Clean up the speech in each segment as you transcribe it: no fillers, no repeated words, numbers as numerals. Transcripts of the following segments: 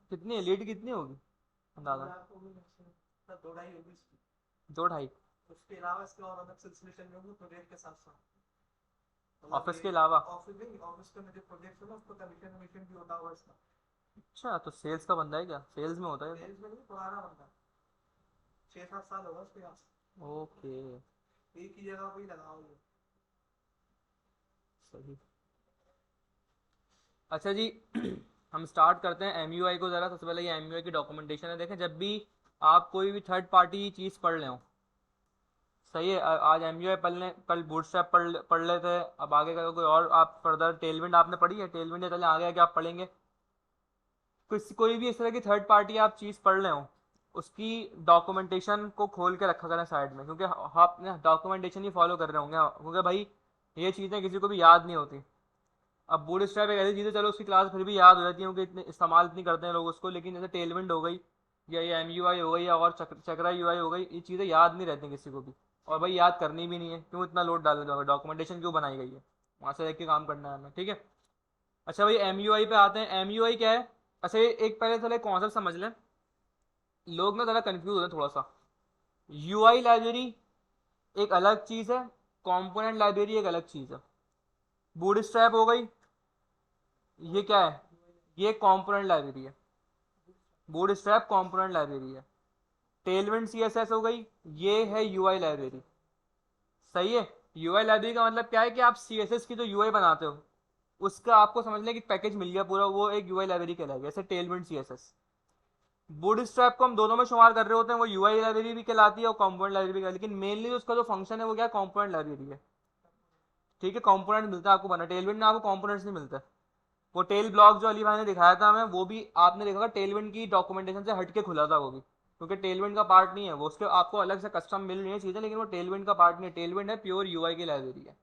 कितनी लीड कितनी होगी अंदाजा? 2 ढाई होगी इसकी। 2 ढाई? उसके अलावा इसके और अलग सिलसिले चल रहे होंगे प्रोजेक्ट के साथ साथ। मतलब ऑफिस ये के अलावा? ऑफिस नहीं, ऑफिस का जो प्रोजेक्ट है ना उसको कमीशन वमीशन भी होता होगा इसका। अच्छा, तो सेल्स का बंदा है क्या? सेल्स में होता है तो? सेल्स में नहीं, पुराना बंदा, 6-7 साल होगा उसके यहाँ। ओके। एक ही जगह पे ही लगा हुआ है। सही। अच्छा जी, हम स्टार्ट करते हैं एम को ज़रा। सबसे पहले ये एम की डॉक्यूमेंटेशन है। देखें, जब भी आप कोई भी थर्ड पार्टी चीज़ पढ़ लें, सही है, आज एम पढ़ लें, कल बूटस्ट्रैप पढ़ लेते हैं, अब आगे का कोई और आप फर्दर टेलविंड आपने पढ़ी है, टेलविंड या चले आगे क्या आप पढ़ेंगे, कोई भी इस तरह की थर्ड पार्टी आप चीज़ पढ़ रहे हो, उसकी डॉक्यूमेंटेशन को खोल के रखा करें साइड में, क्योंकि आप डॉक्यूमेंटेशन ही फॉलो कर रहे होंगे, क्योंकि भाई ये चीज़ें किसी को भी याद नहीं होती। अब बूट स्ट्रैप एक ऐसी चीज़ है, चलो उसकी क्लास फिर भी याद हो जाती है क्योंकि इतने इस्तेमाल इतनी करते हैं लोग उसको, लेकिन जैसे टेलविंड हो गई या ये एम हो गई या और चक्रा हो गई, ये चीज़ें याद नहीं रहती किसी को भी, और भाई याद करनी भी नहीं है, क्यों इतना लोड डालना जाएगा, डॉक्यूमेंटेशन क्यों बनाई गई है, वहाँ से देख के काम करना है हमें, ठीक है। अच्छा भाई, एम पे आते हैं। एम क्या है? अच्छा, एक पहले थोड़ा कॉन्सेप्ट समझ लें, लोग ना ज़रा कन्फ्यूज होते हैं थोड़ा सा। लाइब्रेरी एक अलग चीज़ है, कंपोनेंट लाइब्रेरी एक अलग चीज़ है। बूट स्ट्रैप हो गई, ये क्या है? ये कंपोनेंट लाइब्रेरी है, बूट स्ट्रैप कंपोनेंट लाइब्रेरी है। टेलविंड सीएसएस हो गई, ये है यूआई लाइब्रेरी। सही है। यूआई लाइब्रेरी का मतलब क्या है कि आप सीएसएस की जो यूआई बनाते हो उसका आपको समझ लें कि पैकेज मिल गया पूरा, वो एक यूआई लाइब्रेरी कहलाएगी, जैसे टेलविंड सीएसएस। बूट स्ट्रैप को हम दोनों में शुमार कर रहे होते हैं, वो यूआई लाइब्रेरी भी कहलाती है और कंपोनेंट लाइब्रेरी भी, लेकिन मेनली उसका जो फंक्शन है वो क्या है? कंपोनेंट लाइब्रेरी है, ठीक है। कंपोनेंट मिलता है आपको बना, टेलविंड में आपको कंपोनेंट्स नहीं मिलते। वो टेल ब्लॉक जो अली भाई ने दिखाया था हमें, वो भी आपने देखा टेलविंड की डॉक्यूमेंटेशन से हट के खुला था वो भी, क्योंकि टेलविंड का पार्ट नहीं है वो, उसके आपको अलग से कस्टम मिल रही है चीज़ें, लेकिन वो टेलविंड का पार्ट नहीं है, टेलविंड है प्योर यूआई की लाइब्रेरी है।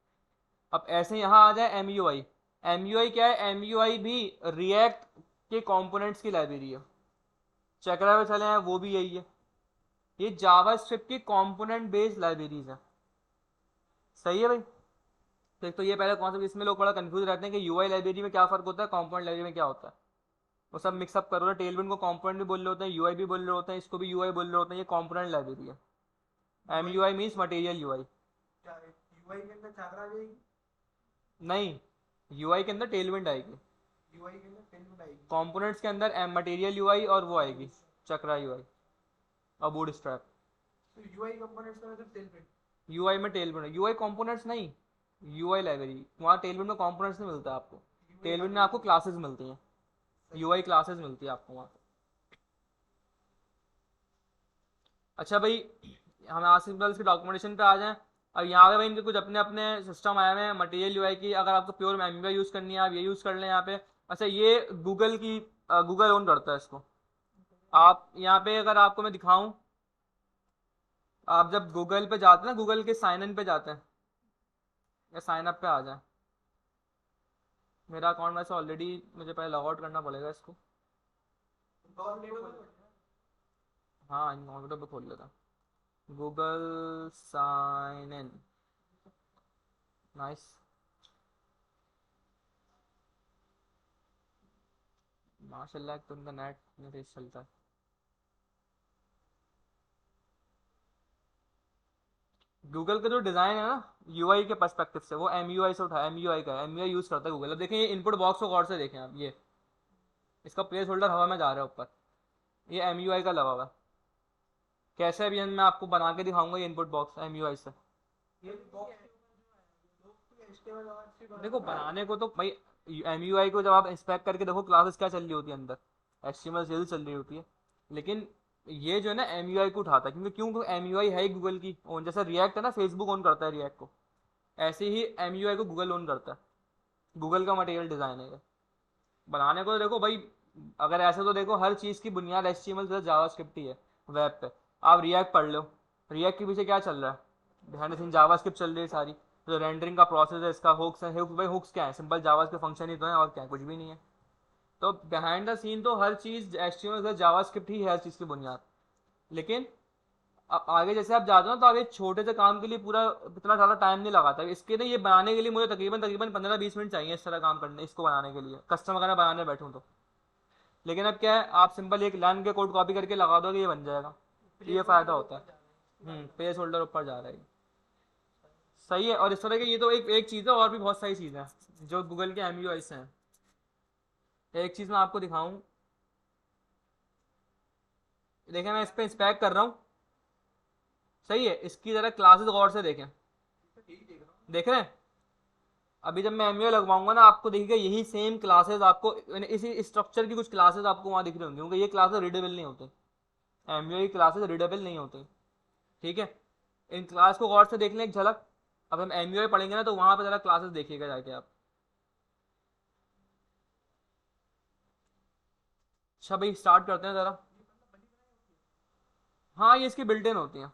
अब ऐसे यहाँ आ जाए M U I. M U I क्या है? एम यू आई भी रिएक्ट के कंपोनेंट्स की लाइब्रेरी है। चक्रा में चले हैं, वो भी यही है। ये जावा स्क्रिप्ट की कंपोनेंट बेस्ड लाइब्रेरीज है। सही है भाई। तो एक तो ये पहले कॉन्सेप्ट, इसमें लोग बड़ा कंफ्यूज रहते हैं कि यूआई लाइब्रेरी में क्या फर्क होता है, कंपोनेंट लाइब्रेरी में क्या होता है, वो सब मिक्सअप करो ना। टेलविंड को कंपोनेंट भी बोल रहे होते हैं, यूआई भी बोल रहे होते हैं, इसको भी यूआई बोल रहे होते हैं, ये कंपोनेंट लाइब्रेरी है। M UI U I means material UI. क्या है? यूआई के अंदर चाकरा भी आएगी? नहीं, यूआई के अंदर टेलविंड आएगी, यूआई के अंदर टेलविंड आएगी? कंपोनेंट्स के अंदर मटेरियल यूआई और वो आएगी चक्रा यूआई और बूट स्ट्रैप। तो यूआई कंपोनेंट्स का मतलब टेलविंड। यूआई में टेलविंड, यूआई कंपोनेंट्स नहीं, यूआई लाइब्रेरी, वहाँ टेलविंड में कंपोनेंट्स नहीं मिलता आपको, यूआई टेलविंड में आपको लाइब्रेरी। क्लासेस मिलती हैं, सही है। यूआई क्लासेस मिलती है आपको वहाँ। अच्छा भाई, हम आज सिंपल इसके डॉक्यूमेंटेशन पे आ जाएं। अब यहाँ पे भाई इनके कुछ अपने अपने सिस्टम आए हुए हैं मटेरियल यूआई की, अगर आपको प्योर एम यूज़ करनी है आप ये यूज़ कर लें यहाँ पे। अच्छा, ये गूगल की, गूगल ओन करता है इसको। आप यहाँ पे अगर आपको मैं दिखाऊं, आप जब गूगल पे जाते हैं ना, गूगल के साइन इन पे जाते हैं या साइन अप पे आ जाए, मेरा अकाउंट वैसे ऑलरेडी, मुझे पहले लॉग आउट करना पड़ेगा इसको। हाँ, इन कंप्यूटर पे खोल लेता, गूगल साइन इन, नाइस, माशाल्लाह तो उनका नेट में तेज चलता है। गूगल का जो डिज़ाइन है ना यूआई के पर्सपेक्टिव से, वो एम से उठा, एम का एम यूज़ करता है गूगल। अब देखें ये इनपुट बॉक्स को गौर से देखें आप, ये इसका प्लेस होल्डर हवा में जा रहा है ऊपर, ये एम का लगा हुआ है। कैसे भी मैं आपको बना के दिखाऊंगा ये इनपुट बॉक्स एम से। ये बॉक्स लोग तो एचटीएमएल से देखो, बनाते हैं। बनाने को तो भाई एम को जब आप इंस्पेक्ट करके देखो क्लासेस क्या चल रही होती है अंदर, HTML सेल चल रही होती है, लेकिन ये जो है ना एम को उठाता है, क्योंकि क्यों, एम है गूगल की ओन, जैसे रिएक्ट है ना, फेसबुक ओन करता है रिएक्ट को, ऐसे ही एम को गूगल ओन करता है, गूगल का मटेरियल डिज़ाइन है ये। बनाने को तो देखो भाई, अगर ऐसे तो देखो हर चीज़ की बुनियाद HTML से जावास्क्रिप्ट ही है वेब पे। आप रिएक्ट पढ़ लो, रिएक्ट के पीछे क्या चल रहा है, बिहाइंड द सीन जावास्क्रिप्ट चल रही है सारी, जो रेंडरिंग का प्रोसेस है इसका, हुक्स है, हुक्स भाई, हुक्स क्या है, सिंपल जावा के फंक्शन ही तो है, और क्या है, कुछ भी नहीं है। तो बिहाइंड द सीन तो हर चीज़ HTML से जावास्क्रिप्ट ही है हर चीज़ की बुनियाद, लेकिन आगे जैसे आप जाते हो ना तो आप एक छोटे से काम के लिए पूरा इतना ज़्यादा टाइम नहीं लगाता। इसके लिए ये बनाने के लिए मुझे तकरीबन तकरीबन 15-20 मिनट चाहिए इस तरह काम करने, इसको बनाने के लिए, कस्टम वगैरह बनाने बैठूँ तो। लेकिन अब क्या है, आप सिंपल एक लाइन के कोड कॉपी करके लगा दोगे, ये बन जाएगा। ये प्लेस फ़ायदा होल्डर होता ऊपर है। जा रहा है, इसके बारे में पेज होल्डर ऊपर जा रहा है। सही। सही है। और इस तरह के ये तो एक एक चीज़ है, और भी बहुत सारी चीज़ें हैं जो गूगल के MUIs हैं। एक चीज़ मैं आपको दिखाऊं, देखें मैं इस पर इंस्पेक्ट कर रहा हूँ। सही है, इसकी ज़रा क्लासेस गौर से देखें। यही देख रहा हूँ। देख रहे हैं? अभी जब मैं MUI लगवाऊंगा ना, आपको देखिएगा यही सेम क्लासेस आपको, यानी इसी स्ट्रक्चर की कुछ क्लासेस आपको वहाँ दिख रही होंगी, क्योंकि ये क्लासेस रीडेबल नहीं होते। MUI क्लासेस रीडेबल नहीं होते। ठीक है, इन क्लास को गौर से देख लें एक झलक। अब हम MUI पढ़ेंगे ना, तो वहाँ पर ज़रा क्लासेस देखिएगा जाके आप। अच्छा भाई, स्टार्ट करते हैं ज़रा। ये मतलब बनी बनाई होती हाँ, ये इसकी बिल्ट इन होती हैं।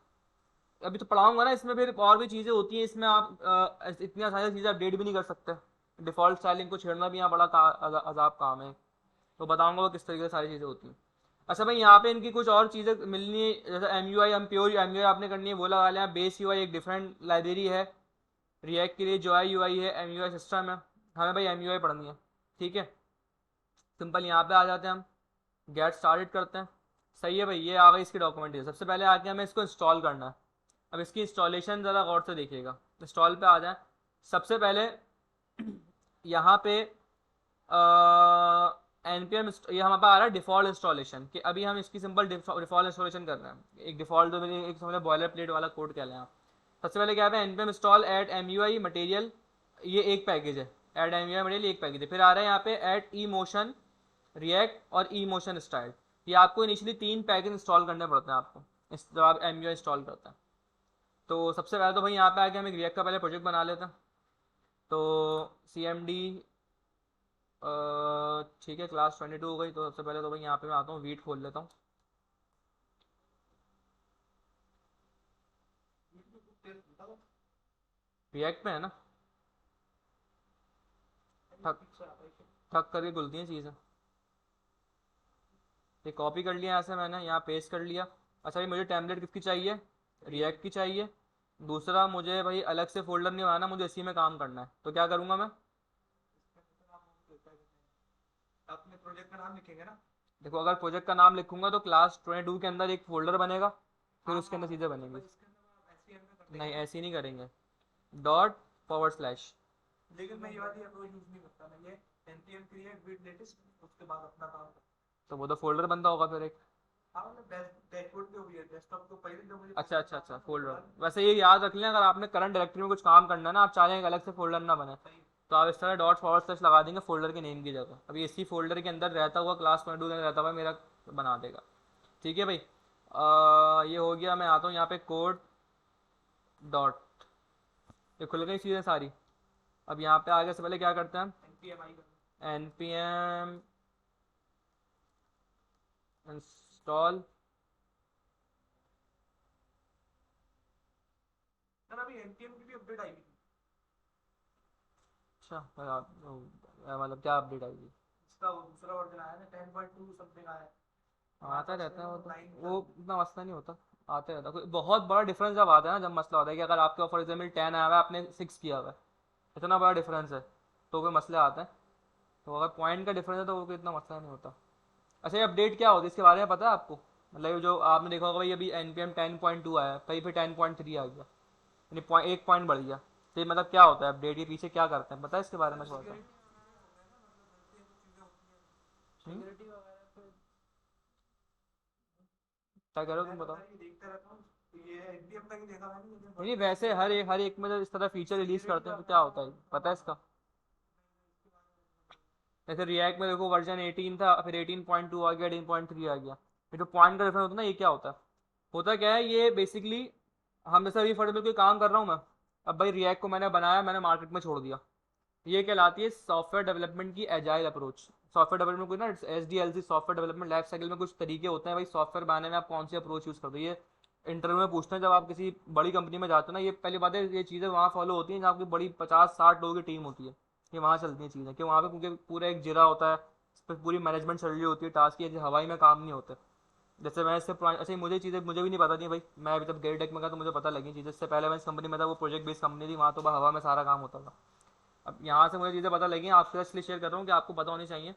अभी तो पढ़ाऊंगा ना इसमें, फिर और भी चीज़ें होती हैं इसमें, आप इतनी सारी चीज़ें अपडेट भी नहीं कर सकते। डिफ़ॉल्ट स्टाइलिंग को छेड़ना भी यहाँ बड़ा अजाब काम है। तो बताऊंगा वो किस तरीके से सारी चीज़ें होती हैं। अच्छा भाई, यहाँ पे इनकी कुछ और चीज़ें मिलनी है, जैसे MUI, हम प्योर MUI आपने करनी है वो लगा लें। बेस UI एक डिफरेंट लाइब्रेरी है। रिएक्ट के लिए जो UI है, MUI सिस्टम है। हमें भाई MUI पढ़नी है। ठीक है, सिंपल यहाँ पे आ जाते हैं हम, गेट स्टार्टेड करते हैं। सही है भाई, ये आ गई इसकी डॉक्यूमेंटेशन। सबसे पहले आके हमें इसको इंस्टॉल करना है। अब इसकी इंस्टॉलेशन ज़रा गौर से देखिएगा। इंस्टॉल पे आ जाए। सबसे पहले यहाँ पे npm ये हमारे पास आ रहा है डिफ़ॉल्ट इंस्टॉलेशन, कि अभी हम इसकी सिंपल डिफ़ॉल्ट इंस्टॉलेशन कर रहे हैं। एक डिफ़ॉल्ट तो मेरे एक समझ बॉयलर प्लेट वाला कोड कह लें आप। सबसे पहले क्या है, npm install add MUI material, ये एक पैकेज है। ऐड MUI मटेरियल एक पैकेज है। फिर आ रहा है यहाँ पे ऐड eMotion रिएक्ट और eMotion स्टाइल। ये आपको इनिशियली 3 पैकेज इंस्टॉल करने पड़ते हैं आपको जब आप MUI इंस्टॉल करते हैं। तो सबसे पहले तो भाई यहाँ पे आके हम एक रिएक्ट का पहले प्रोजेक्ट बना लेते हैं। तो CMD, ठीक है, क्लास 22 हो गई। तो सबसे पहले तो भाई यहाँ पे मैं आता हूँ, वीट खोल लेता हूँ। है। ये तो तेल खुलता है। रिएक्ट पे है ना, ये ठक पीछे आता है क्या? ठक करके खुलती हैं चीज़ें। ये कॉपी कर लिया ऐसे मैंने, यहाँ पेस्ट कर लिया। अच्छा भाई, मुझे टेम्पलेट किसकी चाहिए? रिएक्ट की चाहिए। दूसरा, मुझे भाई अलग से फोल्डर नहीं बनाना, मुझे इसी में काम करना है। तो क्या करूँगा मैं? इसके अंदर आप नाम देता है, अपने प्रोजेक्ट का नाम लिखेंगे ना। देखो, अगर प्रोजेक्ट का नाम लिखूंगा तो क्लास 22 के अंदर एक फोल्डर बनेगा, फिर हाँ उसके हाँ, अंदर चीज़ें तो बनेंगी। भाई इसके अंदर आप SVN में कर नहीं, देंगे ना। ऐसे ही नहीं करेंगे। ./। लेकिन मैं ये वाली अप्रोच यूज नहीं करता, मैं ये npm create with latest उसके बाद अपना काम करता तो वो तो फोल्डर बनता होगा फिर एक। हूँ। हाँ मतलब डैशबोर्ड पे हुई है, डेस्कटॉप के ऊपर ही जो मुझे अच्छा पसंद अच्छा आता अच्छा, है ना वो फोल्डर। वाला। वैसे ये याद रख लें, अगर आपने करंट डायरेक्टरी में कुछ काम करना है ना, आप चाह रहे हैं कि अलग से फोल्डर ना बने, सही। तो आप इस तरह .// लगा देंगे फोल्डर के नेम की जगह। अभी इसी फोल्डर के अंदर रहता हुआ, क्लास 22 के अंदर रहता हुआ मेरा बना देगा। ठीक है भाई, ये हो गया। मैं आता हूँ यहाँ पे कोड डॉट, ये खुल गई चीज़ें सारी। अब यहाँ पे आगे से पहले क्या करते हैं? npm आई करना। npm install. सर अभी npm की भी अपडेट आई थी। अच्छा, मतलब क्या अपडेट आएगी? इसका वो दूसरा वर्जन आया ना, 10.2 समथिंग आया है। हमारे आता पास रहता है वो तो, 9 वो चल रही इतना मसला नहीं होता। आते रहता है। कोई बहुत बड़ा डिफरेंस जब आता है ना, जब मसला होता है कि अगर आपके फॉर एग्जाम्पल 10 आया हुआ है, आपने 6 किया हुआ है, इतना बड़ा डिफरेंस है, तो कोई मसले आते हैं। तो अगर पॉइंट का डिफरेंस है तो वो कोई इतना मसला नहीं होता। अच्छा, ये अपडेट क्या होती है, इसके बारे में पता है आपको? मतलब ये जो आपने देखा होगा भाई, अभी npm 10.2 आया है, कहीं फिर 10.3 आ गया, यानी एक पॉइंट बढ़ गया। तो ये मतलब क्या होता है अपडेट, ये पीछे क्या करते हैं, पता है इसके बारे में सर थोड़ा सा? सिक्योरिटी वगैरह होता है ना, मतलब गलतियाँ कुछ चीज़ें होती हैं, हम्म? सिक्योरिटी वगैरह पे। क्या कह रहे हो मैं तुम, तो बताओ। सर ये देखता रहता हूँ, तो ये npm तक ही देखा मैंने, लेकिन नहीं नहीं, वर्जन वैसे इसके अलग हर एक में जब इस तरह फीचर रिलीज सिक्योरिटी करते हैं तो क्या वगैरह होता है, हाँ पता है हाँ, इसका? नहीं इसके बारे में नहीं पता। जैसे रिएक्ट में देखो, वर्जन 18 था, फिर 18.2 आ गया, 18.3 आ गया। ये जो पॉइंट का डिफरेंस होता है ना, ये क्या होता है? होता क्या है ये बेसिकली, हम जैसे अभी फॉर एग्जाम्पल कोई काम कर रहा हूँ मैं, अब भाई रिएक्ट को मैंने बनाया, मैंने मार्केट में छोड़ दिया। ये कहलाती है सॉफ्टवेयर डेवलपमेंट की एजाइल अप्रोच। सॉफ्टवेयर डेवलपमेंट कोई ना, SDLC, software development life cycle में कुछ तरीके होते हैं भाई, सॉफ्टवेयर बनाने में आप कौन सी अप्रोच यूज़ करते हो। ये इंटरव्यू में पूछते हैं जब आप किसी बड़ी कंपनी में जाते हो ना, ये पहली बात है, ये चीज़ें वहाँ फॉलो होती हैं जहाँ आपकी बड़ी 50-60 लोगों की टीम होती है। ये वहाँ चलती हैं चीज़ें, कि वहाँ पे क्योंकि पूरा एक जिरा होता है, इस पर पूरी मैनेजमेंट चल रही होती है, टास्क ये हवाई में काम नहीं होते। जैसे मैं इससे पुरानी अच्छा मुझे चीज़ें मुझे भी नहीं पता थी भाई, मैं अभी तब गेट टेक में था तो मुझे पता लगी चीज़ें। इससे पहले मैं इस कंपनी में था, वो प्रोजेक्ट बेस्ड कंपनी थी, वहाँ तो हवा में सारा काम होता था। अब यहाँ से मुझे चीज़ें पता लगी, आपसे इसलिए शेयर कर रहा हूँ कि आपको पता होनी चाहिए।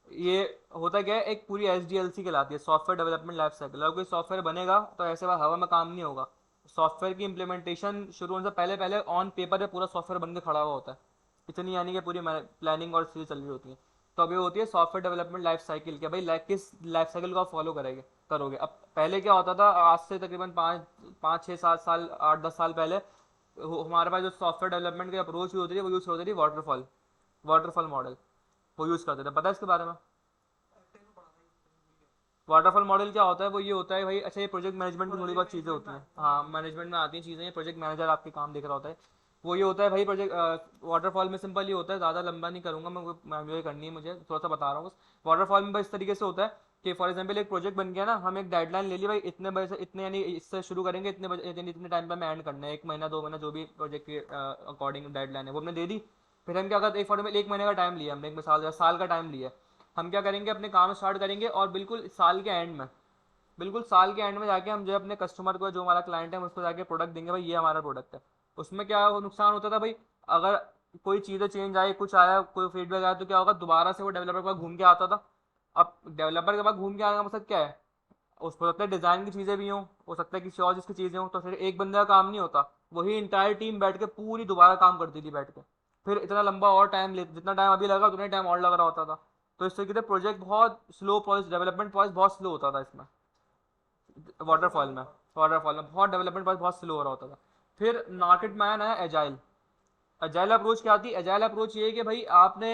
ये होता क्या है, एक पूरी एस डी एल सी कहलाती है, सॉफ्टवेयर डेवलपमेंट लाइफ साइकिल। अगर कोई सॉफ्टवेयर बनेगा तो ऐसे बार हवा में काम नहीं होगा। सॉफ्टवेयर की इम्प्लीमेंटेशन शुरू होने से पहले पहले ऑन पेपर पे पूरा सॉफ्टवेयर बन के खड़ा हुआ होता है। इतनी यानी कि पूरी प्लानिंग और चीज़ें चल रही होती हैं। तो अभी होती है सॉफ्टवेयर डेवलपमेंट लाइफ साइकिल, क्या भाई किस लाइफ साइकिल को आप फॉलो करोगे। अब पहले क्या होता था, आज से तकरीबन 5 5 6 7 साल 8 10 साल पहले हमारे पास जो सॉफ्टवेयर डेवलपमेंट की अप्रोच होती थी वो यूज़ होती थी वाटरफॉल, वाटरफॉल मॉडल वो यूज़ करते थे। पता है इसके बारे में? वाटरफॉल मॉडल क्या होता है, वो ये होता है भाई, अच्छा ये प्रोजेक्ट मैनेजमेंट की थोड़ी बहुत चीज़ें होती हैं, हाँ मैनेजमेंट में आती हैं चीज़ें, ये प्रोजेक्ट मैनेजर आपके काम देख रहा होता है। वो ये होता है भाई प्रोजेक्ट वाटरफॉल में सिंपल ये होता है, ज़्यादा लंबा नहीं करूँगा मैं, जो करनी है मुझे थोड़ा सा बता रहा हूँ बस। वाटरफॉल में बस इस तरीके से होता है कि फॉर एग्जाम्पल एक प्रोजेक्ट बन गया ना, हम एक डेडलाइन ले ली भाई, इतने बजे से इतने यानी इससे शुरू करेंगे, इतने बजे इतने टाइम पर हमें एंड करना है, 1 महीना 2 महीना जो भी प्रोजेक्ट की अकॉर्डिंग डेडलाइन है वो हमने दे दी। फिर हम क्या करते हैं, एक फॉर 1 महीने का टाइम लिया हमने, एक मिसाल साल का टाइम लिया। हम क्या करेंगे, अपने काम स्टार्ट करेंगे और बिल्कुल साल के एंड में, बिल्कुल साल के एंड में जाके हम जो है अपने कस्टमर को, जो हमारा क्लाइंट है, हम उसको जाके प्रोडक्ट देंगे भाई, ये हमारा प्रोडक्ट है। उसमें क्या नुकसान होता था भाई, अगर कोई चीज़ें चेंज आई, कुछ आया, कोई फीडबैक आया, तो क्या होगा, दोबारा से वो डेवलपर के पास घूम के आता था। अब डेवलपर के पास घूम के आने का मतलब क्या है, उसको हो सकता है डिज़ाइन की चीज़ें भी हों, हो सकता है किसी और चीज़ की चीज़ें हों, तो फिर एक बंदे का काम नहीं होता, वही इंटायर टीम बैठ के पूरी दोबारा काम करती थी बैठ के। फिर इतना लंबा और टाइम ले, जितना टाइम अभी लगा उतना टाइम और लग रहा होता था। तो इस तरीके से प्रोजेक्ट बहुत स्लो, प्रोसेस डेवलपमेंट प्रोसेस बहुत स्लो होता था इसमें, वाटरफॉल में। वाटरफॉल में बहुत डेवलपमेंट प्रोसेस बहुत स्लो हो रहा होता था। फिर मार्केट में आया नया एजाइल। एजाइल अप्रोच क्या थी, एजाइल अप्रोच ये है कि भाई आपने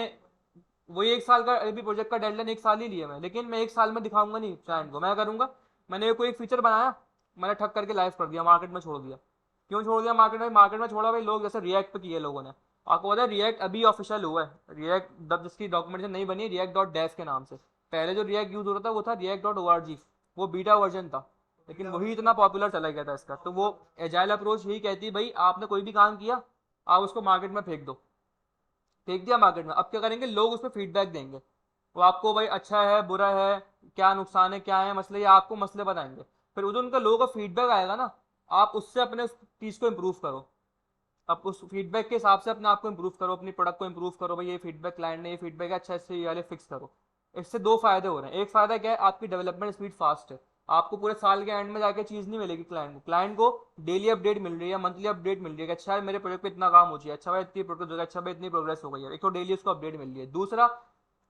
वही 1 साल का, अभी प्रोजेक्ट का डेडलाइन 1 साल ही लिया मैं, लेकिन मैं 1 साल में दिखाऊंगा नहीं क्लाइंट को, मैं करूंगा, मैंने कोई एक फीचर बनाया, मैंने ठक करके लाइव कर दिया, मार्केट में छोड़ दिया। क्यों छोड़ दिया मार्केट में, मार्केट में छोड़ा भाई, लोग जैसे रिएक्ट पे किए लोगों ने। आपको पता है रिएक्ट अभी ऑफिशियल हुआ है, रिएक्ट जब जिसकी डॉक्यूमेंटेशन नहीं बनी, रिएक्ट डॉट डेव के नाम से। पहले जो रिएक्ट यूज होता था वो था React dot O R G, वो बीटा वर्जन था, लेकिन वही इतना पॉपुलर चला गया था इसका। तो वो एजाइल अप्रोच यही कहती है भाई, आपने कोई भी काम किया, आप उसको मार्केट में फेंक दो, फेंक दिया मार्केट में। अब क्या करेंगे, लोग उस पर फीडबैक देंगे, वो आपको भाई अच्छा है बुरा है, क्या नुकसान है क्या है मसले, या आपको मसले बताएंगे। फिर उधर उनका लोगों का फीडबैक आएगा ना, आप उससे अपने उस चीज़ को इम्प्रूव करो। अब उस फीडबैक के हिसाब से अपने आप को इम्प्रूव करो, अपनी प्रोडक्ट को इम्प्रूव करो भाई, ये फीडबैक क्लाइंट ने ये फीडबैक है, अच्छा इससे ये वाले फिक्स करो। इससे दो फायदे हो रहे हैं, एक फायदा क्या है, आपकी डेवलपमेंट स्पीड फास्ट है, आपको पूरे साल के एंड में जाके चीज़ नहीं मिलेगी क्लाइंट को डेली अपडेट मिल रही है, मंथली अपडेट मिल रही है कि अच्छा मेरे प्रोजेक्ट पे इतना काम हो चाहिए, अच्छा भाई इतनी प्रोग्रेस हो गई, अच्छा भाई इतनी प्रोग्रेस हो गई है, एक तो डेली उसको अपडेट मिल रही है। दूसरा,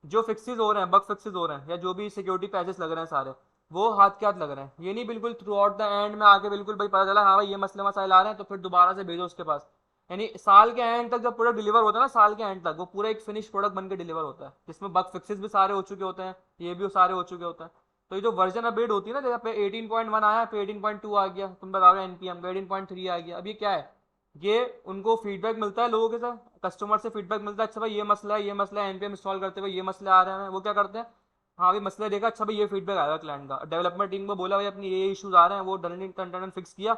जो फिक्सेस हो रहे हैं, बग फिक्सेस हो रहे हैं, या जो भी सिक्योरिटी पैचेस लग रहे हैं सारे, वो हाथ के हाथ लग रहे हैं, ये नहीं बिल्कुल थ्रू आउट द एंड में आके बिल्कुल भाई पता चला हाँ भाई ये मसले मसाइल आ रहे हैं तो फिर दोबारा से भेजो उसके पास। यानी साल के एंड तक जब प्रोडक्ट डिलीवर होता है ना, साल के एंड तक वो पूरा एक फिनिश प्रोडक्ट बन के डिलीवर होता है, जिसमें बग फिक्सेस भी सारे हो चुके होते हैं, ये भी सारे हो चुके होते हैं। तो ये जो वर्जन अपडेट होती है ना, जैसे पे 18.1 आया, पे 18.2 आ गया, तुम बता रहे हो एनपीएम पे 18.3 आ गया, अब ये क्या है, ये उनको फीडबैक मिलता है लोगों के साथ, कस्टमर से फीडबैक मिलता है, अच्छा भाई ये मसला है, ये मसला है, एनपीएम इंस्टॉल करते हुए ये मसले आ रहे हैं, वो क्या करते हैं, हाँ भाई मसला देखा, अच्छा भाई ये फीडबैक आएगा क्लाइंट का, डेवलपमेंट टीम को बोला भाई अपनी ये इश्यूज आ रहे हैं, वो डन फिक्स किया,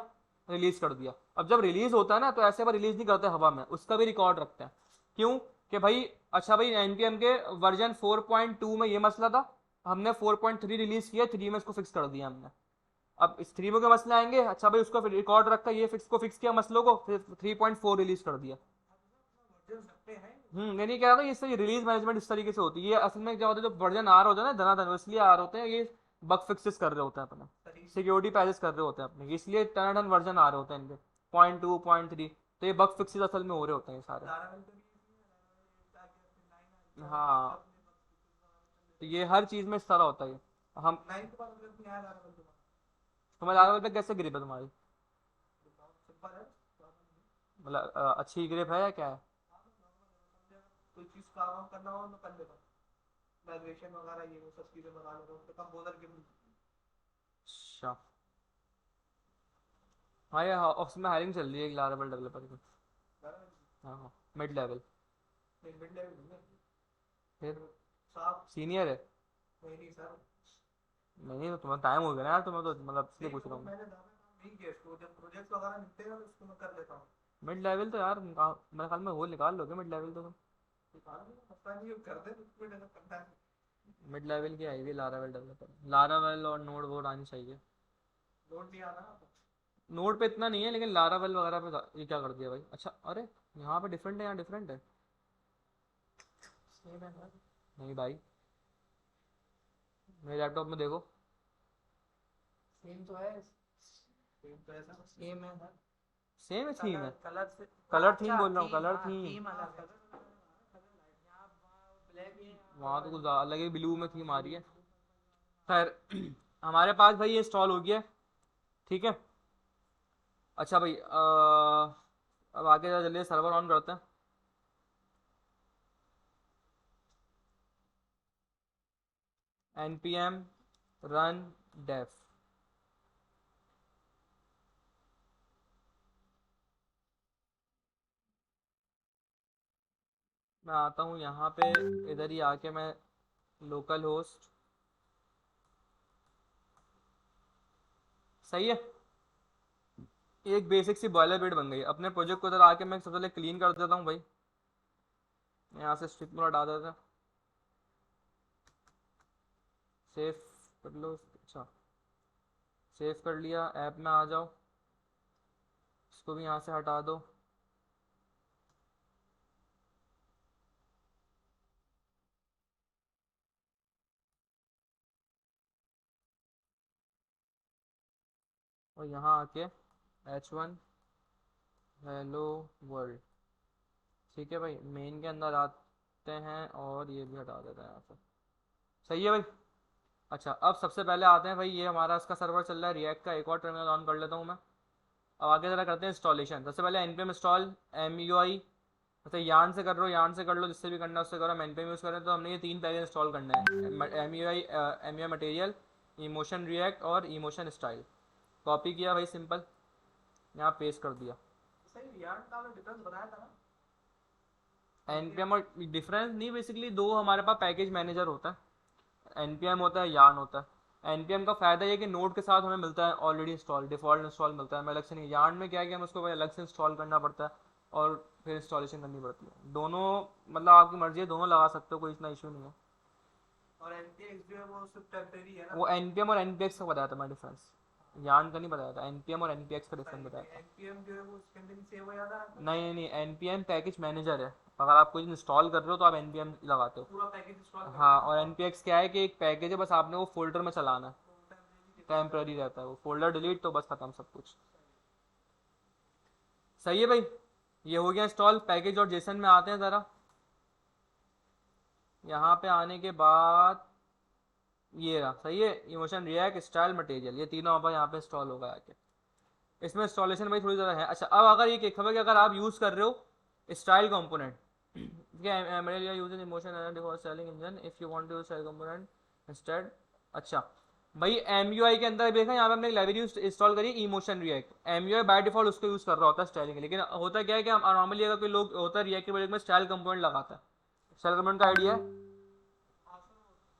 रिलीज कर दिया। अब जब रिलीज होता है ना, तो ऐसे बार रिलीज नहीं करते हवा में, उसका भी रिकॉर्ड रखते हैं। क्यों, कि भाई अच्छा भाई एनपीएम के वर्जन 4.2 में ये मसला था, हमने 4.3 रिलीज किया, 3 में इसको फिक्स कर दिया हमने। अब इस 3 में के मसले आएंगे, अच्छा भाई उसका रिकॉर्ड रखा, ये फिक्स किया मसलों को, फिर 3.4 रिलीज कर दिया। वर्जन सकते हैं मैं नहीं कह रहा था, इससे रिलीज मैनेजमेंट इस तरीके से होती है, ये असल में क्या होता है, जो वर्जन आ रहा होता है ना धनाधन, इसलिए आ रहे होते हैं ये, बग फिक्सेस कर रहे होते हैं अपना, तरीके सिक्योरिटी पैचेस कर रहे होते हैं अपने, इसलिए टनाटन वर्जन आ रहे होते हैं इनके, 0.2 0.3। तो ये बग फिक्सेस असल में हो रहे होते हैं ये सारे। लारावेल पे भी जाके 9 आ गया, हाँ, फिर 9 आ गया, उसके अपने बग फिक्सेस तो वगैरह ये चल हर रहे चीज़ में इस तरह होता है। हम 9 के बाद अगर नहीं आया लारावेल दोबारा, तुम्हें लाइव पे कैसे ग्रिप है तुम्हारी, बताओ सिंपल है, ज़्यादा नहीं है। मतलब अच्छी ग्रिप है या क्या है? हाँ, बस नॉर्मल है, मतलब अगर कोई चीज़ काम करना हो मैं कर लेता हूँ, वैल्यूएशन वगैरह ये वो सब चीज़ें लगा लेता हूँ, तो कंपोजर के अच्छा, हाँ ये ऑफिस में हायरिंग चल रही है एक लारावेल डेवलपर की। लारावेल हाँ, मिड लेवल। मिड लेवल नहीं है फिर साहब। सीनियर है? नहीं नहीं सर, नहीं तो तुम्हें टाइम हो गया ना यार, तुम्हें तो मतलब इसलिए नहीं पूछ रहा वो हूँ मैं। मैंने ज़्यादा काम नहीं किया इसको, जब प्रोजेक्ट्स वगैरह मिलते हैं उसको मैं कर लेता हूँ। मिड लेवल तो यार मेरे ख्याल में वो निकाल लोगे मिड लेवल तो तुम। निकाल दूंगा, मसला नहीं है, कर दे उसमें डेवलप करना है। मिड लेवल की आएगी लारावेल डेवलपर, लारावेल और नोड वोड आनी चाहिए। नोट नहीं आना ना। नोड पे इतना नहीं है, लेकिन लारावेल वगैरह पे ये क्या कर दिया भाई। अच्छा अरे यहाँ पे डिफरेंट है, यहाँ डिफरेंट है। सेम है ना। नहीं भाई, मेरे लैपटॉप में देखो। सेम तो है। सेम तो ऐसा सेम है ना। सेम थीम है। कलर कलर से। कलर थीम अच्छा बोल रहा हूँ, थीम, कलर हाँ थीम। थीम अलग है। यहाँ ब्लैक है, वहाँ तो यहाँ कुछ अलग ही ब्लू में थीम आ रही है। खैर हमारे पास भाई ये इंस्टॉल हो गया है, ठीक है। अच्छा भाई अब आगे जरा जल्दी सर्वर ऑन करते हैं। npm run dev। मैं आता हूँ यहाँ पे, इधर ही आके मैं लोकल होस्ट, सही है। एक बेसिक सी बॉयलर बिट बन गई। अपने प्रोजेक्ट को इधर आके मैं सबसे पहले क्लीन कर देता हूँ भाई। यहाँ से स्ट्रिप में हटा देता, सेव कर लो। अच्छा सेव कर लिया, ऐप में आ जाओ, इसको भी यहाँ से हटा दो। और यहाँ आके h1 हेलो वर्ल्ड, ठीक है भाई। मेन के अंदर आते हैं और ये भी हटा देते हैं यहाँ से, सही है भाई। अच्छा अब सबसे पहले आते हैं भाई, ये हमारा इसका सर्वर चल रहा है रिएक्ट का। एक और टर्मिनल ऑन कर लेता हूँ मैं। अब आगे जरा करते हैं इंस्टॉलेशन। सबसे पहले npm इंस्टॉल MUI। अच्छा यार्न से कर रहे हो, यार्न से कर लो, जिससे भी करना है उससे करो। हम npm यूज़ करें तो हमने ये 3 पैकेज इंस्टॉल करना है, MUI मटेरियल, इमोशन रिएक्ट और इमोशन स्टाइल। कॉपी किया भाई सिंपल, यहाँ पेस्ट कर दिया। सही यार, आपने डिफरेंस बताया था ना। npm और डिफरेंस नहीं, बेसिकली दो हमारे पास पैकेज मैनेजर होता है, npm होता है, yarn होता है। npm का फायदा ये है कि नोड के साथ हमें मिलता है ऑलरेडी इंस्टॉल, डिफॉल्ट इंस्टॉल मिलता है, हमें अलग से नहीं। yarn में क्या है कि हमें उसको अलग से इंस्टॉल करना पड़ता है और फिर इंस्टॉलेशन करनी पड़ती है। दोनों मतलब आपकी मर्जी है, दोनों लगा सकते हो, कोई इतना इशू नहीं है। और एनपीएक्स जो है वो सिर्फ टेम्परेरी है ना। वो npm और npx का बताया था मैं डिफरेंस, yarn का नहीं बताया था। npm और npx का डिफरेंस बताया था। एनपीएम जो है वो उसके अंदर ही सेव हो जाता है। नहीं नहीं नहीं, npm पैकेज मैनेजर है। अगर आप कोई इंस्टॉल कर रहे हो तो आप npm लगाते हो। पूरा पैकेज इंस्टॉल करना हाँ, है और ना। npx क्या है कि एक पैकेज है, बस आपने वो फोल्डर में चलाना है। टेम्पररी रहता है वो, फोल्डर डिलीट तो बस खत्म सब कुछ। सही है भाई, ये हो गया इंस्टॉल। पैकेज और जेसन में आते हैं ज़रा। यहाँ पे आने के बाद ये रहा, सही है। इमोशन रिएक्ट स्टाइल मटेरियल, ये तीनों अब यहाँ पे इंस्टॉल होगा आके। इसमें इंस्टॉलेशन भाई थोड़ी ज़्यादा है। अच्छा अब अगर ये खबर कि अगर आप यूज़ कर रहे हो style component, material use emotion default styling engine if you want to style component instead. अच्छा भाई MUI के अंदर देखा, यहाँ पे हमने लाइब्रेरी इंस्टॉल करी emotion React. MUI by default उसको यूज़ कर रहा होता है स्टाइलिंग के, लेकिन होता क्या है कि हम नॉर्मली अगर कोई लोग होता है रिएक्ट के प्रोजेक्ट में स्टाइल कंपोनेंट लगाता है। स्टाइल कंपोनेंट का आइडिया है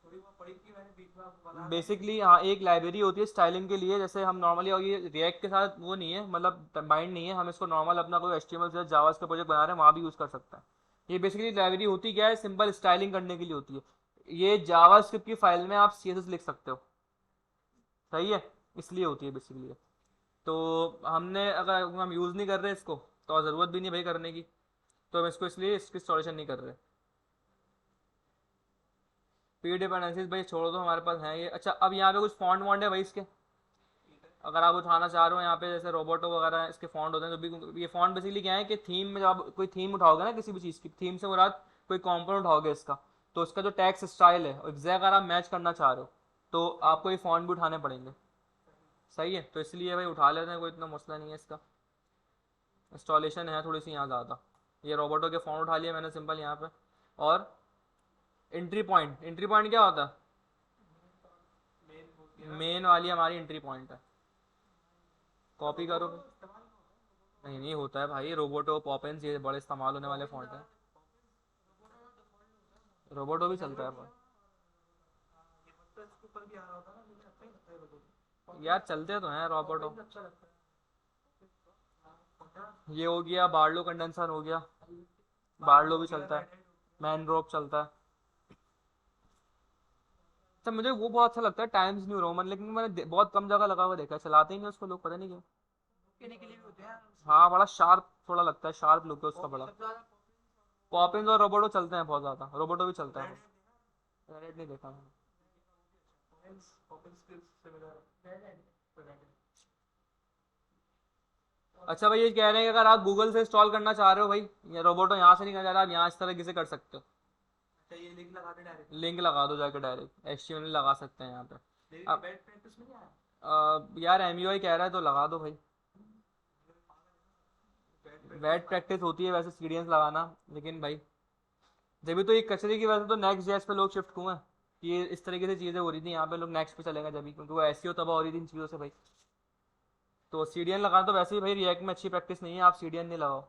थोड़ी बहुत पढ़ी थी मैंने बीच में, आपको बता रहा बेसिकली, हाँ एक लाइब्रेरी होती है स्टाइलिंग के लिए। जैसे हम नॉर्मली, और ये रिएक्ट के साथ वो नहीं है, मतलब बाइंड नहीं है, हम इसको नॉर्मल अपना कोई HTML से जावा का प्रोजेक्ट बना रहे हैं वहाँ भी यूज़ कर सकते हैं। ये बेसिकली लाइब्रेरी होती क्या है, सिंपल स्टाइलिंग करने के लिए होती है। ये जावा की फाइल में आप CSS लिख सकते हो, सही है, इसलिए होती है बेसिकली। तो हमने अगर हम यूज़ नहीं कर रहे इसको तो ज़रूरत भी नहीं भाई करने की, तो हम इसको इसलिए इसकी इंस्टॉलेशन नहीं कर रहे। पी डिपेंडेंसीज भाई छोड़ दो, हमारे पास है ये। अच्छा अब यहाँ पे कुछ फॉन्ट वॉन्ट है भाई इसके, अगर आप उठाना चाह रहे हो यहाँ पे, जैसे रोबोटो वगैरह इसके फॉन्ट होते हैं। तो भी ये फॉन्ट बेसिकली क्या है कि थीम में जब आप कोई थीम उठाओगे ना किसी भी चीज़ की, थीम से मुराद कोई कॉम्पोनेंट उठाओगे इसका, तो उसका जो टैक्स स्टाइल है एग्जैक्ट अगर आप मैच करना चाह रहे हो तो आपको ये फॉन्ट भी उठाने पड़ेंगे, सही है। तो इसलिए भाई उठा लेते हैं, कोई इतना मसला नहीं है इसका। इंस्टॉलेशन है थोड़ी सी यहाँ ज़्यादा। ये रोबोटो के फॉन्ट उठा लिया मैंने सिंपल यहाँ पे। और एंट्री पॉइंट, एंट्री पॉइंट क्या होता है, मेन वाली हमारी एंट्री पॉइंट है। कॉपी करो, नहीं नहीं होता है भाई, रोबोटो पॉपेंस ये बड़े इस्तेमाल होने वाले फॉन्ट हैं। रोबोटो भी चलता है पर तो इसके ऊपर भी आ रहा होता ना, मुझे अच्छा ही लगता है वो। यार चलते तो हैं रोबोटो। अच्छा लगता है। ये हो गया, बार्लो कंडेंसर हो गया, बार्लो भी चलता है, मैन रोप चलता है। अच्छा मुझे वो बहुत अच्छा लगता है टाइम्स न्यू रोमन, लेकिन मैंने बहुत कम जगह लगा हुआ देखा है, चलाते ही नहीं उसको लोग, पता नहीं क्यों। कहने के लिए भी होते हैं उसके। हाँ बड़ा शार्प थोड़ा लगता है, शार्प लुक है उसका कॉपी बड़ा। सबसे ज्यादा पॉपिंस और रोबोटो चलते हैं बहुत ज्यादा, रोबोटो भी चलता है। रेड रेड नहीं देखा मैंने। ओपन स्किल्स से मिला रेड। अच्छा भाई ये कह रहे हैं कि अगर आप गूगल से इंस्टॉल करना चाह रहे हो भाई, या रोबोटो यहाँ से नहीं करना चाह रहे, आप यहाँ इस तरह से कर सकते हो। अच्छा ये लिंक लगा दे डायरेक्ट। लिंक लगा दो जाके, डायरेक्ट HTML लगा सकते हैं यहाँ पे। लेकिन अब बैड प्रैक्टिस में नहीं आया। यार MUI कह रहा है तो लगा दो भाई। बैड प्रैक्टिस बैड प्रैक्टिस होती है वैसे सीडियंस लगाना, लेकिन भाई जब तो ये कचरे की वजह से तो नेक्स्ट जेएस पे लोग शिफ्ट हुए हैं, कि ये इस तरीके से चीज़ें हो रही थी, यहाँ पे लोग नेक्स्ट पे चलेंगे जब भी, क्योंकि वो ऐसी हो तबाह हो रही थी इन चीज़ों से भाई। तो सीडियन लगाना तो वैसे ही भाई रिएक्ट में अच्छी प्रैक्टिस नहीं है, आप सीडियन नहीं लगाओ।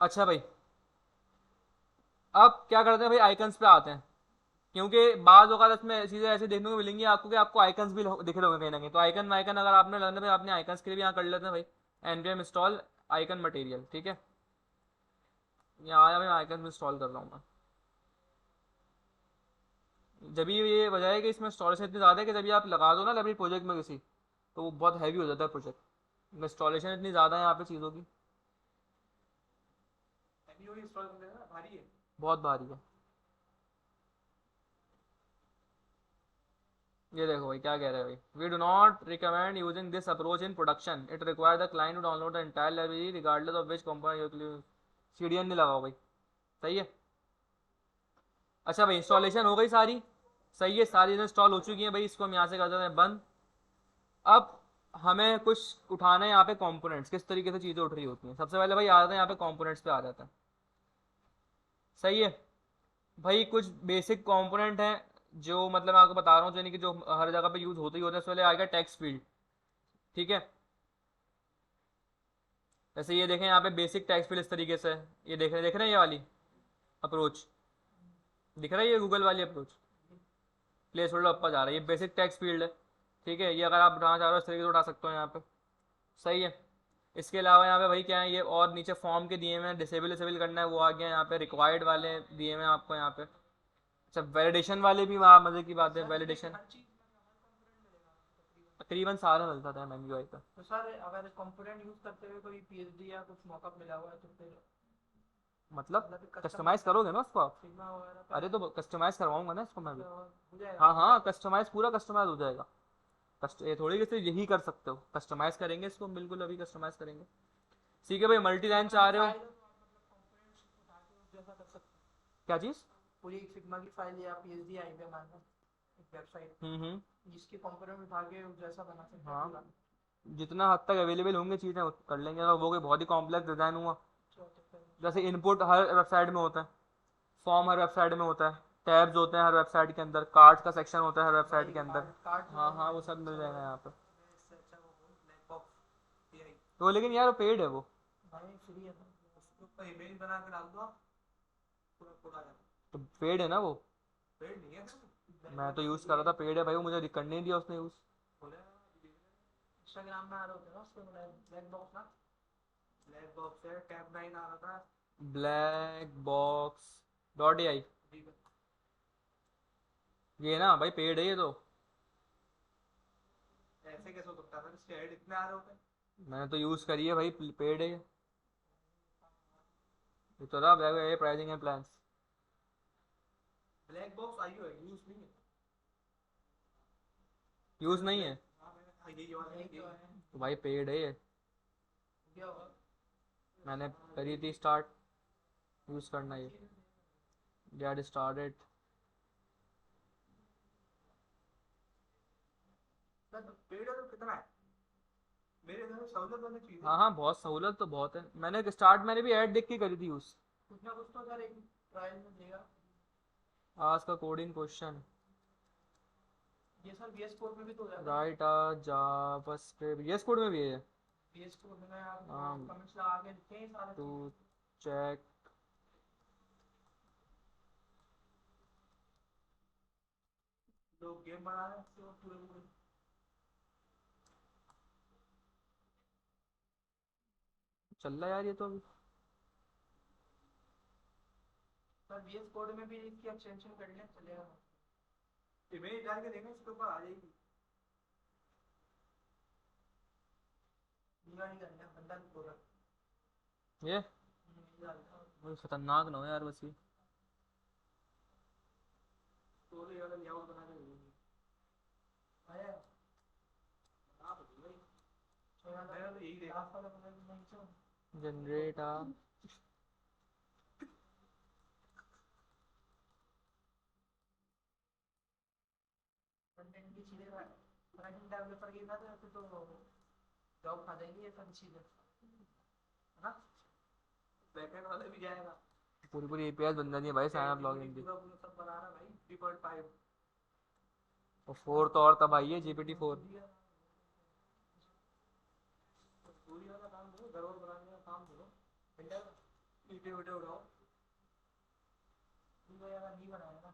अच्छा भाई अब क्या करते हैं भाई, आइकन्स पे आते हैं। क्योंकि बाद अगर इसमें चीज़ें ऐसी देखने को मिलेंगी आपको कि आपको आइकन्स भी दिख रहे होंगे कहीं ना कहीं, तो आइकन वाइकन अगर आपने लगना भाई, आपने आइकन्स के लिए भी यहाँ कर लेते हैं भाई। npm इंस्टॉल आइकन मटेरियल, ठीक है। यहाँ आया भाई, आइकन इंस्टॉल कर रहा हूँ मैं। जब ये वजह है कि इसमें इंस्टॉलेशन इतनी ज़्यादा है कि जब आप लगा दो ना लाइब्रेरी प्रोजेक्ट में किसी, तो वो बहुत हैवी हो जाता है प्रोजेक्ट। इंस्टॉलेशन इतनी ज़्यादा है यहाँ पे चीज़ों की, एमयूआई इंस्टॉल करने का भारी है। बहुत भारी है। ये देखो भाई क्या कह रहे हैं भाई, we do not recommend using this approach in production, it require the client to download the entire library regardless of which component you. CDN नहीं लगाओ भाई, सही है। अच्छा भाई इंस्टॉलेशन हो गई सारी, सही है, सारी इंस्टॉल हो चुकी है भाई, इसको हम यहाँ से कर देते हैं बंद। अब हमें कुछ उठाना है यहाँ पे कंपोनेंट्स, किस तरीके से चीज़ें उठ रही होती हैं। सबसे पहले भाई आ जाते हैं यहाँ पे कंपोनेंट्स पे आ जाते हैं, सही है। भाई कुछ बेसिक कंपोनेंट हैं जो मतलब मैं आपको बता रहा हूँ, यानी कि जो हर जगह पे यूज़ होते ही होते हैं। उससे पहले आएगा टेक्स्ट फील्ड, ठीक है। जैसे ये देखें यहाँ पे बेसिक टेक्स्ट फील्ड इस तरीके से है। ये देख रहे हैं ये वाली अप्रोच, दिख रहा है ये गूगल वाली अप्रोच, प्लेस होल्डर ऊपर जा रहा है, ये बेसिक टेक्स्ट फील्ड है, ठीक है। ये अगर आप उठाना चाह रहे हो इस तरीके से उठा सकते हो यहाँ पे, सही है। इसके अलावा यहाँ पे भाई क्या है ये, और नीचे फॉर्म के दिए हुए हैं, डिसेबल डिसेबल करना है वो आ गया यहाँ पे, रिक्वायर्ड वाले दिए हुए हैं आपको यहाँ पे। अच्छा वैलिडेशन वाले भी वहाँ मज़े की बात है, सर लेकिन वैलिडेशन हर चीज में हर कंपोनेंट मिलेगा तकरीबन। तकरीबन सारा मिलता था MUI का। तो सर अगर कंपोनेंट यूज करते हुए कोई पीएचडी या कुछ मॉकअप मिला हुआ है तो फिर मतलब मतलब कस्टमाइज करोगे ना उसको आप। सिग्मा वगैरह पे अरे तो कस्टमाइज करवाऊंगा ना इसको मैं भी। हो जाएगा हाँ ना हाँ कस्टमाइज, पूरा कस्टमाइज हो जाएगा। ये थोड़ी कि सिर्फ यही कर सकते हो, कस्टमाइज करेंगे इसको बिल्कुल, अभी कस्टमाइज करेंगे। ठीक है भाई, मल्टी लाइन चाह रहे हो, फाइल है तो आप मतलब कंपोनेंट्स उठा के उस जैसा कर सकते हैं। क्या चीज़। पूरी एक सिग्मा की फाइल या पीएचडी आई है हमारे पास एक वेबसाइट, जिसके कंपोनेंट उठा के उस जैसा बना सकते हैं हाँ पूरा। जितना हद तक अवेलेबल होंगे चीज़ें कर लेंगे, अगर वो कोई बहुत ही कॉम्प्लेक्स डिज़ाइन हुआ। तो फिर जैसे इनपुट हर वेबसाइट में होता है, फॉर्म हर वेबसाइट में होता है, टैब्स होते हैं हर वेबसाइट के अंदर, कार्ड का सेक्शन होता है हर वेबसाइट भाई के अंदर। कार्ड कार्ड जो हाँ है हाँ ना वो सब मिल सबसे जाएगा यहाँ पे। इससे अच्छा वो ब्लैक बॉक्स एआई। तो लेकिन यार वो पेड है वो। भाई फ्री है ना, उसके ऊपर इमेज बना के डाल दो आप, पूरा पूरा आ जाता है। तो पेड है ना वो। पेड नहीं है ब्लैक मैं तो बॉक्स यूज़ कर रहा एआई था पेड है भाई, वो मुझे करने नहीं दिया उसने यूज़। बोले इंस्टाग्राम में आ रहे होते हैं ना उसके ब्लैक बॉक्स ना, ब्लैक बॉक्स है टैब 9 आ रहा था। ब्लैक बॉक्स .ai, ठीक है। ये ना भाई पेड है ये तो। ऐसे कैसे हो सकता है सर, इसके ऐड इतने आ रहे होते हैं। मैंने तो यूज़ करी है भाई, पेड है ये तो रहा black pricing and plans. Black box I है यूज नहीं है। यूज़ नहीं है हाँ मैंने हाँ यही वाला है तो भाई पेड है ये, क्या होगा। मैंने करी थी स्टार्ट यूज़ करना ये, गेट स्टार्टेड। सर पेड है तो कितना है, मेरे घर में सहूलत वाली चीज है। हाँ हाँ बहुत सहूलत तो बहुत है, मैंने स्टार्ट मैंने भी ऐड देख के करी थी यूज़। कुछ ना कुछ तो सर एक ट्रायल में देगा। आज का कोडिंग क्वेश्चन, ये सर VS कोड में भी तो हो जाता है। राइट जावास्क्रिप्ट, यस कोड में भी है। VS कोड में आप कमेंट्स लगा के लिखते हैं सारा टू चीज। चेक, लोग गेम बना रहे हैं तो पूरे पूरे। चल रहा है यार ये तो अभी। सर VS कोड में भी इसकी एक्सटेंशन कर ले चलेगा। इमेज डाल के देखना इसके ऊपर आ जाएगी। नहीं करना बंदा नहीं बोला। ये वो खतरनाक ना हो यार बस ये। तो ये वाला लेआउट बना के देंगे। आया आप भाई मैं तो यही देखा वाला बना के नहीं तो जनरेट आ कंटेंट की चीजें फ्रंट डेवलपर की ना तो जॉब खा जाएंगी ये सब चीजें, है ना। बैकएंड वाले भी जाएगा। पूरी पूरी एपीआई बन जाती है भाई साइन अप लॉगिन की। पूरा पूरा सब बना रहा भाई 3.5 और 4 तो और तब आई है जीपीटी 4। पूरी वाला काम करो, गड़बड़ बनाने का काम करो, ईटे उटे उड़ाओ। तो यार नहीं बनाया ना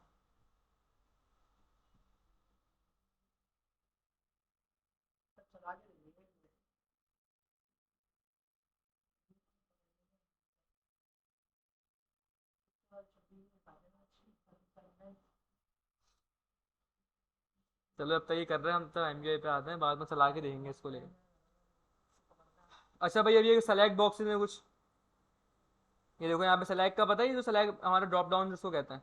चला के देंगे। चलो अब तक ये कर रहे हैं, हम तो एमयूआई पे आते हैं, बाद में चला के देखेंगे इसको लेकर। अच्छा भाई अब ये सेलेक्ट बॉक्सेस में कुछ ये देखो यहाँ पे सेलेक्ट का पता है, ये जो सेलेक्ट हमारा ड्रॉप डाउन जिसको कहते हैं,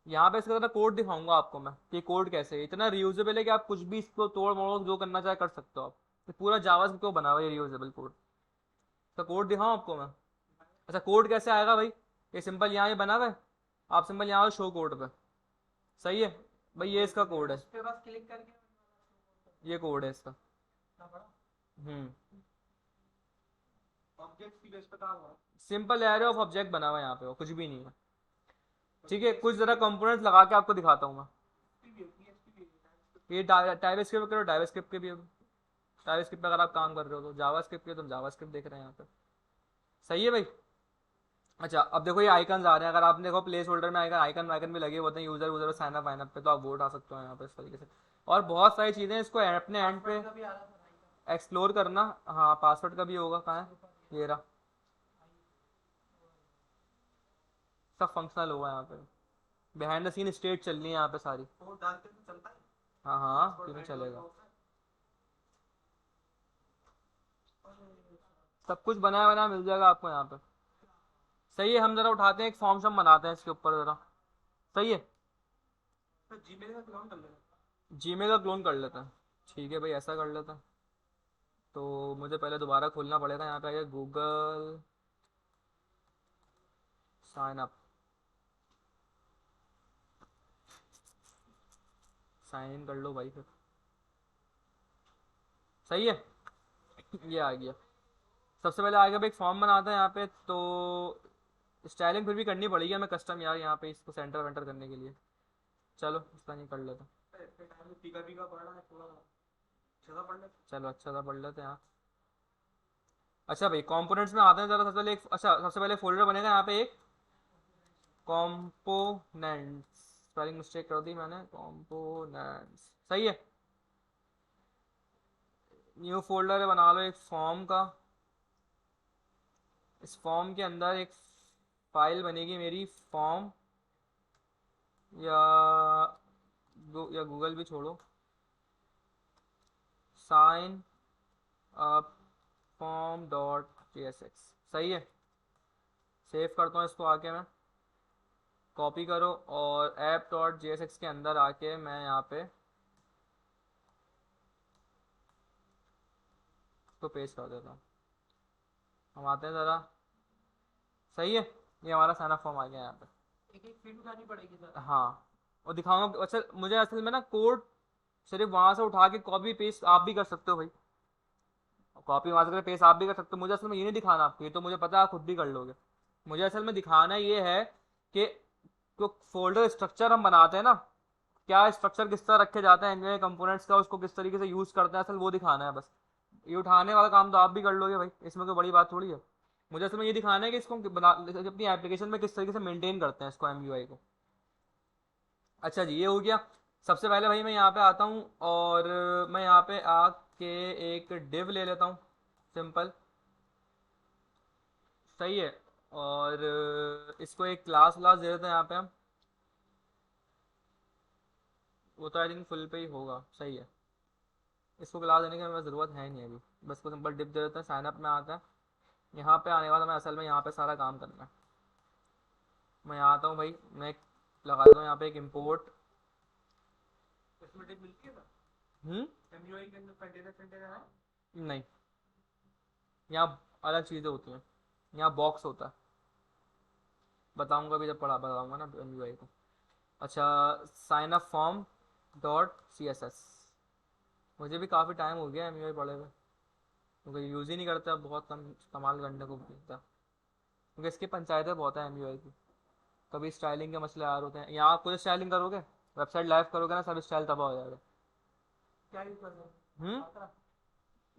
यहाँ पे इसका कोड दिखाऊंगा आपको मैं कि कोड कैसे है। इतना रियूजेबल है कि आप कुछ भी इसको तोड़ मोड़ जो करना चाहे कर सकते हो आप। ये पूरा जावास्क्रिप्ट को बना हुआ है रियूजेबल कोड। इसका कोड दिखाऊं आपको मैं। अच्छा कोड कैसे आएगा भाई, ये सिंपल यहाँ ये बना हुआ है, आप सिंपल यहाँ शो कोड पे। सही है भाई, ये इसका कोड है, उस पे बस क्लिक करके ये कोड है इसका। ना पड़ा हम्म ऑब्जेक्ट की बेस पे काम हुआ। सिंपल एरे ऑफ ऑब्जेक्ट बना हुआ है यहाँ पे, और कुछ भी नहीं है। ठीक है कुछ जरा कंपोनेंट्स लगा के आपको दिखाता हूँ मैं। ये टाइप स्क्रिप्ट करो, टाइप स्क्रिप्ट के भी टाइप स्क्रिप्ट पे अगर आप काम कर रहे हो तो जावा स्क्रिप्ट के, तो जावा स्क्रिप्ट देख रहे हैं यहाँ पे। सही है भाई। अच्छा अब देखो ये आइकन आ रहे हैं, अगर आप देखो प्लेस होल्डर में आइकन आइकन वाइकन भी लगे होते हैं यूजर यूजर साइन अप वाइन अप पे, तो आप वो उठा सकते हो यहाँ पे इस तरीके से। और बहुत सारी चीज़ें इसको अपने एंड पे का भी आ रहा था भाई एक्सप्लोर करना। हाँ पासवर्ड का भी होगा, कहाँ है ये रहा, सब फंक्शनल होगा यहाँ पे। बिहाइंड द सीन स्टेट चल रही है यहाँ पे सारी। वो डालते तो चलता है। हाँ हाँ क्यों नहीं चलेगा, सब कुछ बनाया बनाया मिल जाएगा आपको यहाँ पे। सही है, हम जरा उठाते हैं एक फॉर्म शॉर्म बनाते हैं इसके ऊपर जरा। सही है, तो जीमेल का क्लोन कर लेना। जीमेल का क्लोन कर लेते हैं। ठीक है भाई ऐसा कर लेते हैं। तो मुझे पहले दोबारा खोलना पड़ेगा, यहाँ पे आइए Google sign up, sign in कर लो भाई फिर। सही है ये आ गया। सबसे पहले आगे भाई एक फॉर्म बनाते हैं यहाँ पे, तो स्टाइलिंग फिर भी करनी पड़ेगी हमें कस्टम यार, यहाँ पे इसको सेंटर वेंटर करने के लिए। चलो इसका नहीं कर लेते, पीका पीका पढ़ रहा है थोड़ा अच्छा सा पढ़ ले। चलो अच्छा सा पढ़ लेते हैं यहाँ। अच्छा भाई कंपोनेंट्स में आते हैं जरा। सबसे पहले एक, अच्छा सबसे पहले फोल्डर बनेगा यहाँ पे एक कॉम्पोनेंट्स, स्पेलिंग मिस्टेक कर दी मैंने, कॉम्पोनेंट्स। सही है, न्यू फोल्डर बना लो एक फॉर्म का। इस फॉर्म के अंदर एक फाइल बनेगी मेरी, फॉर्म या या गूगल भी छोड़ो, sign up form dot JSX। सही है, सेव करता हूँ इसको, आके मैं कॉपी करो और ऐप डॉट JSX के अंदर आके मैं यहाँ पे तो पेस्ट कर देता हूँ। हम आते हैं ज़रा। सही है, ये हमारा साइन अप फॉर्म आ गया यहाँ पे। एक एक फील्ड उठानी पड़ेगी सर। हाँ और दिखाऊंगा। अच्छा मुझे असल में ना कोड सिर्फ वहाँ से उठा के कॉपी पेस्ट आप भी कर सकते हो भाई, कॉपी वहाँ से करके पेस्ट आप भी कर सकते हो। मुझे असल में ये नहीं दिखाना आपको, ये तो मुझे पता है आप खुद भी कर लोगे। मुझे असल में दिखाना ये है कि जो फोल्डर स्ट्रक्चर हम बनाते हैं ना, क्या स्ट्रक्चर किस तरह रखे जाते हैं एनवाय कंपोनेंट्स का, उसको किस तरीके से यूज़ करते हैं, असल वो दिखाना है बस। ये उठाने वाला काम तो आप भी कर लोगे भाई, इसमें कोई बड़ी बात थोड़ी है। मुझे असल में ये दिखाना है कि इसको बना अपनी एप्लीकेशन में किस तरीके से मेंटेन करते हैं इसको MUI को। अच्छा जी ये हो गया। सबसे पहले भाई मैं यहाँ पे आता हूँ और मैं यहाँ पे आके एक डिव ले लेता हूँ सिंपल। सही है, और इसको एक क्लास क्लास दे देते हैं यहाँ पे हम। वो तो आई थिंक फुल पे ही होगा, सही है। इसको क्लास देने की हमें ज़रूरत है नहीं अभी, बस को सिंपल डिप दे देते हैं, साइन अप में आता है। यहाँ पे आने के बाद हमें असल में यहाँ पे सारा काम करना है। मैं यहाँ आता हूँ भाई, मैं लगा देता हूँ यहाँ पे एक इम्पोर्ट। इसमें टिप मिलती है ना हम्म। एमयूआई के अंदर कंटेनर कंटेनर है। नहीं, यहाँ अलग चीज़ें होती हैं, यहाँ बॉक्स होता है। बताऊँगा भी, जब पढ़ा बताऊँगा ना एम को। अच्छा, sign up form dot C S S. मुझे भी काफ़ी टाइम हो गया एम पढ़े हुए, क्योंकि यूज़ ही नहीं करता, बहुत कम इस्तेमाल करने को मिलता। क्योंकि इसकी पंचायतें बहुत है एम की। कभी स्टाइलिंग के मसले आ रहे होते हैं, यहाँ आप खुद स्टाइलिंग करोगे, वेबसाइट लाइव करोगे ना, सब स्टाइल तबाह हो जाएगा। क्या यूज कर रहे हम्म। हो आता है?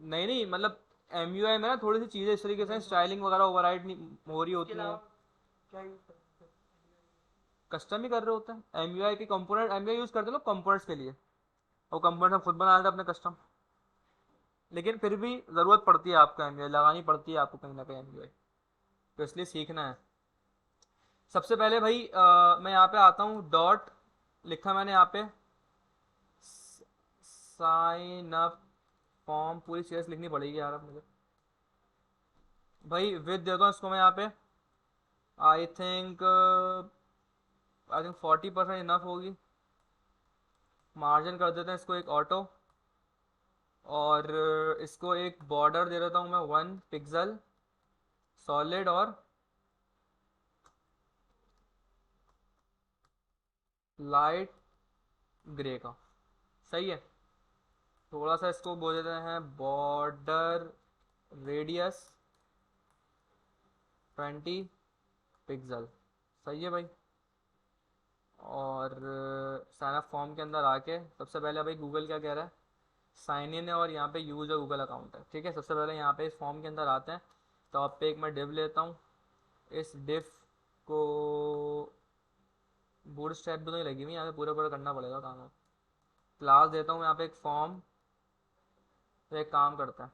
नहीं नहीं, मतलब एम में ना थोड़ी सी चीज़ें इस तरीके से स्टाइलिंग वगैरह ओवरराइड नहीं हो रही इसके होती हैं। अलावा क्या यूज कर रहे हो? कस्टम ही कर रहे होते हैं एम के कंपोनेंट, एम यूज़ करते हैं लोग कंपोनेंट्स के लिए, और कंपोनेंट हम खुद बना लेते हैं अपने कस्टम। लेकिन फिर भी ज़रूरत पड़ती है आपको, एम लगानी पड़ती है आपको कहीं ना कहीं एम, तो इसलिए सीखना है। सबसे पहले भाई मैं यहाँ पे आता हूँ, डॉट लिखा मैंने यहाँ पे, साइन अप फॉर्म, पूरी चीज़ लिखनी पड़ेगी यार अब मुझे। भाई विद देता हूँ इसको मैं यहाँ पे, आई थिंक 40% इनफ होगी। मार्जिन कर देते हैं इसको एक ऑटो, और इसको एक बॉर्डर दे देता हूँ मैं 1 पिक्सल सॉलिड और लाइट ग्रे का। सही है। थोड़ा सा इसको बोल देते हैं बॉर्डर रेडियस 20 पिक्सल। सही है भाई। और साइन अप फॉर्म के अंदर आके सबसे पहले भाई गूगल क्या कह रहा है, साइन इन है और यहाँ पे यूज है गूगल अकाउंट है, ठीक है। सबसे पहले यहाँ पे इस फॉर्म के अंदर आते हैं, टॉप पे एक मैं डिव लेता हूँ। इस डिव को बूट स्ट्रैप भी तो नहीं लगी हुई यहाँ पे, पूरा पूरा करना पड़ेगा काम। क्लास देता हूँ यहाँ पे एक फॉर्म। तो एक काम करता है,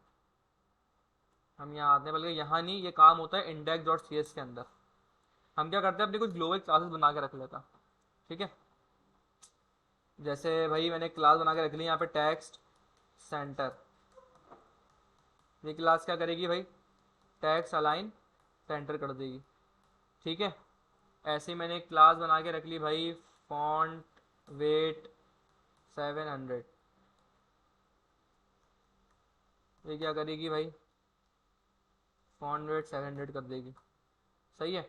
हम यहाँ आते हैं, बल्कि यहाँ नहीं, ये काम होता है इंडेक्स डॉट सी एस के अंदर। हम क्या करते हैं, अपनी कुछ ग्लोबल क्लासेस बना के रख लेता, ठीक है। जैसे भाई मैंने क्लास बना के रख ली यहाँ पे टेक्स्ट सेंटर। ये क्लास क्या करेगी भाई, टेक्स्ट अलाइन सेंटर कर देगी, ठीक है। ऐसे ही मैंने एक क्लास बना के रख ली भाई, फॉन्ट वेट 700। ये क्या करेगी भाई, फॉन्ट वेट 700 कर देगी। सही है।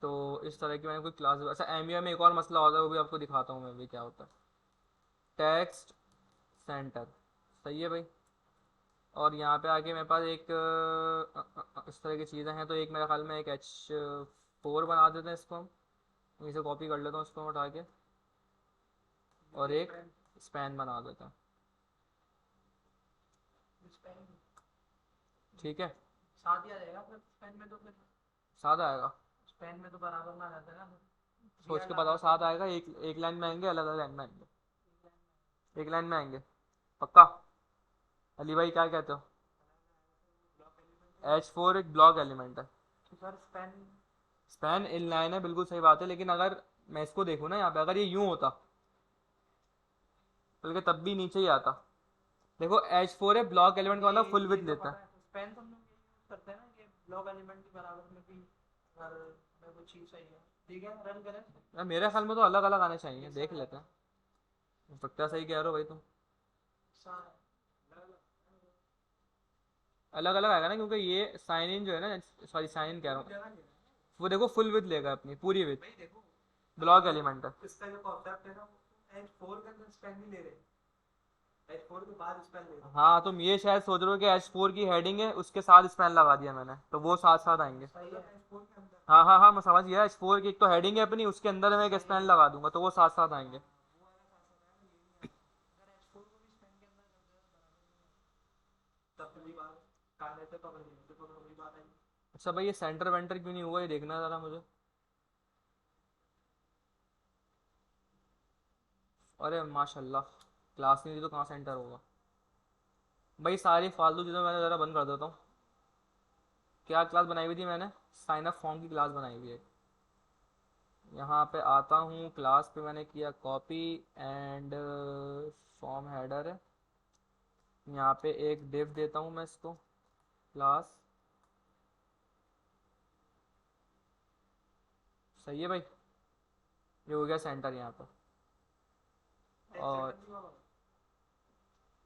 तो इस तरह की मैंने कोई क्लास, अच्छा एम में एक और मसला होता है, वो भी आपको दिखाता हूँ मैं भी क्या होता है। टेक्स्ट सेंटर, सही है भाई। और यहाँ पे आके मेरे पास एक इस तरह की चीज़ें हैं, तो एक मेरे ख्याल में एक H4 बना देते हैं इसको हम। यहीं से कॉपी कर लेता हूँ इसको उठा के, और एक स्पैन बना देता हैं, स्पेन ठीक है। साथ ही आ जाएगा फिर स्पेन में तो फिर साथ आएगा। स्पेन में तो बराबर में आ जाता है ना। सोच जीआर के डालना बताओ, साथ पड़ता आएगा, एक एक लाइन में आएंगे, अलग अलग लाइन में आएंगे? एक लाइन में आएंगे पक्का? अली भाई क्या कहते हो? H4 एक ब्लॉक एलिमेंट है। तो sir Spain span in line है, बिल्कुल सही बात है, लेकिन अगर मैं इसको देखूँ ना यहाँ पे, अगर ये यूं होता, बल्कि तब भी नीचे ही आता। देखो H4 है, ब्लॉक एलिमेंट का मतलब फुल ये विड्थ तो लेता पता है। है, स्पेन तो हम लोग ये यूज करते हैं ना कि ब्लॉक एलिमेंट के बराबर में भी अगर में कोई चीज चाहिए, ठीक है रन करें। यार मेरे ख्याल में तो अलग अलग आने चाहिए, देख लेते हैं। हो सकता है सही कह रहे हो भाई तुम। अलग अलग आएगा ना, क्योंकि ये साइन इन जो है ना, सॉरी साइन इन कह रहा हूँ, वो देखो फुल विड्थ लेगा अपनी पूरी विड्थ, भाई देखो ब्लॉक एलिमेंट है। इसका जो कॉन्सेप्ट है ना, वो H4 के अंदर स्पेन नहीं ले रहे, H4 के बाद स्पेन ले रहे। हाँ, तुम ये शायद सोच रहे हो कि H4 की हेडिंग है, उसके साथ स्पैन लगा दिया मैंने, तो वो साथ साथ आएंगे। सही है H4 के अंदर हाँ हाँ हाँ, मैं समझ गया। H4 की एक तो हेडिंग है अपनी, उसके अंदर मैं एक स्पैन लगा दूंगा, तो वो साथ साथ आएंगे। वो वाला साथ साथ आएगा, ये नहीं आएगा। अगर H4 को भी स्पेन के अंदर कर दिया तो बराबर में तब पहली बार कर लेते तो पहली बात आई। अच्छा भाई, ये सेंटर वेंटर क्यों नहीं हुआ, ये देखना ज़रा मुझे। अरे माशाल्लाह, क्लास नहीं दी तो कहाँ सेंटर होगा। भाई सारी फालतू चीज़ें मैंने ज़रा बंद कर देता हूँ। क्या क्लास बनाई हुई थी मैंने? साइन अप फॉर्म की क्लास बनाई हुई है। यहाँ पे आता हूँ, क्लास पे मैंने किया कॉपी एंड फॉर्म हेडर है। यहाँ पे एक डिव देता हूँ मैं इसको, क्लास। सही है भाई, ये हो गया सेंटर यहाँ पर। और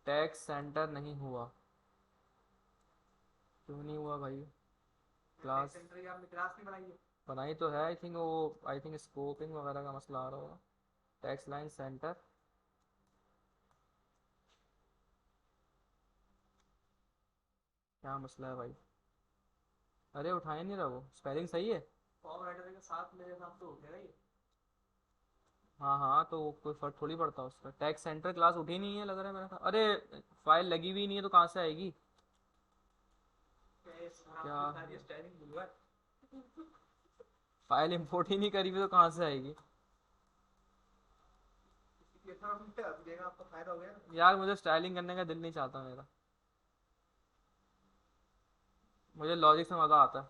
टैक्स सेंटर नहीं हुआ, क्यों नहीं हुआ भाई? क्लास बनाई तो है, आई थिंक वो, आई थिंक स्कोपिंग वगैरह का मसला आ रहा होगा। टैक्स लाइन सेंटर, क्या मसला है भाई? अरे उठा ही नहीं रहा, वो स्पेलिंग सही है। फॉर्म हेडर के साथ मेरे हिसाब से हो गया ये। हाँ हाँ, तो कोई फर्क थोड़ी पड़ता उसका। टैक्स सेंटर क्लास उठी नहीं है लग रहा है मेरा। अरे फाइल लगी हुई नहीं है तो कहाँ से आएगी? क्या सारी स्टाइलिंग भूल गया। फाइल इंपोर्ट ही नहीं करी हुई तो कहाँ से आएगी? ये था हमने अब देगा, आपका फायदा हो गया। यार मुझे स्टाइलिंग करने का दिल नहीं चाहता मेरा, मुझे लॉजिक से मज़ा आता है।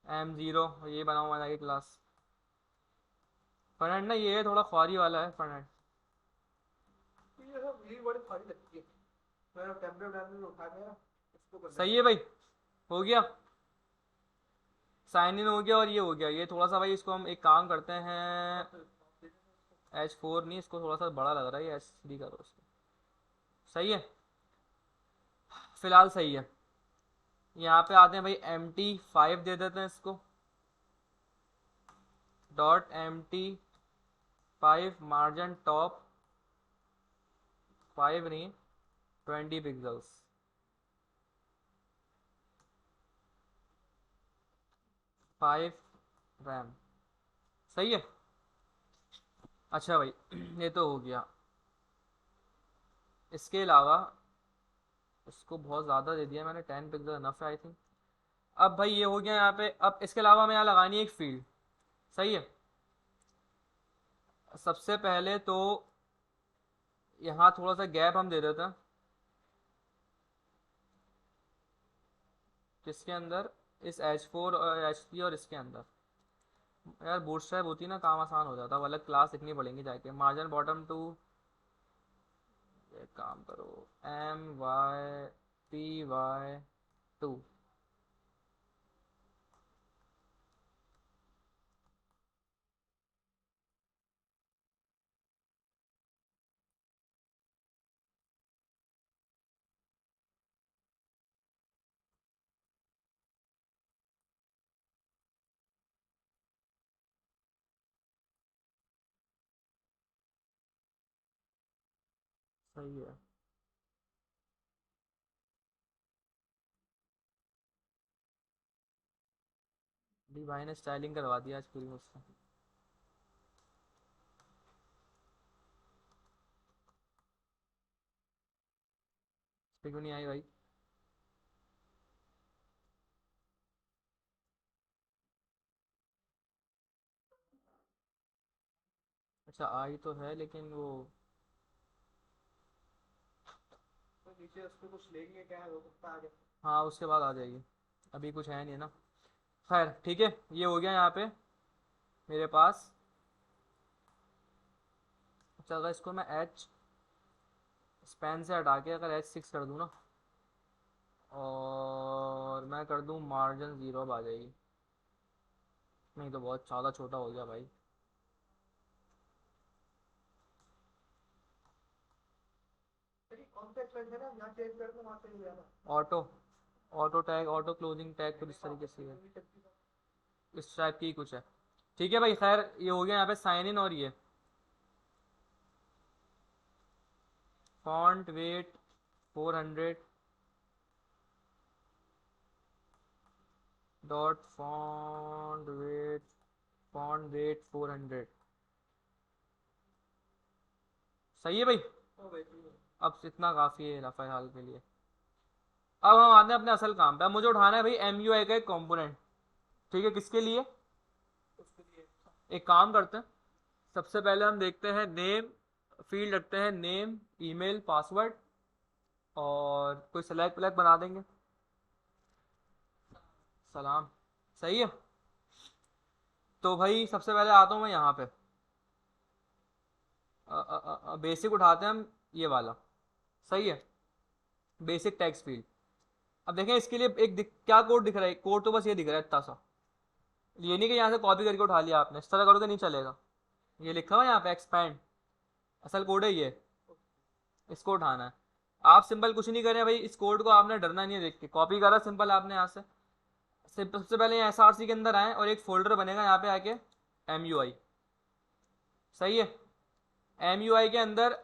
M0 ये बनाऊँ वाला की क्लास। फ्रंट ना ये थोड़ा ख्वारी वाला है फ्रंट। ये सब यही बड़ी भारी लगती है। मेरा टेम्पलेट डालने में उठा गया, इसको कर सही देंगे। है भाई, हो गया, साइन इन हो गया और ये हो गया। ये थोड़ा सा भाई, इसको हम एक काम करते हैं, H4 नहीं, इसको थोड़ा सा बड़ा लग रहा है, ये H3 करो इसको। सही है, फिलहाल सही है। यहाँ पे आते हैं भाई, MT5 दे देते हैं इसको। .MT5 मार्जिन टॉप 5 नहीं, 20 पिक्सल्स। 5 रैम, सही है। अच्छा भाई ये तो हो गया। इसके अलावा इसको बहुत ज़्यादा दे दिया मैंने, 10 पिक्सल इनफ है आई थिंक। अब भाई ये हो गया यहाँ पे। अब इसके अलावा हमें यहाँ लगानी है एक फील्ड। सही है, सबसे पहले तो यहाँ थोड़ा सा गैप हम दे देते हैं। किसके अंदर? इस H4 और H3 और इसके अंदर। यार बूटस्ट्रैप होती ना, काम आसान हो जाता, वो अलग क्लास लिखनी पड़ेंगी जाके। मार्जिन बॉटम टू, एक काम करो, MYPY2। सही है, अभी भाई ने स्टाइलिंग करवा दिया आज पूरी मुझसे। क्यों नहीं आई भाई? अच्छा आई तो है, लेकिन वो, तो नीचे उसको कुछ लेंगे क्या है, वो कुत्ता आ गया। हाँ उसके बाद आ जाएगी, अभी कुछ है नहीं ना। खैर ठीक है, ये हो गया यहाँ पे मेरे पास। अच्छा अगर इसको मैं H स्पैन से हटा के अगर H6 कर दूँ ना, और मैं कर दूँ मार्जिन 0, अब आ जाएगी। नहीं तो बहुत ज़्यादा छोटा हो गया भाई। चलिए कौन सा एक्सपेंस है ना, यहाँ चेंज कर दो, वहाँ से हो जाएगा। Auto, auto tag, auto closing tag कुछ इस तरीके से है, इस टाइप की कुछ है। ठीक है भाई, खैर ये हो गया यहाँ पे साइन इन। और ये font weight 400 dot font weight 400। सही है भाई, ओ भाई ठीक है। अब इतना काफ़ी है फ़िलहाल के लिए। अब हम आते हैं अपने असल काम पे। अब मुझे उठाना है भाई MUI का एक कंपोनेंट। ठीक है, किसके लिए? उसके लिए एक काम करते हैं, सबसे पहले हम देखते हैं नेम, फील्ड रखते हैं नेम, ईमेल, पासवर्ड। और कोई सेलेक्ट वेलेक्ट बना देंगे, सलाम। सही है। तो भाई सबसे पहले आता हूँ मैं यहाँ पे, बेसिक उठाते हैं हम, ये वाला। सही है, बेसिक टेक्स्ट फील्ड। अब देखें इसके लिए क्या कोड दिख रहा है, कोड तो बस ये दिख रहा है इतना सा। ये नहीं कि यहाँ से कॉपी करके उठा लिया आपने, इस तरह करोगे नहीं चलेगा। ये लिखा हुआ है यहाँ पे एक्सपैंड, असल कोड है ये, इसको उठाना है। आप सिंपल कुछ नहीं करें भाई, इस कोड को आपने डरना नहीं है देख के, कॉपी करा सिंपल आपने यहाँ से। सबसे पहले यहाँ SRC के अंदर आए और एक फोल्डर बनेगा यहाँ पे आके, MUI। सही है। MUI के अंदर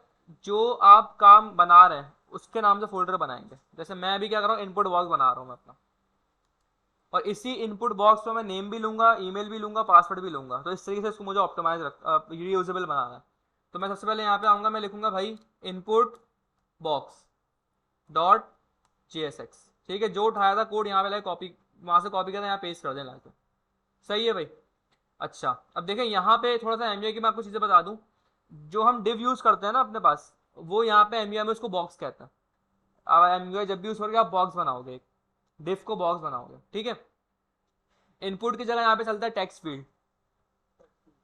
जो आप काम बना रहे हैं उसके नाम से फोल्डर बनाएंगे। जैसे मैं अभी क्या कर रहा हूँ, इनपुट बॉक्स बना रहा हूँ मैं अपना, और इसी इनपुट बॉक्स में मैं नेम भी लूंगा, ईमेल भी लूंगा, पासवर्ड भी लूंगा। तो इस तरीके से इसको मुझे ऑप्टिमाइज रीयूजेबल बनाना है। तो मैं सबसे पहले यहाँ पे आऊँगा, मैं लिखूंगा भाई इनपुट बॉक्स डॉट JSX। ठीक है, जो उठाया था कोड यहाँ पे लाए कॉपी, वहाँ से कॉपी करना यहाँ पेस्ट कर दें लाके। सही है भाई। अच्छा, अब देखें यहाँ पे थोड़ा सा MUI की मैं आपको चीज़ें बता दूँ। जो हम डिव यूज़ करते हैं ना अपने पास, वो यहाँ पे MUI में उसको बॉक्स कहते हैं। अब MUI जब भी यूज़ करोगे आप बॉक्स बनाओगे, डिव को बॉक्स बनाओगे। ठीक है। इनपुट की जगह यहाँ पे चलता है टेक्स्ट फील्ड।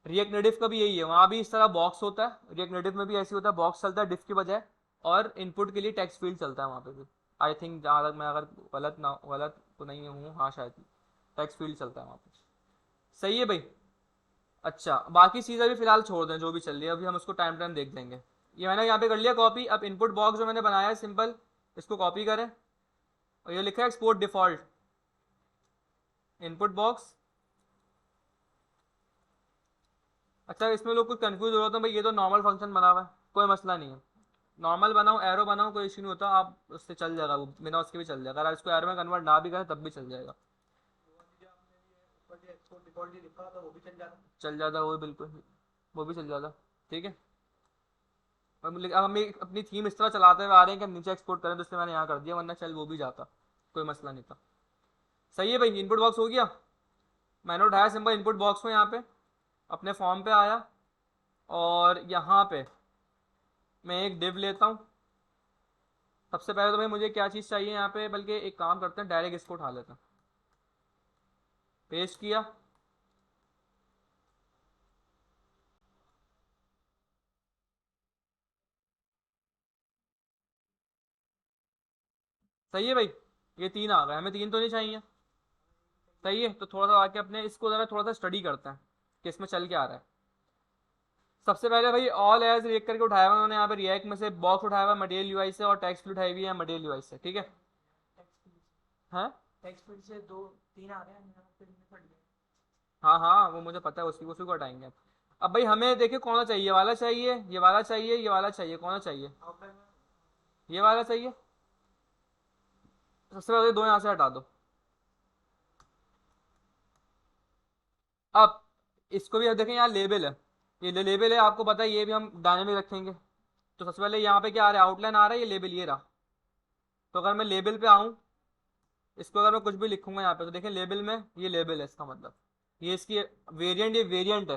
रिएक्ट नेटिव का भी यही है, वहाँ भी इस तरह बॉक्स होता है, रिएक्ट नेटिव में भी ऐसे होता है, बॉक्स चलता है डिफ की बजाय, और इनपुट के लिए टेक्स्ट फील्ड चलता है वहाँ पे भी। आई थिंक जहाँ तक मैं, अगर गलत तो नहीं हूँ, हाँ शायद टेक्स्ट फील्ड चलता है वहाँ पे। सही है भाई। अच्छा, बाकी चीज़ें भी फिलहाल छोड़ दें जो भी चल रही है, अभी हम उसको टाइम टाइम देख लेंगे। ये मैंने यहाँ पे कर लिया कॉपी। अब इनपुट बॉक्स जो मैंने बनाया है सिंपल, इसको कॉपी करें, और ये लिखा है एक्सपोर्ट डिफॉल्ट इनपुट बॉक्स। अच्छा, इसमें लोग कुछ कंफ्यूज हो रहा था भाई, ये तो नॉर्मल फंक्शन बना हुआ है। कोई मसला नहीं है, नॉर्मल बनाओ, एरो बनाओ, कोई इशू नहीं होता, आप उससे चल जाएगा, वो बिना उसके भी चल जाएगा। अगर इसको एरो में कन्वर्ट ना भी करें तब भी चल जाएगा। चल जाता वो बिल्कुल, वो भी चल जाता। ठीक है। अब हम अपनी थीम इस तरह चलाते हुए आ रहे हैं कि हम नीचे एक्सपोर्ट करें, तो इसलिए मैंने यहाँ कर दिया, वरना चल वो भी जाता, कोई मसला नहीं था। सही है भाई, इनपुट बॉक्स हो गया। मैंने उठाया सिंपल इनपुट बॉक्स को, यहाँ पे अपने फॉर्म पे आया, और यहाँ पे मैं एक डिव लेता हूँ। सबसे पहले तो भाई मुझे क्या चीज़ चाहिए यहाँ पे, बल्कि एक काम करते हैं, डायरेक्ट इसको उठा लेते हैं। पेस्ट किया। सही है भाई, ये 3 आ गए, हमें 3 तो नहीं चाहिए। सही है, तो थोड़ा सा आके अपने इसको ज़रा थोड़ा सा स्टडी करते हैं कि इसमें चल के आ रहा है। सबसे पहले भाई ऑल एज रिएक्ट करके उठाया हुआ उन्होंने, यहाँ पे रिएक्ट में से बॉक्स उठाया हुआ मटेरियल यूआई से, और टेक्स्ट फील्ड उठाई हुई है मटेरियल यूआई से। ठीक है। हाँ टेक्स्ट फील्ड से दो तीन आ रहे हैं, यहाँ पे फट गए। हाँ हाँ, वो मुझे पता है, उसी उसी को हटाएंगे अब भाई हमें देखिए कौन सा चाहिए, ये वाला चाहिए, ये वाला चाहिए, ये वाला चाहिए, कौन सा चाहिए? ये वाला चाहिए। सबसे पहले 2 यहाँ से हटा दो। अब इसको भी अब देखें, यहाँ लेबल है, ये लेबल है, आपको पता है, ये भी हम डायनेमिक रखेंगे। तो सबसे पहले यहाँ पे क्या आ रहा है, आउटलाइन आ रहा है, ये लेबल ये रहा। तो अगर मैं लेबल पे आऊँ, इसको अगर मैं कुछ भी लिखूंगा यहाँ पे, तो देखें लेबल में ये लेबल है, इसका मतलब ये इसकी वेरिएंट, ये वेरिएंट है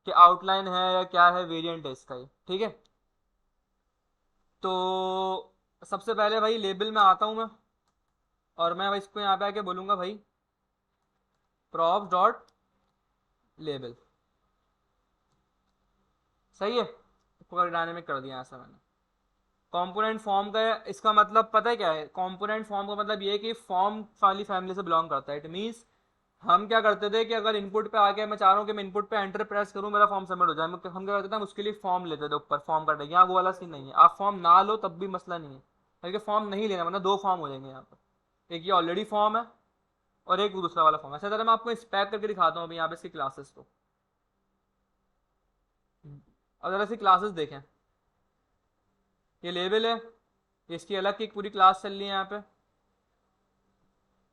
कि आउटलाइन है या क्या है, वेरिएंट है इसका ये। ठीक है। तो सबसे पहले भाई लेबल में आता हूँ मैं, और मैं भाई इसको यहाँ पे आके बोलूँगा भाई प्रॉप डॉट लेबल। सही है, पूरा डायनेमिक कर दिया ऐसा मैंने। कंपोनेंट फॉर्म का इसका मतलब पता है क्या है, कंपोनेंट फॉर्म का मतलब ये है कि फॉर्म वाली फैमिली से बिलोंग करता है। इट मीन्स हम क्या करते थे कि अगर इनपुट पे आके मैं चाह रहा हूँ कि मैं इनपुट पे एंटर प्रेस करूँ, मेरा फॉर्म सबमिट हो जाए, हम क्या करते थे, हम उसके लिए फॉर्म लेते थे ऊपर, फॉर्म का टैग। यहाँ वो वाला सीन नहीं है, आप फॉर्म ना लो तब भी मसला नहीं है, बल्कि फॉर्म नहीं लेना, वरना 2 फॉर्म हो जाएंगे यहाँ पर। एक ये ऑलरेडी फॉर्म है, और एक दूसरा वाला फॉर्म है। ऐसा तरह मैं आपको पैक करके दिखाता हूँ अभी यहाँ पे इसकी क्लासेस को। अगर ऐसी क्लासेस देखें, ये लेबल है, इसकी अलग की एक पूरी क्लास चल रही है यहाँ पे।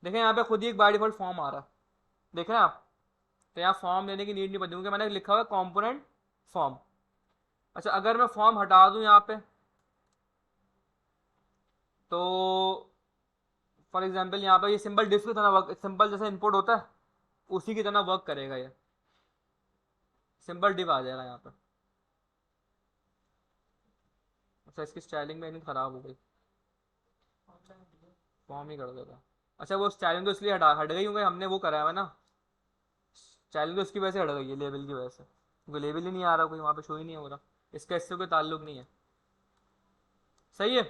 देखें यहाँ पे खुद ही एक बाय डिफॉल्ट फॉर्म आ रहा है, देख रहे हैं आप? तो यहाँ फॉर्म लेने की नीड नहीं पड़ती, क्योंकि मैंने लिखा हुआ है कंपोनेंट फॉर्म। अच्छा, अगर मैं फॉर्म हटा दूँ यहाँ पे, तो फॉर एग्जांपल यहाँ पे ये सिंपल डिफ की तरह वर्क, सिंपल जैसे इनपुट होता है उसी की तरह वर्क करेगा, ये सिंपल डिफ आ जाएगा यहाँ पे। अच्छा, इसकी स्टाइलिंग में इतनी ख़राब हो गई। फॉर्म ही कर देगा। अच्छा वो स्टाइलिंग तो इसलिए हटा हट गई क्योंकि हमने वो कराया है ना, स्टाइलिंग तो उसकी वजह से हट गई है, लेबल की वजह से, क्योंकि लेबल ही नहीं आ रहा, कोई वहाँ पे शो ही नहीं हो रहा, इसका इससे कोई ताल्लुक नहीं है। सही है।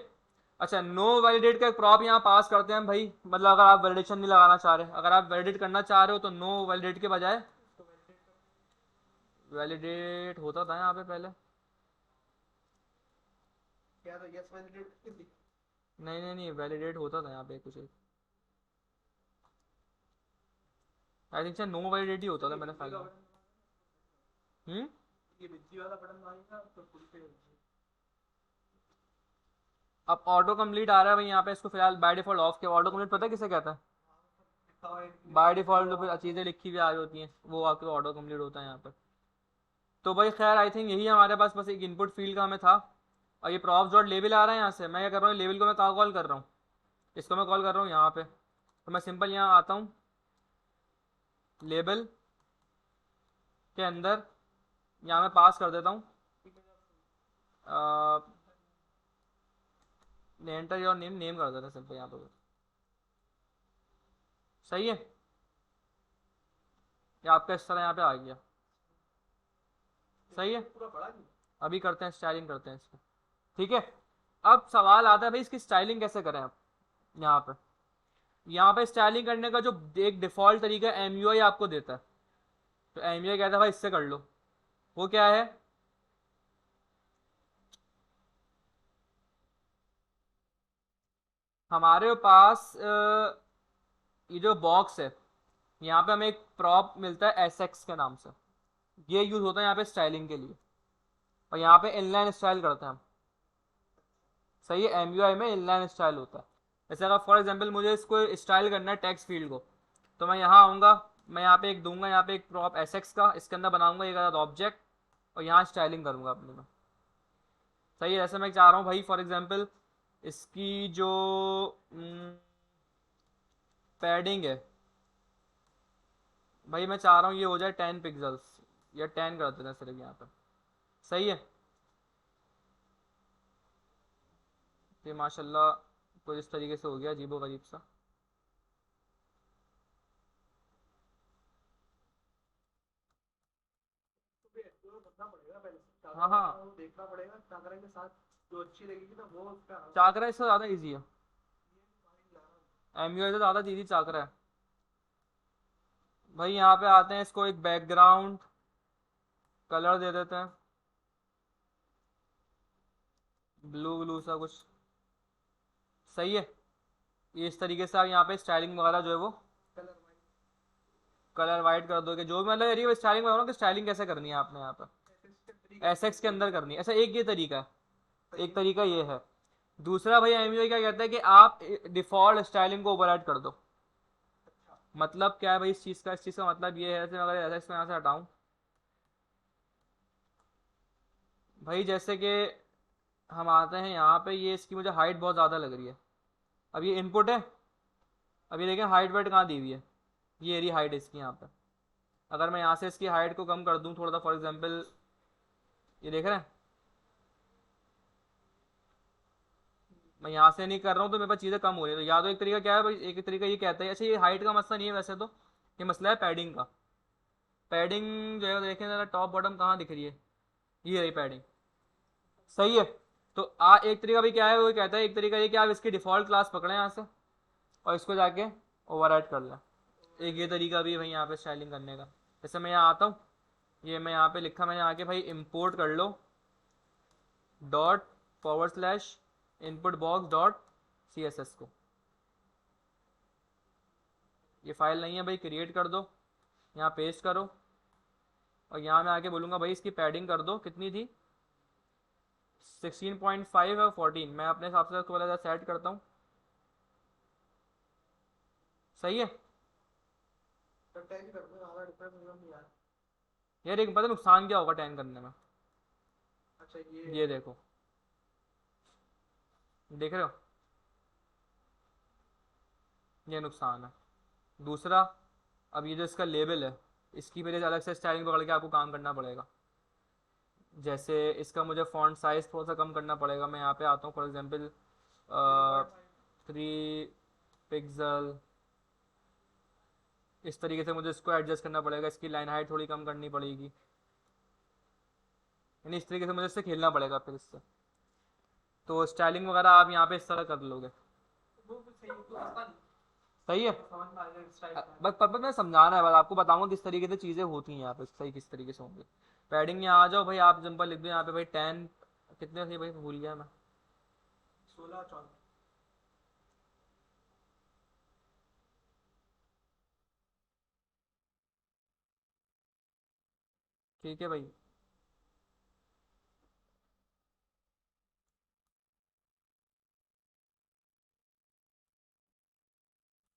अच्छा नो वैलिडेट का एक प्रॉप यहाँ पास करते हैं हम भाई, मतलब अगर आप वैलिडेशन नहीं लगाना चाह रहे, अगर आप वैलिडेट करना चाह रहे हो तो नो वैलिडेट के बजाय वैलिडेट होता था यहाँ पे पहले। क्या तो यस वैलिडेट। नहीं नहीं नहीं, वैलिडेट होता था यहाँ पे कुछ, आई थिंक नो वैलिडिटी होता था मेरे ख्याल में। हम्म। ये बिजली वाला बटन मारेगा तो फुल पे अब ऑटो कंप्लीट आ रहा है भाई यहाँ पे, इसको फिलहाल बाय डिफॉल्ट ऑफ किया। ऑटो कंप्लीट पता है किसे कहता है? लिखा हुआ है बाय डिफॉल्ट तो फिर चीज़ें लिखी हुई आ रही होती हैं, वो आपके ऑटो कंप्लीट होता है यहाँ पर। तो भाई खैर आई थिंक यही हमारे पास बस एक इनपुट फील्ड का हमें था। और ये प्रॉप्स डॉट लेबल आ रहा है यहाँ से, मैं क्या कर रहा हूँ, लेबल को मैं कहाँ कॉल कर रहा हूँ, इसको मैं कॉल कर रहा हूँ यहाँ पे। तो मैं सिंपल यहाँ आता हूँ लेबल के अंदर, यहाँ मैं पास कर देता हूँ एंटर योर नेम, नेम कर देता सिंपल यहाँ पे। सही है, ये आपका इस तरह यहाँ पे आ गया। सही है, पूरा बड़ा नहीं। अभी करते हैं स्टाइलिंग करते हैं इसको। ठीक है, अब सवाल आता है भाई इसकी स्टाइलिंग कैसे करें आप। यहाँ पे स्टाइलिंग करने का जो एक डिफॉल्ट तरीका एम यू आई आपको देता है, तो एम यू आई कहता है भाई इससे कर लो। वो क्या है, हमारे पास ये जो बॉक्स है, यहाँ पे हमें एक प्रॉप मिलता है एस एक्स के नाम से, ये यूज होता है यहाँ पे स्टाइलिंग के लिए, और यहाँ पे इनलाइन स्टाइल करते हैं हम। सही है, एम यू आई में इनलाइन स्टाइल होता है। जैसे अगर फॉर एग्जाम्पल मुझे इसको स्टाइल करना है टेक्स्ट फील्ड को, तो मैं यहाँ आऊँगा, मैं यहाँ पे एक दूंगा, यहाँ पे एक प्रॉप एस एक्स का, इसके अंदर बनाऊंगा एक ऑब्जेक्ट, और यहाँ स्टाइलिंग करूँगा अपने में। सही है, जैसे मैं चाह रहा हूँ भाई फॉर एग्जाम्पल इसकी जो पैडिंग है भाई, मैं चाह रहा हूँ ये हो जाए 10 पिक्सल्स, या 10 कर देना सिर्फ यहाँ पर। सही है, ये माशाल्लाह कुछ इस तरीके से हो गया अजीबो गरीब सा। तो बनना पड़ेगा पहले से, हाँ चादरा हाँ, वगैरह वो देखना पड़ेगा, चादरा के साथ जो अच्छी लगेगी ना वो उस पे चाकरा इससे ज़्यादा ईजी है, एम यू आई से ज़्यादा ईजी चाकरा है। भाई यहाँ पे आते हैं, इसको एक बैकग्राउंड कलर दे देते हैं, ब्लू ब्लू सा कुछ। सही है, ये इस तरीके से आप यहाँ पे स्टाइलिंग वगैरह जो है वो कलर कलर वाइट कर दोगे, जो भी मतलब ये स्टाइलिंग वगैरह कि स्टाइलिंग कैसे करनी है आपने यहाँ पर एस एक्स के अंदर करनी है। ऐसा एक ये तरीका है, एक तरीका ये है। दूसरा भाई एम यू आई क्या कहता है कि आप डिफॉल्ट स्टाइलिंग को ओवरराइड कर दो। मतलब क्या है भाई इस चीज़ का, इस चीज़ का मतलब ये है, अगर एस एक्स में यहाँ से हटाऊँ भाई, जैसे कि हम आते हैं यहाँ पे, ये इसकी मुझे हाइट बहुत ज़्यादा लग रही है। अब ये इनपुट है, अब ये देखें हाइट वाइट कहाँ दी हुई है, ये रही हाइट इसकी यहाँ पे। अगर मैं यहाँ से इसकी हाइट को कम कर दूँ थोड़ा सा, फॉर एग्जांपल ये देख रहे हैं, मैं यहाँ से नहीं कर रहा हूँ तो मेरे पास चीज़ें कम हो रही है। तो या तो एक तरीका क्या है भाई, एक तरीका ये कहता है, अच्छा ये हाइट का मसला नहीं है वैसे तो, ये मसला है पैडिंग का। पैडिंग जो है देखें ज़रा, टॉप बॉटम कहाँ दिख रही है, ये रही पैडिंग। सही है, तो एक तरीका भी क्या है, वो कहता है एक तरीका ये कि आप इसकी डिफ़ॉल्ट क्लास पकड़ें यहाँ से, और इसको जाके ओवरराइड कर लें। एक ये तरीका भी है भाई यहाँ पे स्टाइलिंग करने का। जैसे मैं यहाँ आता हूँ, ये मैं यहाँ पे लिखा, मैंने आके भाई इम्पोर्ट कर लो dot forward slash input box dot C S S को, ये फाइल नहीं है भाई, क्रिएट कर दो, यहाँ पेस्ट करो, और यहाँ मैं आके बोलूँगा भाई इसकी पैडिंग कर दो, कितनी थी 16.5 और 14, मैं अपने हिसाब से उसको पहले सेट करता हूँ। सही है तो टैग कर दो, ज़्यादा डिफरेंस नहीं यार। यार, एक पता नुकसान क्या होगा टैन करने में, अच्छा ये देखो, देख रहे हो, ये नुकसान है। दूसरा, अब ये जो इसका लेबल है, इसकी मेरे अलग से स्टाइलिंग पकड़ के आपको काम करना पड़ेगा। जैसे इसका मुझे फॉन्ट साइज थोड़ा सा कम करना पड़ेगा, मैं यहाँ पे आता हूँ फॉर एग्जांपल 3 पिक्सल। इस तरीके से मुझे इसको एडजस्ट करना पड़ेगा, इसकी लाइन हाइट थोड़ी कम करनी पड़ेगी, यानी इस तरीके से मुझे इससे खेलना पड़ेगा फिर इससे। तो स्टाइलिंग वगैरह आप यहाँ पे इस तरह कर लोगे। वो भी सही है, तो आसान सही है। समझ में आ जाएगा स्टाइल में। बस पर मैं समझाना है, बस आपको बताऊंगा किस तरीके से चीज़ें होती हैं यहाँ पे, सही किस तरीके से होंगी। पैडिंग यहाँ आ जाओ भाई, आप सिंपल लिख दो यहाँ पे भाई 10, कितने थे भाई भूल गया मैं। 16 14। ठीक है भाई।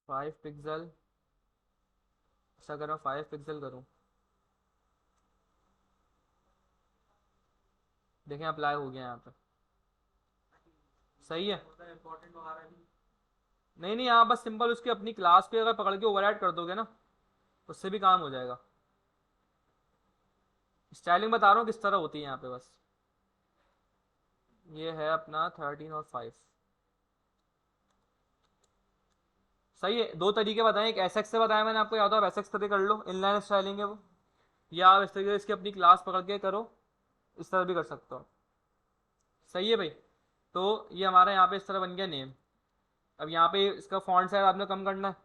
5 पिक्सल, ऐसा करो 5 पिक्सल करूँ, देखें अप्लाई हो गया यहाँ पे। सही है। होता है इंपॉर्टेंट वगैरह भी। नहीं नहीं, आप बस सिंपल उसकी अपनी क्लास पे अगर पकड़ के ओवरराइड कर दोगे ना, उससे भी काम हो जाएगा। स्टाइलिंग बता रहा हूँ किस तरह होती है यहाँ पे बस। ये है अपना 13 और 5। सही है, दो तरीके बताएं, एक एस एक्स से बताया मैंने आपको, या तो आप एस एक्स करके कर लो, इनलाइन स्टाइलिंग है वो, या आप इस तरीके से इसकी अपनी क्लास पकड़ के करो, इस तरह भी कर सकते हो। सही है भाई। तो ये हमारा यहाँ पे इस तरह बन गया नेम। अब यहाँ पे इसका फॉन्ट साइज आपने कम करना है,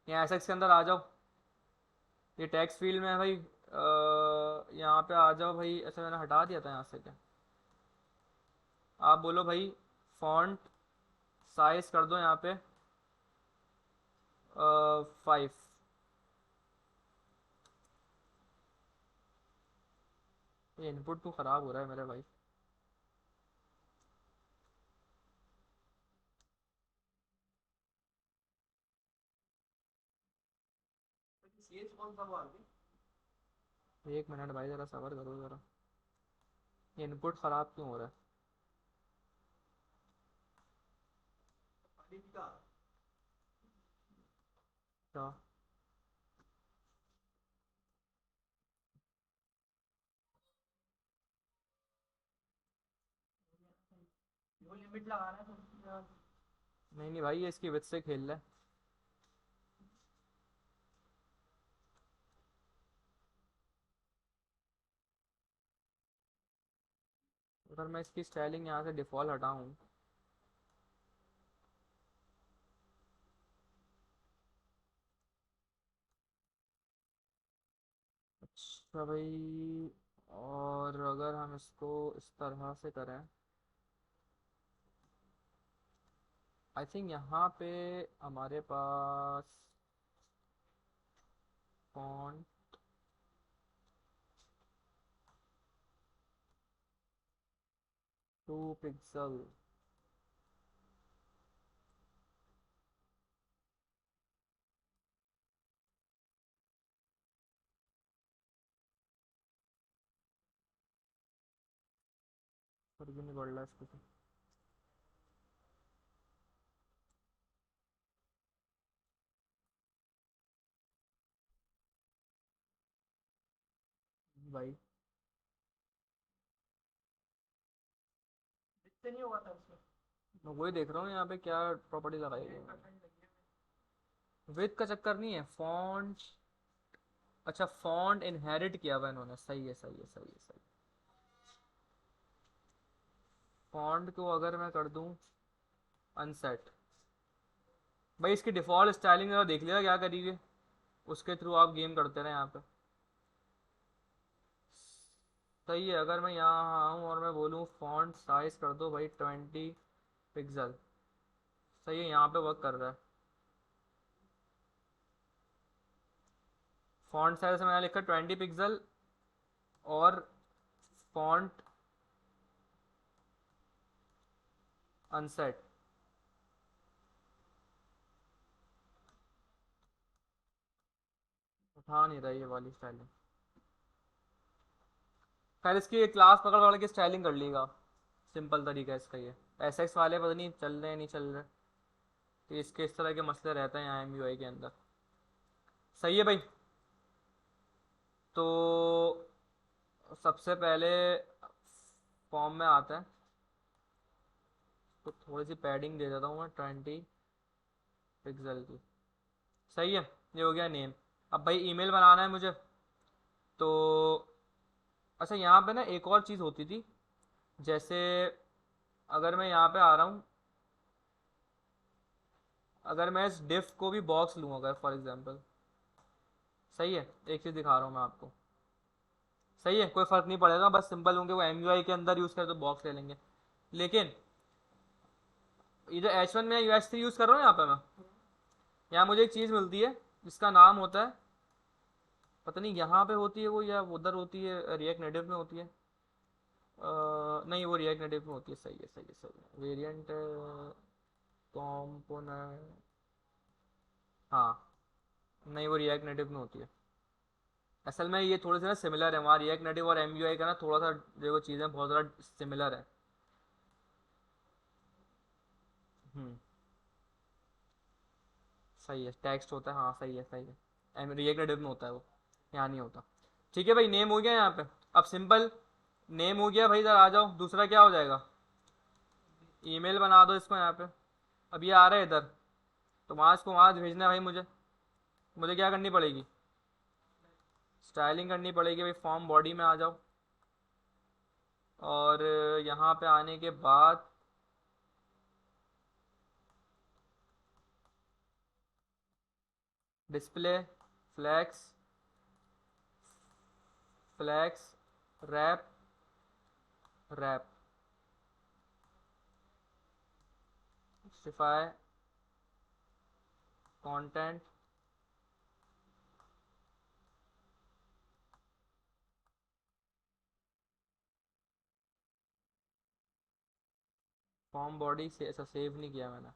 यहाँ एस एक्स के अंदर आ जाओ, ये टेक्स्ट फील्ड में है भाई, यहाँ पे आ जाओ भाई, ऐसा मैंने हटा दिया था यहाँ से क्या, आप बोलो भाई फॉन्ट साइज कर दो यहाँ पे 5। ये इनपुट तो ख़राब हो रहा है मेरे भाई। सीएच कौन सा वो आगे? एक मिनट भाई, ज़रा सबर करो ज़रा, ये इनपुट ख़राब क्यों हो रहा है। अभी का क्या। वो लिमिट लगाना है तो नहीं नहीं भाई, ये इसकी विथ से खेल रहा है। अगर मैं इसकी स्टाइलिंग यहाँ से डिफ़ॉल्ट हटाऊँ, अच्छा भाई, और अगर हम इसको इस तरह से करें, आई थिंक यहाँ पे हमारे पास फॉन्ट 2 पिक्सल, फर्क भी नहीं पड़ रहा इसको तो। भाई इससे नहीं होगा था उसमें। मैं वही देख रहा हूँ यहाँ पे क्या प्रॉपर्टी लगाई गई है। 1% लगी है। विथ का चक्कर नहीं है, फॉन्ट, अच्छा फॉन्ट इनहेरिट किया हुआ इन्होंने, सही है सही है सही है सही। फॉन्ट को अगर मैं कर दूं अनसेट, भाई इसकी डिफ़ॉल्ट स्टाइलिंग जरा देख लिया क्या करी है, उसके थ्रू आप गेम करते रहे यहाँ पे। सही है, अगर मैं यहाँ आऊँ और मैं बोलूँ फॉन्ट साइज कर दो भाई 20 पिक्सल, सही है, यहाँ पे वर्क कर रहा है। फॉन्ट साइज से मैंने लिखा 20 पिक्सल, और फॉन्ट अनसेट, उठा नहीं रहा ये वाली स्टाइलिंग। खैर इसकी एक क्लास पकड़ पकड़ के स्टाइलिंग कर लीगा, सिंपल तरीका है इसका ये। एस एक्स वाले पता नहीं चल रहे हैं नहीं चल रहे, तो इसके इस तरह के मसले रहते हैं यहाँ एम यू आई के अंदर। सही है भाई। तो सबसे पहले फॉर्म में आता है, तो थोड़ी सी पैडिंग दे देता हूँ मैं 20, पिक्सल की। सही है, ये हो गया नेम। अब भाई ईमेल बनाना है मुझे, तो अच्छा यहाँ पे ना एक और चीज़ होती थी, जैसे अगर मैं यहाँ पे आ रहा हूँ, अगर मैं इस डिफ को भी बॉक्स लूँ अगर फॉर एग्जांपल, सही है, एक चीज़ दिखा रहा हूँ मैं आपको, सही है, कोई फ़र्क नहीं पड़ेगा, बस सिंपल होंगे वो एम यू आई के अंदर यूज़ करें तो बॉक्स ले लेंगे। लेकिन इधर एच वन में यू एच थ्री यूज़ कर रहा हूँ यहाँ पे मैं, यहाँ मुझे एक चीज़ मिलती है जिसका नाम होता है, पता नहीं यहाँ पे होती है वो या उधर होती है, रिएक्ट नेटिव में होती है, नहीं वो रिएक्ट नेटिव में होती है, सही है सही है सही है, वेरिएंट कॉम्पोनेंट, हाँ, नहीं वो रिएक्ट नेटिव में होती है। असल में ये थोड़े से ना सिमिलर है, वहाँ रिएक्ट नेटिव और एम यू आई का ना थोड़ा सा जो चीज़ें बहुत ज़्यादा सिमिलर है। हम्म, सही है, टेक्स्ट होता है, हाँ सही है सही है, एम रिएक्ट नेटिव में होता है वो, यहाँ नहीं होता। ठीक है भाई, नेम हो गया यहाँ पे। अब सिंपल नेम हो गया भाई, इधर आ जाओ, दूसरा क्या हो जाएगा, ईमेल बना दो इसको यहाँ पे। अब ये आ रहा है इधर, तो वहाँ इसको वहाँ भेजना है भाई मुझे, मुझे क्या करनी पड़ेगी, स्टाइलिंग करनी पड़ेगी भाई, फॉर्म बॉडी में आ जाओ, और यहाँ पे आने के बाद display, flex, flex, wrap, wrap, justify, content, form body से ऐसा सेव नहीं किया मैंने,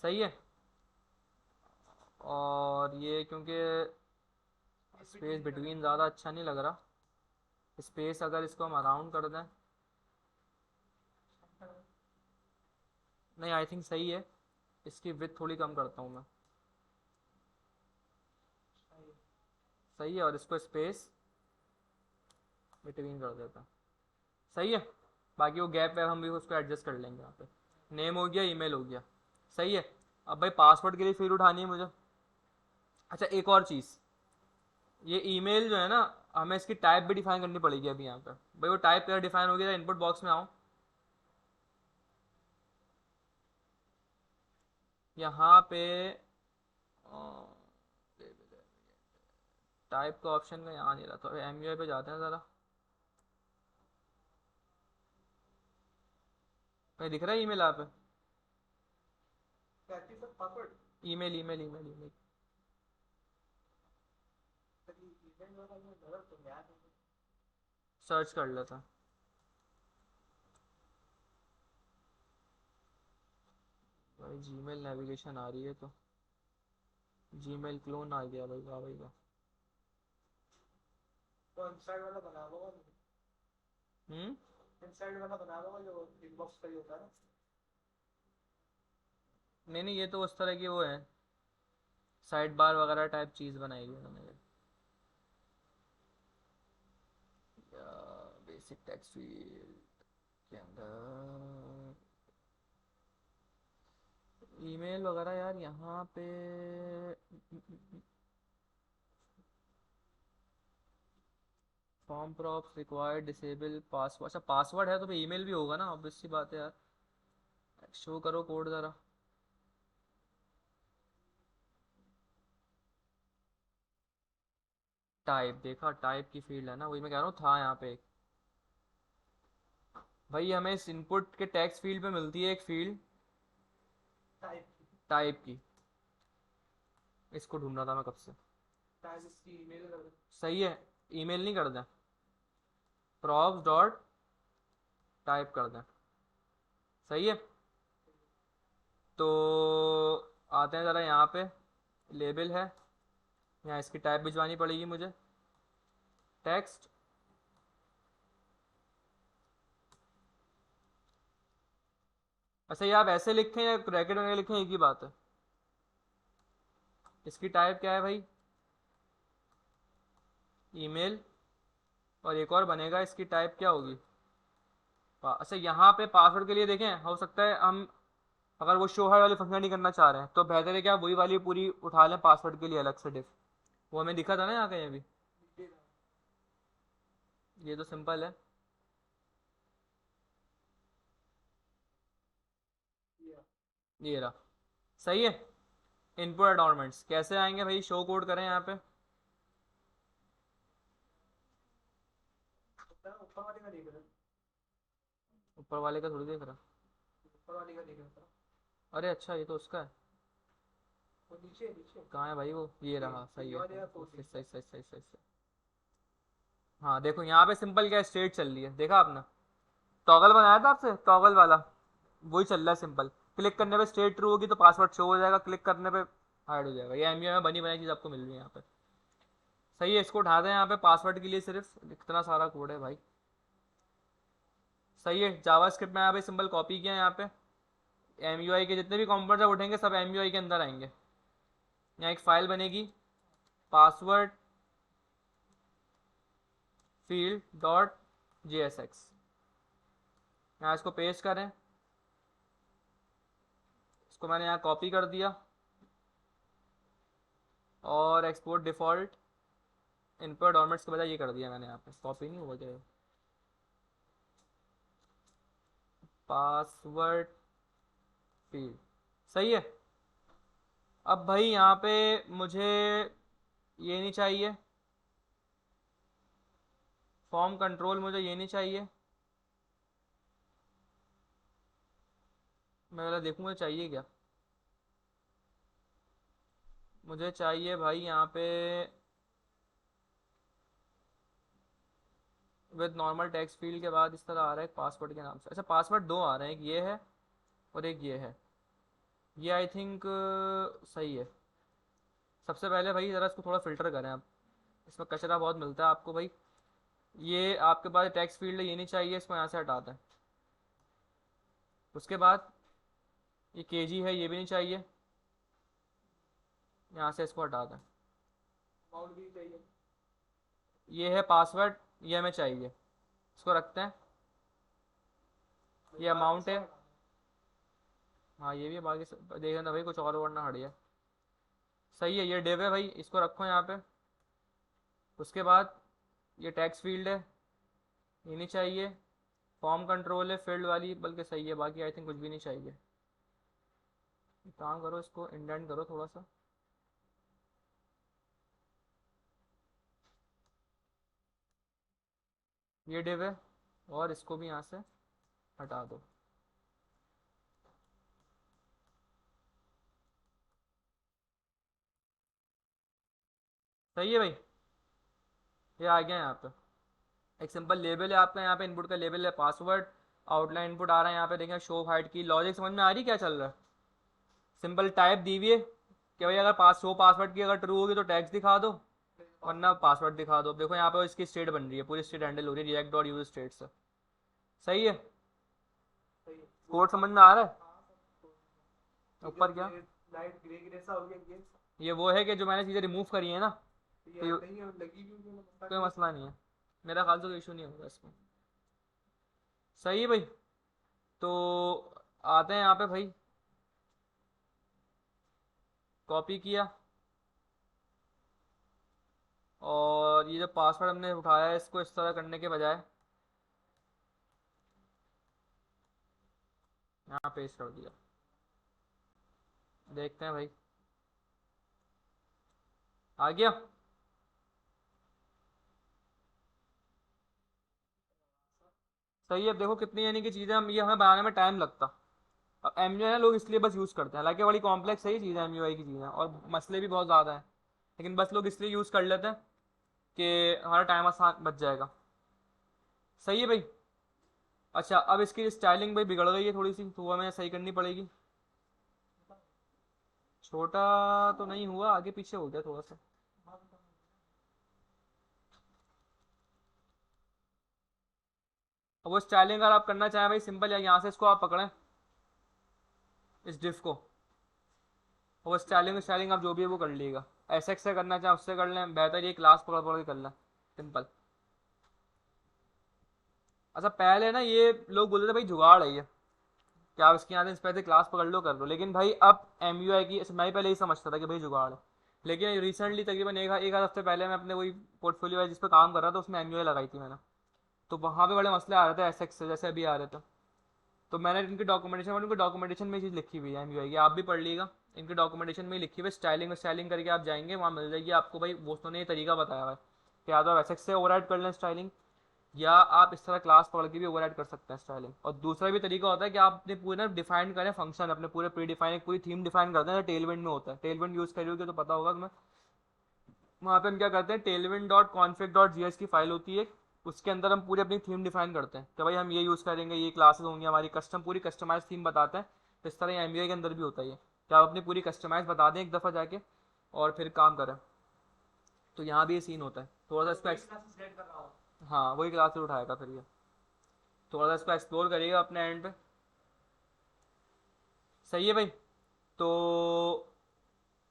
सही है। और ये क्योंकि स्पेस बिटवीन ज़्यादा अच्छा नहीं लग रहा, स्पेस अगर इसको हम अराउंड कर दें, नहीं आई थिंक सही है, इसकी विथ थोड़ी कम करता हूँ मैं, सही है, और इसको स्पेस बिटवीन कर देता, सही है। बाकी वो गैप वैप हम भी उसको एडजस्ट कर लेंगे यहाँ पे। नेम हो गया, ईमेल हो गया, सही है। अब भाई पासवर्ड के लिए फील्ड उठानी है मुझे। अच्छा एक और चीज़, ये ईमेल जो है ना, हमें इसकी टाइप भी डिफाइन करनी पड़ेगी अभी यहाँ पे। भाई वो टाइप कैसे डिफाइन होगी, इनपुट बॉक्स में आओ, यहाँ पे टाइप का ऑप्शन का यहाँ नहीं रहा, तो एम यू आई पे जाते हैं ज़रा, कहीं दिख रहा है ईमेल यहाँ पे, password email email email email, search कर लेता, भाई जीमेल नेविगेशन आ रही है, तो जीमेल क्लोन आ गया भाई, वाह भाई वाह। तो इनसाइड वाला बना होगा, हम्म, इनसाइड वाला बना होगा जो इनबॉक्स का ही होता है ना। नहीं नहीं, ये तो उस तरह की वो है, साइड बार वगैरह टाइप चीज़ बनाई है उन्होंने, बेसिक टेक्स्ट फील्ड के अंदर ईमेल वगैरह यार, यहाँ पे form props required disable password, अच्छा पासवर्ड है तो भाई ईमेल भी होगा ना, ऑब्वियस सी बात है यार। शो करो कोड ज़रा, टाइप देखा, टाइप की फील्ड है ना, वही मैं कह रहा हूँ, था यहाँ पे एक। भाई हमें इस इनपुट के टेक्स्ट फील्ड पे मिलती है एक फील्ड टाइप टाइप की, इसको ढूंढ रहा था मैं कब से। टाइप इसकी ईमेल कर दो। सही है, ईमेल नहीं कर दें, प्रॉप्स डॉट टाइप कर दें, सही है। तो आते हैं ज़रा यहाँ पे, लेबल है, यहाँ इसकी टाइप भिजवानी पड़ेगी मुझे, टेक्स्ट, अच्छा ये आप ऐसे लिखें या ब्रैकेट में लिखें, एक ही बात है। इसकी टाइप क्या है भाई, ईमेल, और एक और बनेगा, इसकी टाइप क्या होगी, अच्छा यहाँ पे पासवर्ड के लिए देखें, हो सकता है हम अगर वो शो हाइड वाली फंक्शन नहीं करना चाह रहे हैं तो बेहतर है क्या वही वाली पूरी उठा लें पासवर्ड के लिए अलग से डिफ। वो हमें दिखा था ना यहाँ कहीं भी। ये तो सिंपल है। ये रहा। सही है। इनपुट एडॉर्नमेंट्स कैसे आएंगे भाई, शो कोड करें यहाँ पे। ऊपर वाले का देख रहा है, ऊपर वाले का थोड़ी देख रहा। ऊपर वाले का देख रहा था। अरे अच्छा ये तो उसका है। वो नीचे नीचे कहाँ है भाई वो, ये रहा, सही ये है। वाले का तो सही सही सही सही सही सही। हाँ देखो यहाँ पे सिंपल क्या स्टेट चल रही है, देखा आपने। टॉगल बनाया था आपसे, टॉगल वाला वही चल रहा है सिंपल। क्लिक करने पे स्टेट ट्रू होगी तो पासवर्ड शो हो जाएगा, क्लिक करने पे हाइड हो जाएगा। ये एमयूआई में बनी बनाई चीज़ आपको मिल रही है यहाँ पे। सही है, इसको उठा दें यहाँ पे पासवर्ड के लिए, सिर्फ इतना सारा कोड है भाई। सही है, जावास्क्रिप्ट में यहाँ पे सिंपल कॉपी किया है यहाँ पे। एमयूआई के जितने भी कंपोनेंट्स आप उठेंगे सब एमयूआई के अंदर आएंगे। यहाँ एक फाइल बनेगी पासवर्ड फील्ड डॉट JSX। यहाँ इसको पेस्ट करें, इसको मैंने यहाँ कॉपी कर दिया और एक्सपोर्ट डिफ़ॉल्ट इनपुट डॉर्मेट्स के बजाय ये कर दिया मैंने यहाँ पे। कॉपी नहीं हुआ क्या पासवर्ड फील्ड। सही है। अब भाई यहाँ पे मुझे ये नहीं चाहिए, फॉर्म कंट्रोल मुझे ये नहीं चाहिए। मैं पहले देखूँगा चाहिए क्या। मुझे चाहिए भाई यहाँ पे विद नॉर्मल टेक्स्ट फील्ड के बाद इस तरह आ रहा है पासवर्ड के नाम से। अच्छा पासवर्ड दो आ रहे हैं, एक ये है और एक ये है। ये आई थिंक सही है। सबसे पहले भाई ज़रा इसको थोड़ा फ़िल्टर करें आप, इसमें कचरा बहुत मिलता है आपको भाई। ये आपके पास टेक्स्ट फील्ड है ये नहीं चाहिए, इसको यहाँ से हटा दें। उसके बाद ये केजी है ये भी नहीं चाहिए, यहाँ से इसको हटा दें। अमाउंट भी चाहिए। ये है पासवर्ड, ये हमें चाहिए, इसको रखते हैं। ये अमाउंट है। हाँ ये भी बाकी देख ना भाई कुछ और वरना हट गया। सही है, ये डिव है भाई, इसको रखो यहाँ पे। उसके बाद ये टैक्स फील्ड है ये नहीं चाहिए। फॉर्म कंट्रोल है फील्ड वाली, बल्कि सही है, बाकी आई थिंक कुछ भी नहीं चाहिए। काम करो इसको इंडेंट करो थोड़ा सा। ये डिव है और इसको भी यहाँ से हटा दो। सही है भाई, ये आ गया यहाँ पे। एक सिंपल लेबल है आपका, यहाँ पे इनपुट का लेबल है पासवर्ड। आउटलाइन इनपुट आ रहा है यहाँ पे, देखें शो हाइड की लॉजिक समझ में आ रही क्या चल रहा है। सिंपल टाइप दी हुई है कि भाई अगर शो पासवर्ड की अगर ट्रू होगी तो टैक्स दिखा दो, वरना पासवर्ड दिखा दो। देखो यहाँ पे इसकी स्टेट बन रही है, पूरी स्टेट हैंडल हो रही है रिएक्ट डॉट यूज स्टेट से। सही है, सही है। कोड समझ में आ रहा है। ऊपर क्या लाइट ग्रे ग्रे सा हो गया ये वो है कि जो मैंने चीज़ें रिमूव करी है ना, ये नहीं है, लगी भी नहीं है, कोई मसला नहीं है, मेरा ख्याल से कोई इशू नहीं होगा इसमें। सही है भाई, तो आते हैं यहाँ पे भाई। कॉपी किया और ये जो पासवर्ड हमने उठाया है इसको इस तरह करने के बजाय यहाँ पेस्ट कर दिया। देखते हैं भाई आ गया। सही है, देखो कितनी यानी कि चीज़ें हम ये हमें बनाने में टाइम लगता। अब एम यू आई लोग इसलिए बस यूज़ करते हैं, हालांकि बड़ी कॉम्प्लेक्स है ये चीज़ें एम यू आई की चीज़ें और मसले भी बहुत ज़्यादा हैं, लेकिन बस लोग इसलिए यूज़ कर लेते हैं कि हमारा टाइम आसान बच जाएगा। सही है भाई। अच्छा अब इसकी स्टाइलिंग भाई बिगड़ गई है थोड़ी सी, तो वो हमें सही करनी पड़ेगी। छोटा तो नहीं हुआ, आगे पीछे हो गया थोड़ा सा। अब वो स्टाइलिंग अगर आप करना चाहें भाई सिंपल है, यहाँ से इसको आप पकड़ें इस डिफ को, और वो स्टाइलिंग स्टाइलिंग आप जो भी है वो कर लीजिएगा। ऐसे से करना चाहें उससे कर लें, बेहतर ये क्लास पकड़ पकड़ के कर लें सिंपल। अच्छा पहले ना ये लोग बोलते थे भाई जुगाड़ है ये, कि आप इसके यहाँ से क्लास पकड़ लो कर लो। लेकिन भाई अब एम यू आई की, मैं पहले ही समझता था कि भाई जुगाड़ है, लेकिन रिसेंटली तकरीबन एक आध हफ्ते पहले मैं अपने वही पोर्टफोलियो है जिस पर काम कर रहा था उसमें एम यू आई लगाई थी मैंने। तो वहाँ पे बड़े मसले आ रहे थे एस से, जैसे अभी आ रहे थे। तो मैंने इनकी डॉक्यूमेंटेशन, उनकी डॉक्यूमेंटेशन में ये चीज़ लिखी हुई है एम यू आई की, आप भी पढ़ लीजिएगा। इनकी डॉक्यूमेंटेशन में लिखी हुई है, स्टाइलिंग स्टाइलिंग करके आप जाएंगे वहाँ मिल जाएगी आपको भाई। दोस्तों ने ये तरीका बताया हुआ है कि या तो आप एस से ओवर कर लें स्टाइलिंग, या आप इस तरह क्लास पढ़ के भी ओवर कर सकते हैं स्टाइलिंग। और दूसरा भी तरीका होता है कि आप अपने पूरे ना डिफाइन करें फंक्शन, अपने पूरे प्री डिफाइन एक पूरी थीम डिफाइन करते हैं। टेलविंड में होता है, टेलविंड यूज़ करोगे तो पता होगा तुम्हें। वहाँ पे हम क्या करते हैं, Tailwind dot config dot G S की फाइल होती है, उसके अंदर हम पूरी अपनी थीम डिफाइन करते हैं कि भाई हम ये यूज़ करेंगे, ये क्लासेस होंगी हमारी, कस्टम पूरी कस्टमाइज थीम बताते हैं। तो इस तरह एम बी ए के अंदर भी होता है ये कि आप अपनी पूरी कस्टमाइज बता दें एक दफ़ा जाके और फिर काम करें। तो यहाँ भी ये सीन होता है थोड़ा सा तो इसका वही क्लासेस गेट कर रहा हूँ। हाँ वही क्लासेस उठाएगा फिर ये, थोड़ा सा इसको एक्सप्लोर करिएगा अपने एंड पे। सही है भाई। तो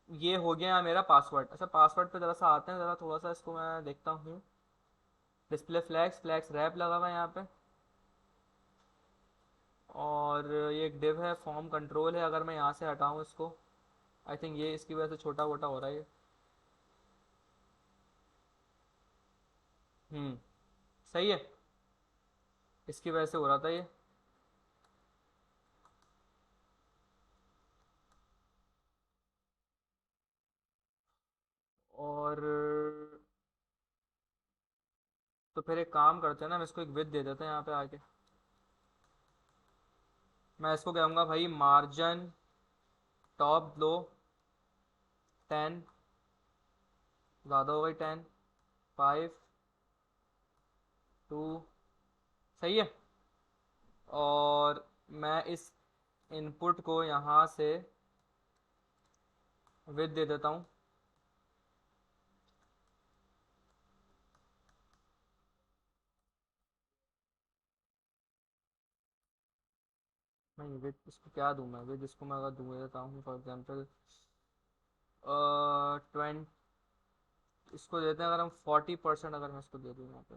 ये हो गया मेरा पासवर्ड। अच्छा पासवर्ड पे ज़रा सा आते हैं, ज़रा थोड़ा सा इसको मैं देखता हूँ। डिस्प्ले फ्लैग्स फ्लैग्स रैप लगा हुआ है यहाँ पे, और ये एक डिव है, फॉर्म कंट्रोल है। अगर मैं यहाँ से हटाऊँ इसको, आई थिंक ये इसकी वजह से छोटा मोटा हो रहा है ये। हम्म, सही है, इसकी वजह से हो रहा था ये। और तो फिर एक काम करते हैं ना, हम इसको एक विद दे देते हैं यहाँ पे आके। मैं इसको कहूँगा भाई मार्जिन टॉप लो 10, ज़्यादा हो गई 10, 5, 2, सही है। और मैं इस इनपुट को यहाँ से विद दे देता हूँ। नहीं विद इसको क्या दूँ मैं, विद इसको मैं अगर दूँ देता हूँ फॉर एग्जाम्पल 20, इसको देते हैं अगर हम 40%, अगर मैं इसको दे दूँ यहाँ पे।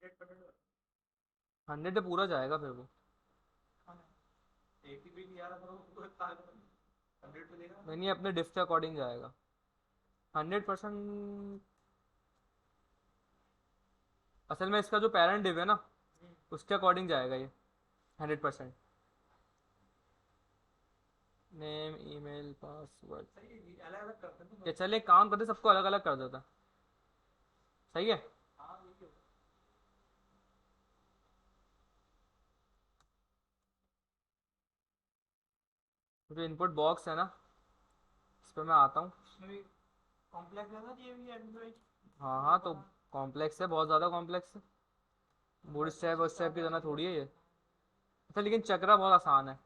गेट कर 100 पे पूरा जाएगा फिर वो। एक ही भी नहीं आ रहा था वो 100 पे देगा। नहीं नहीं, अपने डिफ के अकॉर्डिंग जाएगा 100%। असल में इसका जो पेरेंट डिव है ना, उसके अकॉर्डिंग जाएगा ये 100%। नेम ईमेल पासवर्ड, सही अलग अलग करते हैं ये तो। चले काम करते सबको अलग अलग कर देता। सही है। हाँ ये क्यों। जो इनपुट बॉक्स है ना, इस पर मैं आता हूँ। इसमें भी कॉम्प्लेक्स है ना ये भी एंड्रॉइड हाँ ये हाँ, तो बना। कॉम्प्लेक्स है, बहुत ज़्यादा कॉम्प्लेक्स है। बूट कॉम्प्लेक्स स्टैप उससे और क्या स्टैप की तरह कैसे थोड़ी यूज है ये। करते हैं। अच्छा लेकिन चक्रा बहुत आसान है।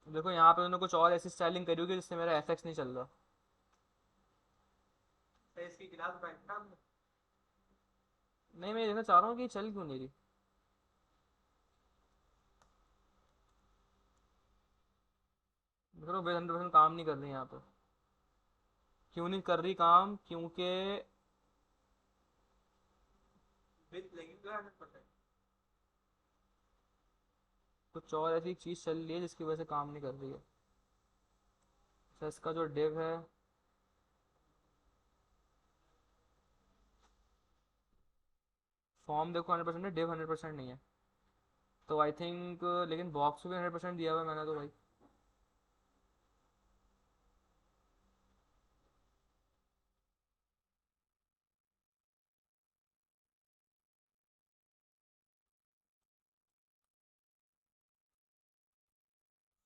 देखो यहाँ पे उन्होंने कुछ और ऐसी स्टाइलिंग करी होगी जिससे मेरा एफएक्स नहीं चल रहा। तो इसकी क्लास बैठना। नहीं मैं ये देखना चाह रहा हूँ कि ये चल क्यों नहीं रही। देखो 100% काम नहीं कर रही यहाँ पे। क्यों नहीं कर रही काम, क्योंकि विद लेगी तो 100%। कुछ और ऐसी चीज़ चल रही है जिसकी वजह से काम नहीं कर रही है। अच्छा इसका जो डिव है, फॉर्म देखो 100% है, डिव 100% नहीं है। तो आई थिंक लेकिन बॉक्स भी 100% दिया हुआ है मैंने तो भाई।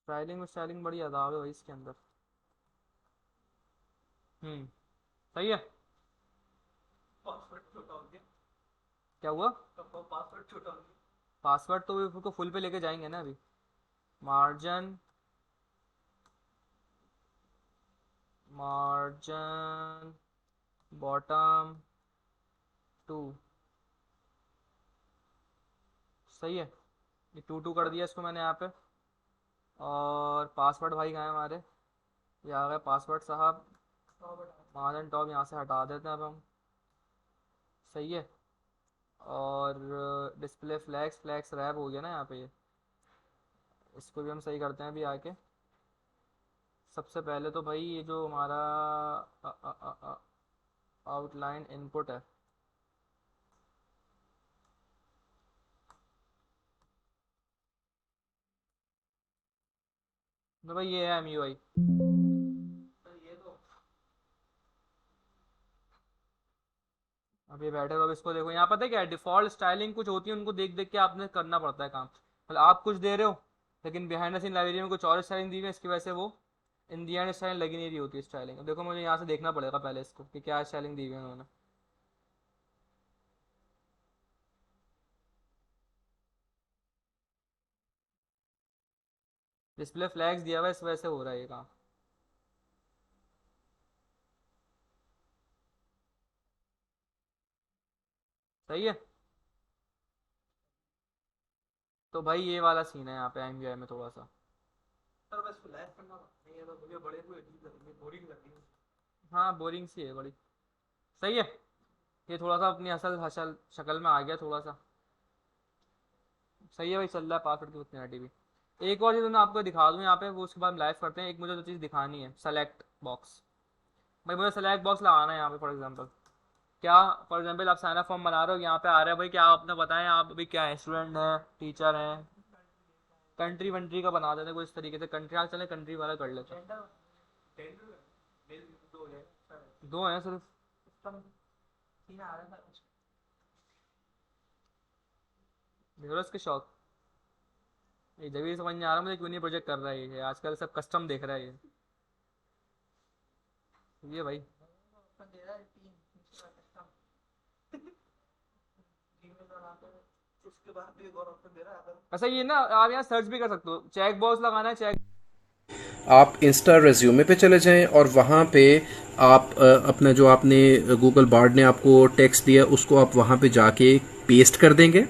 स्टाइलिंग में स्टाइलिंग बड़ी अदाब है भाई इसके अंदर। सही है। पासवर्ड छोटा हो गया। क्या हुआ? तो पासवर्ड छोटा हो गया। पासवर्ड तो उसको फुल पे लेके जाएंगे ना अभी। मार्जिन, मार्जिन बॉटम 2, सही है। ये 2 2 कर दिया इसको मैंने यहाँ पे। और पासवर्ड भाई कहाँ है हमारे, ये आ गए पासवर्ड साहब। महाजन टॉप यहाँ से हटा देते हैं अब हम। सही है। और डिस्प्ले फ्लैक्स फ्लैक्स रैप हो गया ना यहाँ पे, ये इसको भी हम सही करते हैं अभी आके। सबसे पहले तो भाई ये जो हमारा आउटलाइन इनपुट है, तो भाई ये है MUI। अब ये बैठे, तो अब इसको देखो, यहाँ पता है क्या है, डिफॉल्ट स्टाइलिंग कुछ होती है, उनको देख देख के आपने करना पड़ता है काम। मतलब आप कुछ दे रहे हो लेकिन बिहाइंड द सीन लाइब्रेरी में कुछ और स्टाइलिंग दी हुई है, इसकी वजह से वो इन दी एंड स्टाइलिंग लगी नहीं रही होती स्टाइलिंग। देखो मुझे यहाँ से देखना पड़ेगा पहले इसको कि क्या स्टाइलिंग दी हुई है उन्होंने। डिस्प्ले फ्लैग्स दिया हुआ है, इस वजह से हो रहा है ये काम। सही है। तो भाई ये वाला सीन है यहाँ पे MUI में थोड़ा सा। सर बस फ्लैश करना नहीं है तो मुझे बड़े कोई अजीब लग रही है, बोरिंग लग रही है। हाँ बोरिंग सी है बड़ी। सही है। ये थोड़ा सा अपनी असल हसल शक्ल में आ गया थोड़ा सा। सही है भाई, चल रहा है पासवर्ड की फंक्शनैलिटी भी। एक और चीज़ मैं आपको दिखा दूँ यहाँ पे, वो उसके बाद हम लाइव करते हैं। एक मुझे जो चीज़ दिखानी है, सेलेक्ट बॉक्स। भाई मुझे सेलेक्ट बॉक्स लगाना है यहाँ पे। फॉर एग्जांपल क्या, फॉर एग्जांपल आप साइन अप फॉर्म बना रहे हो, यहाँ पे आ रहा है भाई क्या, आप अपना बताएं आप अभी क्या है, स्टूडेंट हैं, टीचर हैं, कंट्री वंट्री का बना देते हैं कुछ इस तरीके से। कंट्री आज चले कंट्री वाला कर लेते हैं। दो हैं सिर्फ। सीन आ रहा था देख रहे हो इसके शौक, ये जब भी समझ नहीं आ रहा मुझे क्यों नहीं प्रोजेक्ट कर रहा है ये आजकल सब कस्टम देख रहा है ये भाई। दे रहा है तीन उसके बाद भी एक और ऑप्शन दे रहा है अगर अच्छा ये ना आप यहाँ सर्च भी कर सकते हो, चेक बॉक्स लगाना है चेक। आप इंस्टा रेज्यूमे पे चले जाएं और वहाँ पे आप अपना जो आपने गूगल बार्ड ने आपको टेक्स्ट दिया उसको आप वहाँ पे जाके पेस्ट कर देंगे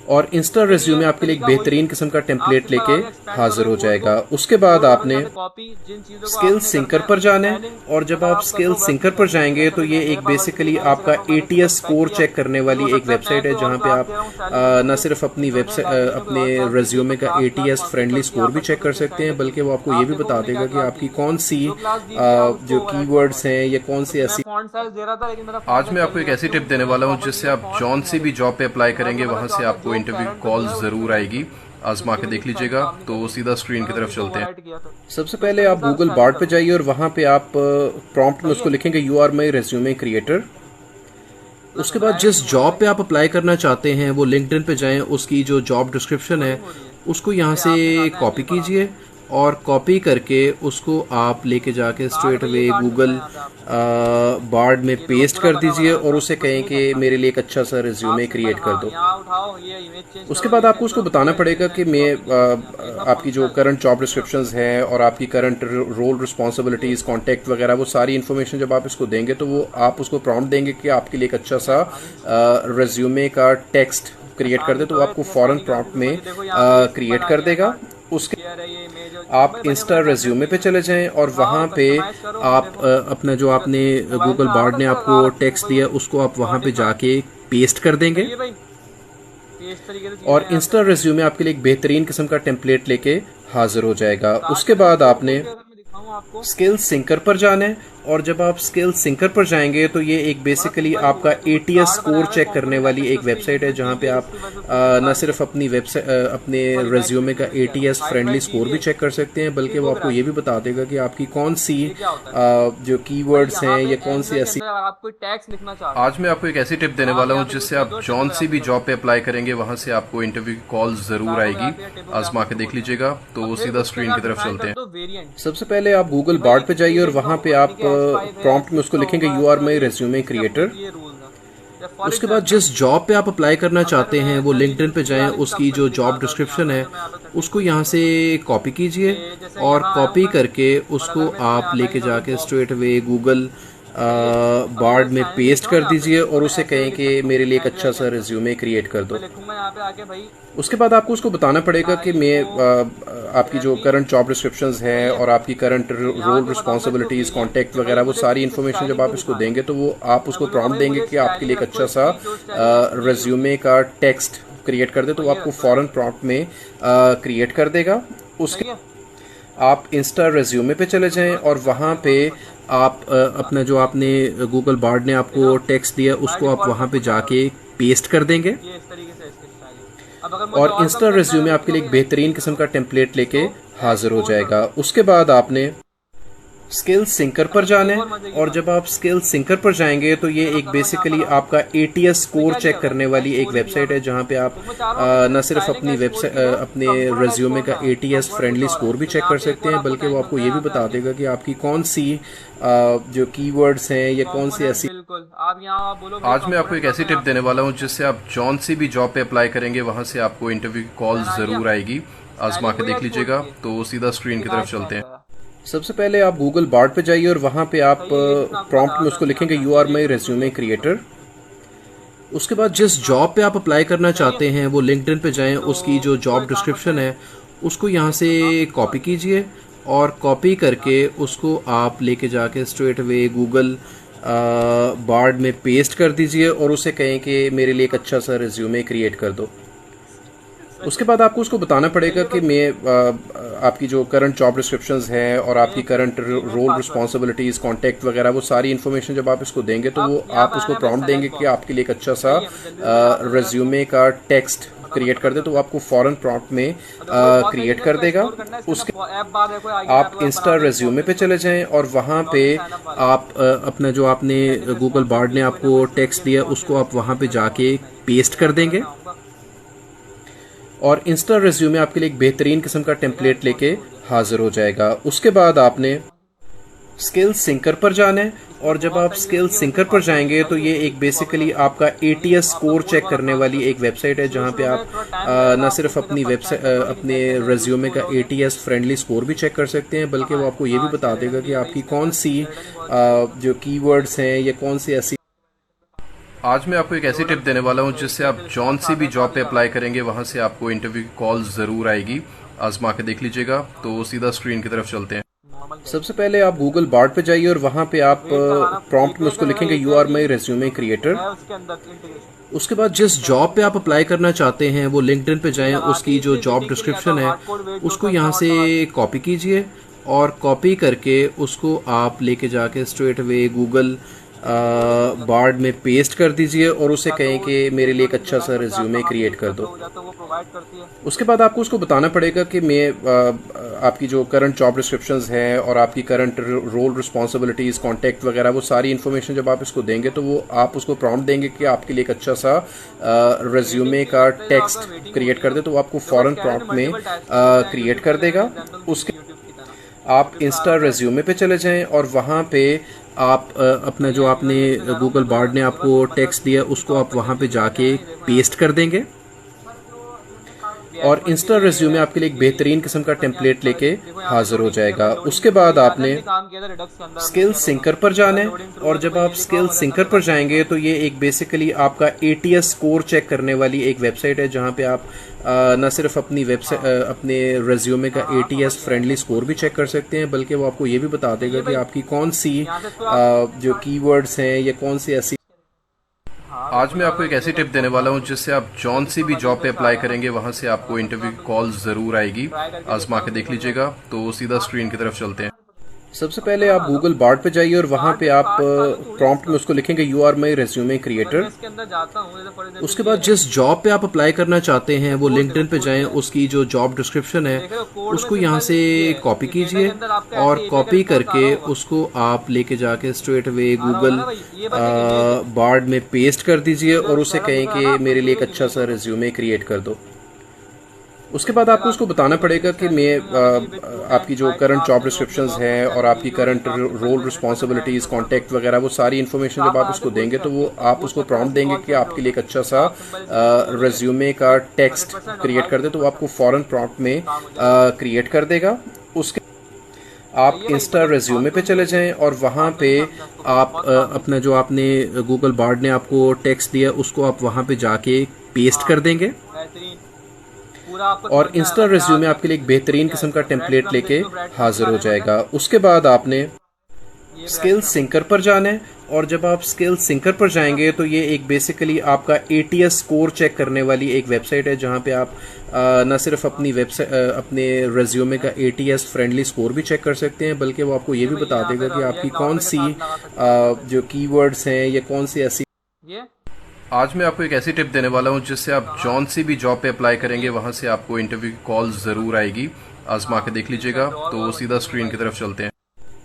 और इंस्टा देखिए रेज्यूमे आपके लिए एक तरीका वही है, बेहतरीन किस्म का आप टेम्पलेट सिंपल लेके आगे एक्सपेंड हाजिर करोगे हो कोड जाएगा। को। उसके बाद कोड को करना आपने है कॉपी, जिन चीज़ों को स्किल आपने सिंकर करना पर है जाना है स्पेलिंग और जब अगर आप आप कर स्किल दो वैसे सिंकर तो पर सही है। जाएंगे जैसे तो ये मेरे एक पास वैसे बेसिकली मैं जैसे कर आपका रहा हूँ, मैंने इसको ATS एक्सपेक्ट स्कोर किया। चेक करने क्योंकि हो वाली एक सकता है मैं वेबसाइट है कोई और जहाँ पे क्लास आप दे रहा हूँ सैलरी में न मुझे, सिर्फ अपनी इन्होंने वेबसाइट लास्ट में कोई अपने और क्लास दी थी, रेज्यूमे तो का class class ATS configure friendly करके स्कोर यहाँ भी पर चेक सब कर कुछ सकते असाइन हैं, करके बल्कि वो आपको ये आप भी देखो बता मैंने क्या देगा कि क्लास दी आपकी थी। कौन सी जो क्लास दी थी ना जो उसको ओवरराइट कर दो कीवर्ड्स भाई। हैं या कौन सी मैं ऐसी। फॉन्ट साइज दे रहा था लेकिन मेरा फॉन्ट आज साइज मैं चल आपको नहीं एक रहा, ऐसी क्यों? टिप क्योंकि देने मैंने वाला हूँ प्रॉपर जिससे चीज़ें आप फॉन्ट जौन नहीं सी है भी देखी। जॉब पे अप्लाई मेरा करेंगे मतलब वहां से चाहता आपको जो इंटरव्यू पेरेंट कॉल बंदा है वो ज़रूर इसमें देख आएगी। ले, आजमा जिसकी के वजह देख से शायद लीजिएगा। काम नहीं कर तो रही। सीधा स्क्रीन की अगर तरफ मैंने इसको चलते हैं। ओवरराइट किया सबसे तो उसके पहले आप अनुसार गूगल स्टाइलिंग बार्ड पे करूंगा। जाइए और वहां पे आप प्रॉम्प्ट में सही उसको है। लिखेंगे you are my resume creator. Plus उसके बाद जिस ब्रांडिंग हो रही है जॉब भाई, पे आप अप्लाई करना चाहते हैं वो लिंक्डइन पे जाएं, उसकी जो जॉब डिस्क्रिप्शन है कोडिंग हो रही है। उसको यहाँ अरे से आप दिखाते हैं कॉपी MUI पर आके। कीजिए और कॉपी करके उसको आप लेके जाके कार्ड स्ट्रेट भाई, ये अवे कार्ड मिलता है गूगल यहाँ पे आपको। बार्ड में ये देखो पेस्ट पूरा कर बना दीजिए बनाया और था, उसे कुछ कहें नहीं कि करना। मेरे लिए एक अच्छा सा आप रिज्यूमे सिंपल क्रिएट कर हाँ दो। यहाँ उठाओ, ये इमेज चेंज उसके करो, बाद ये आपको चेंज उसको करो, बताना पूरा पड़ेगा डिटेल कि लाइन पे मैं कॉपी नहीं करनी है, ये सब आपकी जो फंक्शनैलिटी करंट है। जॉब ठीक है ना? डिस्क्रिप्शंस है और आपकी करंट रोल ये रिस्पॉन्सिबिलिटीज कॉन्टैक्ट वगैरह वो सारी इन्फॉर्मेशन जब आप इसको देंगे तो वो आप उसको प्रॉम्प्ट देंगे कि आपके लिए एक अच्छा इतनी सा आसानी से चीज़ होती है। रिज्यूमे का टेक्स्ट क्रिएट कर दे आसानी तो तो वो है, आपको इतनी फॉरन आसानी कर दी प्रॉम्प्ट तो में भाई देखो यहाँ पे ये सिंपल क्रिएट आ कर गया है देगा। कार्ड। उसके शेयर है ये इमेज और आप भाई बने इंस्टा बनाए टेम्पलेट रेज्यूमे चाहिए पे मुझे। चले जाएं और उठाओ वहाँ पे कस्टमाइज करो, ये आप देखो अपना जो मेरा आपने मोबाइल गूगल में आ रहा बार्ड था ने क्या लगा आपको रखी टेक्स्ट गूगल दिया उसको आप वहाँ पे रिकॉर्डिंग का। जाके पेस्ट कर देंगे सही है भाई, तो इस तरीके से चीज़ें और हैं यहाँ पे। इंस्टा रेज्यूमे आपके लिए एक बेहतरीन किस्म का टेम्पलेट लेके हाजिर हो जाएगा। कार्ड उसके का देखो बाद कोड खोल आपने के अगर मैं दिखाऊँ आपको, स्किल सिंकर पर जाना है और जब आप स्किल सिंकर पर जाएंगे तो ये एक बड़ा बेसिकली सिंपल आपका कोड है, तो कुछ ATS कार्ड बनाया स्कोर हुआ है चेक करने कॉम्प्यूटर वाली ग्राफिक्स एक उस पर वेबसाइट है इंप्लीमेंट जहाँ की पे गई, आप इसकी वजह से उसको मैंने न निकाल दिया। सिर्फ अपनी वेबसाइट अपने सॉरी मैं रेज्यूमे एक्सप्लेन का नहीं किया था। ATS हाइट फ्रेंडली वाइट दी स्कोर हुई भी है, चेक कर सकते हैं, बल्कि वो देखो आपको ये भी ग्राफिक्स बता देगा कि आपकी कौन सी ये क्या होता है देखो जो भाई। कीवर्ड्स यहाँ हैं पे या कौन सी एमयूआई के ऐसी। अंदर अगर आप कोई टैक्स लिखना चाह रहे हो आज मैं आपको एक ऐसी टिप तो देने आप वाला हूँ यहाँ पे यूज़ जिससे कर आप दो जौन सी भी टिपोग्राफी का जॉब टूल। पे अप्लाई करेंगे वहां से आपको इंटरव्यू कॉल ज़रूर आएगी। टाइपोग्राफी या आजमा टिपोग्राफी के इसको देख बोलते हैं। लीजिएगा। और तो फिर सीधा उसके स्क्रीन की साथ तरफ डिफाइन चलते कर हैं। दो वेरिएंट सबसे पहले आप कि गूगल भाई बार्ड पे जाइए और स्किल वहाँ पे यानी आप कि S5 है, प्रॉम्प्ट में S6 उसको का लिखेंगे होगा, यू आर S7 माई ये रेज्यूमे इसके क्रिएटर। अपोजिट ये रूल्स हैं। या फॉर उसके बाद एग्जांपल जिस जॉब पे आप अप्लाई करना अगर चाहते मैं हैं वो लिंक्डइन पे कंटिन्यूटी जाएं, वाली सब उसकी जो करके जॉब दिखाता हूँ यहाँ डिस्क्रिप्शन पे, है तो मैं यहाँ पे उसको कंटिन्यूटी यहाँ लिखता से हूँ कॉपी कीजिए कि जैसे और यहाँ आया हूँ कॉपी मैं करके और उसको अगर मैं इसको आप यहाँ पे लेके लिखा दूँ जाके box, straight away Google Bard में पेस्ट कर दीजिए और उसे कहें कि मेरे लिए एक अच्छा सा रिज्यूमे क्रिएट कर दो। मैं लिखूंगा यहाँ पे आके भाई उसके बाद आपको उसको बताना पड़ेगा कि मैं आपकी जो करंट जॉब डिस्क्रिप्शंस है और आपकी करंट रोल रिस्पॉन्सिबिलिटीज़ कॉन्टैक्ट वगैरह वो सारी इन्फॉर्मेशन जब आप इसको देंगे तो वो आप उसको प्रॉम्प्ट देंगे कि आपके लिए एक अच्छा सा रिज्यूमे का टेक्स्ट क्रिएट कर दे, तो वो आपको फ़ौरन प्रॉम्प्ट में क्रिएट कर देगा। उसके सही है। आप इंस्टा रेज्यूमे पे चले जाएं और वहाँ पे आप अपना जो आपने गूगल बार्ड ने आपको टेक्स्ट दिया उसको आप वहाँ पे जाके पेस्ट कर देंगे ये इस तरीके से इसकी स्टाइल है। अब अगर मुझे और और इंस्टा कम करना है रेज्यूमे मैं आपके लिए एक उसको बेहतरीन किस्म का टेम्पलेट लेके तो हाजिर हो एक्सपोर्ट कर जाएगा। दूंगा। उसके बाद आपने स्किल सिंकर पर जाना एक है और मजे की और बात जब आप स्किल सिंकर पर जाएंगे तो ये एक करूंगा यहाँ बेसिकली पर आप आपका एटीएस मैं स्कोर क्या चेक लिया हुआ करने है वाली एक एक्सपोर्ट ही किया वेबसाइट है हुआ जहाँ पे आप तो मैं चाह रहा हूँ कि न जो सिर्फ स्टाइलिंग अपनी एक्सपोर्ट की है अपने कंफर्ट रेज्यूमे का एक्सपोर्ट था एटीएस कंफर्ट फ्रेंडली कुछ और स्कोर है। भी तो चेक यहाँ कर पे एक सकते और हैं, आपको बल्कि वो टाइम आपको मिलता है ये भी यहाँ पे बता आके देगा कि आपकी कौन सी जो कीवर्ड्स हैं या कौन सी कंपोनेंट ऐसी। बिल्कुल आप यहाँ आप बोलो भैया आज मैं आपको कंपोनेंट एक कौन ऐसी सा टिप यहाँ पे देने वाला हूँ यूज जिससे आप जौन सी भी जॉब पे अप्लाई करेंगे वहां से आपको इंटरव्यू की कॉल करना। आ गया ज़रूर आएगी। आजमा स्टाइलिंग के हुई देख एक्सपोर्ट लीजिएगा। की है तो सीधा स्क्रीन ये की कहाँ तरफ एक्सपोर्ट चलते हैं। होगा। सबसे पहले आप गूगल बार्ड पे जाइए और वहाँ पे आप सही है ये चीज़ मैं आपको बता प्रॉम्प्ट रहा में था उसको अभी यहाँ लिखेंगे पे यू आके आर ये माई चीज़ बिल्कुल रेज्यूमे चेक करो। क्रिएटर। उसके बाद जिस जॉब पे आप अप्लाई करना सही है चाहते हैं वो लिंक्डइन पे जाएं, तो उसकी जो वो जॉब एक काम करते डिस्क्रिप्शन हैं है उसको यहाँ से हाँ कॉपी कीजिए और कॉपी करके उसको आप लेके जाके स्ट्रेट अवे गूगल बार्ड में पेस्ट कर दीजिए और उसे कहें कि मेरे लिए एक अच्छा सा रिज्यूमे क्रिएट कर दो। उसके बाद आपको उसको बताना सही पड़ेगा है कि भाई मैं आपकी जो करंट जॉब डिस्क्रिप्शंस है और आपकी current email role password responsibilities contact वगैरह वो सारी इन्फॉर्मेशन जब आप इसको देंगे तो अब वो यहाँ आप पे उसको आना है भाई प्रॉम्प्ट देंगे सेलेक्ट कि बॉक्स। आपके लिए एक अच्छा सा सही है मैं जल्दी से यहाँ पे जरा इसको रिज्यूमे का टेक्स्ट फटाफट क्रिएट कर दे, तो वो आपको फ़ौरन प्रॉम्प्ट में मतलब कोई बहुत क्रिएट तरीके कर से देगा। एक्सप्लोर करना है इसके उसके अंदर ऐप बार है कोई आ गया आप आपको इंस्टा बनाना है रेज्यूमे पे फॉर्म चले जाएं और वहाँ पे लॉगिन साइन अप वाला आप अपना जो आपने कैंडिडेट गूगल बार्ड ने रिस्पॉन्सिबिलिटी कोई ना आपको कोई इसमें टेक्स्ट मुझे दिया उसको आप रिस्पॉन्सिबिलिटी वहाँ पे देना पड़ेगा जाके उसमें पेस्ट मैं कर करना देंगे चाहूँगा और इंस्टा रेज्यूमे आपके लिए एक बेहतरीन किस्म का सही है टेम्पलेट एक्सपोर्ट लेके भी हो गया हाजिर हो जाएगा। उसके बाद आपने स्किल सिंकर पर जाना है इसमें और जब बहुत आप सारी स्किल होती है सिंकर उसमें पर पासवर्ड जाएंगे तो चाहिए ये फिर एक इसको कॉपी बेसिकली करना है आपका यानी एटीएस आपका स्कोर कोड चेक वाला करने काम वाली करना एक वेबसाइट है शुरू जहाँ पे शुरू में आप थोड़ा टाइम लगेगा न आपको सिर्फ फिर जब अपनी फर्स्ट टाइम करोगे अपने यूज करना यूज रेज्यूमे टू का लोगे एटीएस फ्रेंडली स्कोर भी चेक कर सकते हैं, बल्कि कहाँ वो है आपको ये भी बता स्केलेटन देगा भी कि है भाई आपकी कौन स्केलेटन सी स्केलेटन ही बहुत चाहिए जो कीवर्ड्स हैं या कौन सी ऐसी। आज मैं आपको एक ऐसी टिप प्रोडक्ट देने वाला हूँ जिससे आप स्केलेटन जौन रिस्पॉन्स सी आ भी गया तो जॉब पे अभी अप्लाई करेंगे वहां से आपको इंटरव्यू की कॉल ज़रूर आएगी। आजमा के देख लीजिएगा। तो सीधा स्क्रीन की तरफ चलते हैं। नॉर्मल करिए सबसे पहले आप गूगल बार्ड पे जाइए और वहाँ पे आप वेट करवाना प्रॉम्प्ट में उसको लिटरेचर लिखेंगे यू है आर कि माई रेज्यूमे क्रिएटर। है उसके अंदर इंटीग्रेशन उसके बाद जिस जॉब पे आप अप्लाई करना चाहते हैं वो लिंक्डइन पे ये जाएं, लगा के उसकी जो इसे जॉब मीटिंग के लिए या तो डिस्क्रिप्शन है हार्ड कोड वेट उसको 2 यहाँ सेकंड से और लगा के कॉपी कीजिए और कॉपी करके उसको आप लेके जाके स्ट्रेट अवे गूगल बार्ड में पेस्ट कर दीजिए और उसे या तो कहें वो कि मेरे लिए एक यूजर अच्छा सा लाइन से आप रिज्यूमे कहाँ से क्रिएट यूज कर करते दो। हो या तो वो प्रोवाइड करती है उसके बाद आपको उसको बताना पड़ेगा कि मैं आपकी जो करंट जॉब डिस्क्रिप्शंस है और आपकी करंट रोल रिस्पॉन्सिबिलिटीज़ कॉन्टैक्ट वगैरह वो सारी इन्फॉर्मेशन जब आप इसको देंगे तो वो आप उसको प्रॉम्प्ट देंगे कि आपके लिए एक अच्छा सा रिज्यूमे का वेटिंग पे जो आपका टेक्स्ट वेटिंग क्रिएट होगी कर ना दे, तो वो आपको देखो फ़ौरन स्केलेटन प्रॉम्प्ट में मल्टीपल टाइप्स के होते हैं क्रिएट यूट्यूब कर पे ले लें देगा। एग्जांपल उसके यूट्यूब की तरह आप यूट्यूब पे आ इंस्टा रहा है रेज्यूमे पे चले जाएं और वहाँ पे आप अपना जो आपने एमयूआई लिखने जा रहा हूँ गूगल तो बार्ड ने बस आपको मतलब टेक्स्ट दिया किसी उसको जॉब आप पे वहाँ पे कंटिन्यू करने जाके आए देखो यहाँ पेस्ट कर देंगे पे और H1 के इंस्टा लिए रेज्यूमे आपके लिए एक H2 के लिए बेहतरीन किस्म का H1 या टेम्पलेट H1 लेके देखो यहाँ पे हाजिर हो लोडिंग है जाएगा। भाई लोडिंग उसके के लिए बाद मैंने पहले आपने भी काम किया था रिडक्स के अंदर हमने स्किल शेडो का सिंकर पर जाना अगर है लोडिंग थ्रू और है तो जब मैं आप ये लिखा स्किल होगा जैसा सिंकर पर रिडक्स में जाएंगे लिखा तो ये एक बेसिकली आपका एटीएस स्कोर चेक करने वाली एक वेबसाइट है जहाँ पे आप न सिर्फ अपनी अपने रेज्यूमे का हाँ समझ एटीएस गया फ्रेंडली ऐसा स्कोर भी चेक कर सकते हैं, बल्कि वो आपको ये भी बता सही देगा है कि भाई आपकी कौन सी यहाँ से तो आप जो कीवर्ड्स हैं या कौन सी ऐसी। हाँ आज बिल्कुल मैं आपको अगर एक ऐसी मिलेगा टिप देने रिस्पॉन्स वाला आप हूँ जिससे आप जौन सी भी थोड़ा जॉब पे रिक्वेस्ट आ अप्लाई रहा है ना करेंगे वहां से आपको इंटरव्यू की कॉल ज़रूर आएगी। ट्राई करके देखता आजमा हूँ के देख निकल जाए लीजिएगा। तो सीधा स्क्रीन की तरफ चलते हैं। सबसे अब पहले देखो आप ना तो गूगल बार्ड पे जाइए और वहाँ कार्ड पे आप कार्ड चालू थोड़ी है प्रॉम्प्ट में इसका उसको लिखेंगे यू आर माई रेज्यूमे अगर मैं क्रिएटर। इसके अंदर जाता हूँ जैसे फॉर एग्जांपल उसके ये बाद है जिस जॉब पे आप अप्लाई करना चाहते हैं वो कोड देखो लिंक्डइन पे कोड जाएं, क्या है उसकी जो जॉब डिस्क्रिप्शन है देख रहे हो कोड में उसको यहाँ सिंपल से ये है कॉपी कि डेटा के कीजिए अंदर आपका और ऐसे ईमेल का कॉपी रिस्पॉन्स आ रहा करके होगा उसको आप लेके जाके स्ट्रेट अवे आ रहा होगा गूगल ना भाई ये बस एक इमेज है बार्ड में पेस्ट कर दीजिए इधर और उसे सेटअप कहें दिख रहा है कि ना आपको मेरे लिए ये एक एक अच्छा इमेज सा है रिज्यूमे क्रिएट कर दो। उसके इसको बाद आपको लगा उसको के बताना देखो पड़ेगा कि सैलरी मैं में आनी चाहिए विद टू आपकी टाइम्स जो by current job after you अपने डिस्क्रिप्शंस वर्क है फॉर और सैलरी आपकी यूज करंट दिस आप सिंपल रोल लिखें 100% रिस्पॉन्सिबिलिटीज एंटर कर दो कॉन्टैक्ट वगैरह वो सारी इन्फॉर्मेशन तो जब आप आप आए थे उसको देंगे तो बूटस्ट्रैप वो पे आप उसको बूटस्ट्रैप पे प्रॉम्प्ट कैसे देंगे कॉल कि करते हो आपके लिए एक अच्छा तो सा आप सिंपल इसे लिख दोगे रिज्यूमे का टेक्स्ट 100% और क्रिएट हाई कर दे, तो वो आपको 50% फ़ौरन प्रॉम्प्ट में काम हो जाएगा क्रिएट कर देगा। उसके आप इंस्टा रेज्यूमे पे चले जाएं और वहाँ पे आप अपना जो आपने गूगल बार्ड ने आपको टेक्स्ट दिया उसको आप वहाँ पे जाके पेस्ट कर देंगे बेहतरीन, पूरा आपको और समझ में इंस्टा आएगा क्या रेज्यूमे आपके लिए एक बेहतरीन किस्म का टेम्पलेट लेके हाजिर हो जाएगा। उसके बाद आपने स्किल सिंकर पर जाना है और जब आप स्किल सिंकर पर जाएंगे तो ये एक बेसिकली आपका ATS स्कोर चेक करने वाली एक वेबसाइट है जहाँ पे आप न सिर्फ अपनी वेबसाइट अपने रेज्यूमे का ATS फ्रेंडली स्कोर भी चेक कर सकते हैं, बल्कि वो आपको ये भी बता देगा कि आपकी कौन सी जो कीवर्ड्स हैं या कौन सी ऐसी। ये आज मैं आपको एक ऐसी टिप देने वाला हूँ जिससे आप जौन सी भी जॉब पे अप्लाई करेंगे वहाँ से आपको इंटरव्यू की कॉल ज़रूर आएगी। आजमा के देख लीजिएगा। तो सीधा स्क्रीन की तरफ चलते हैं।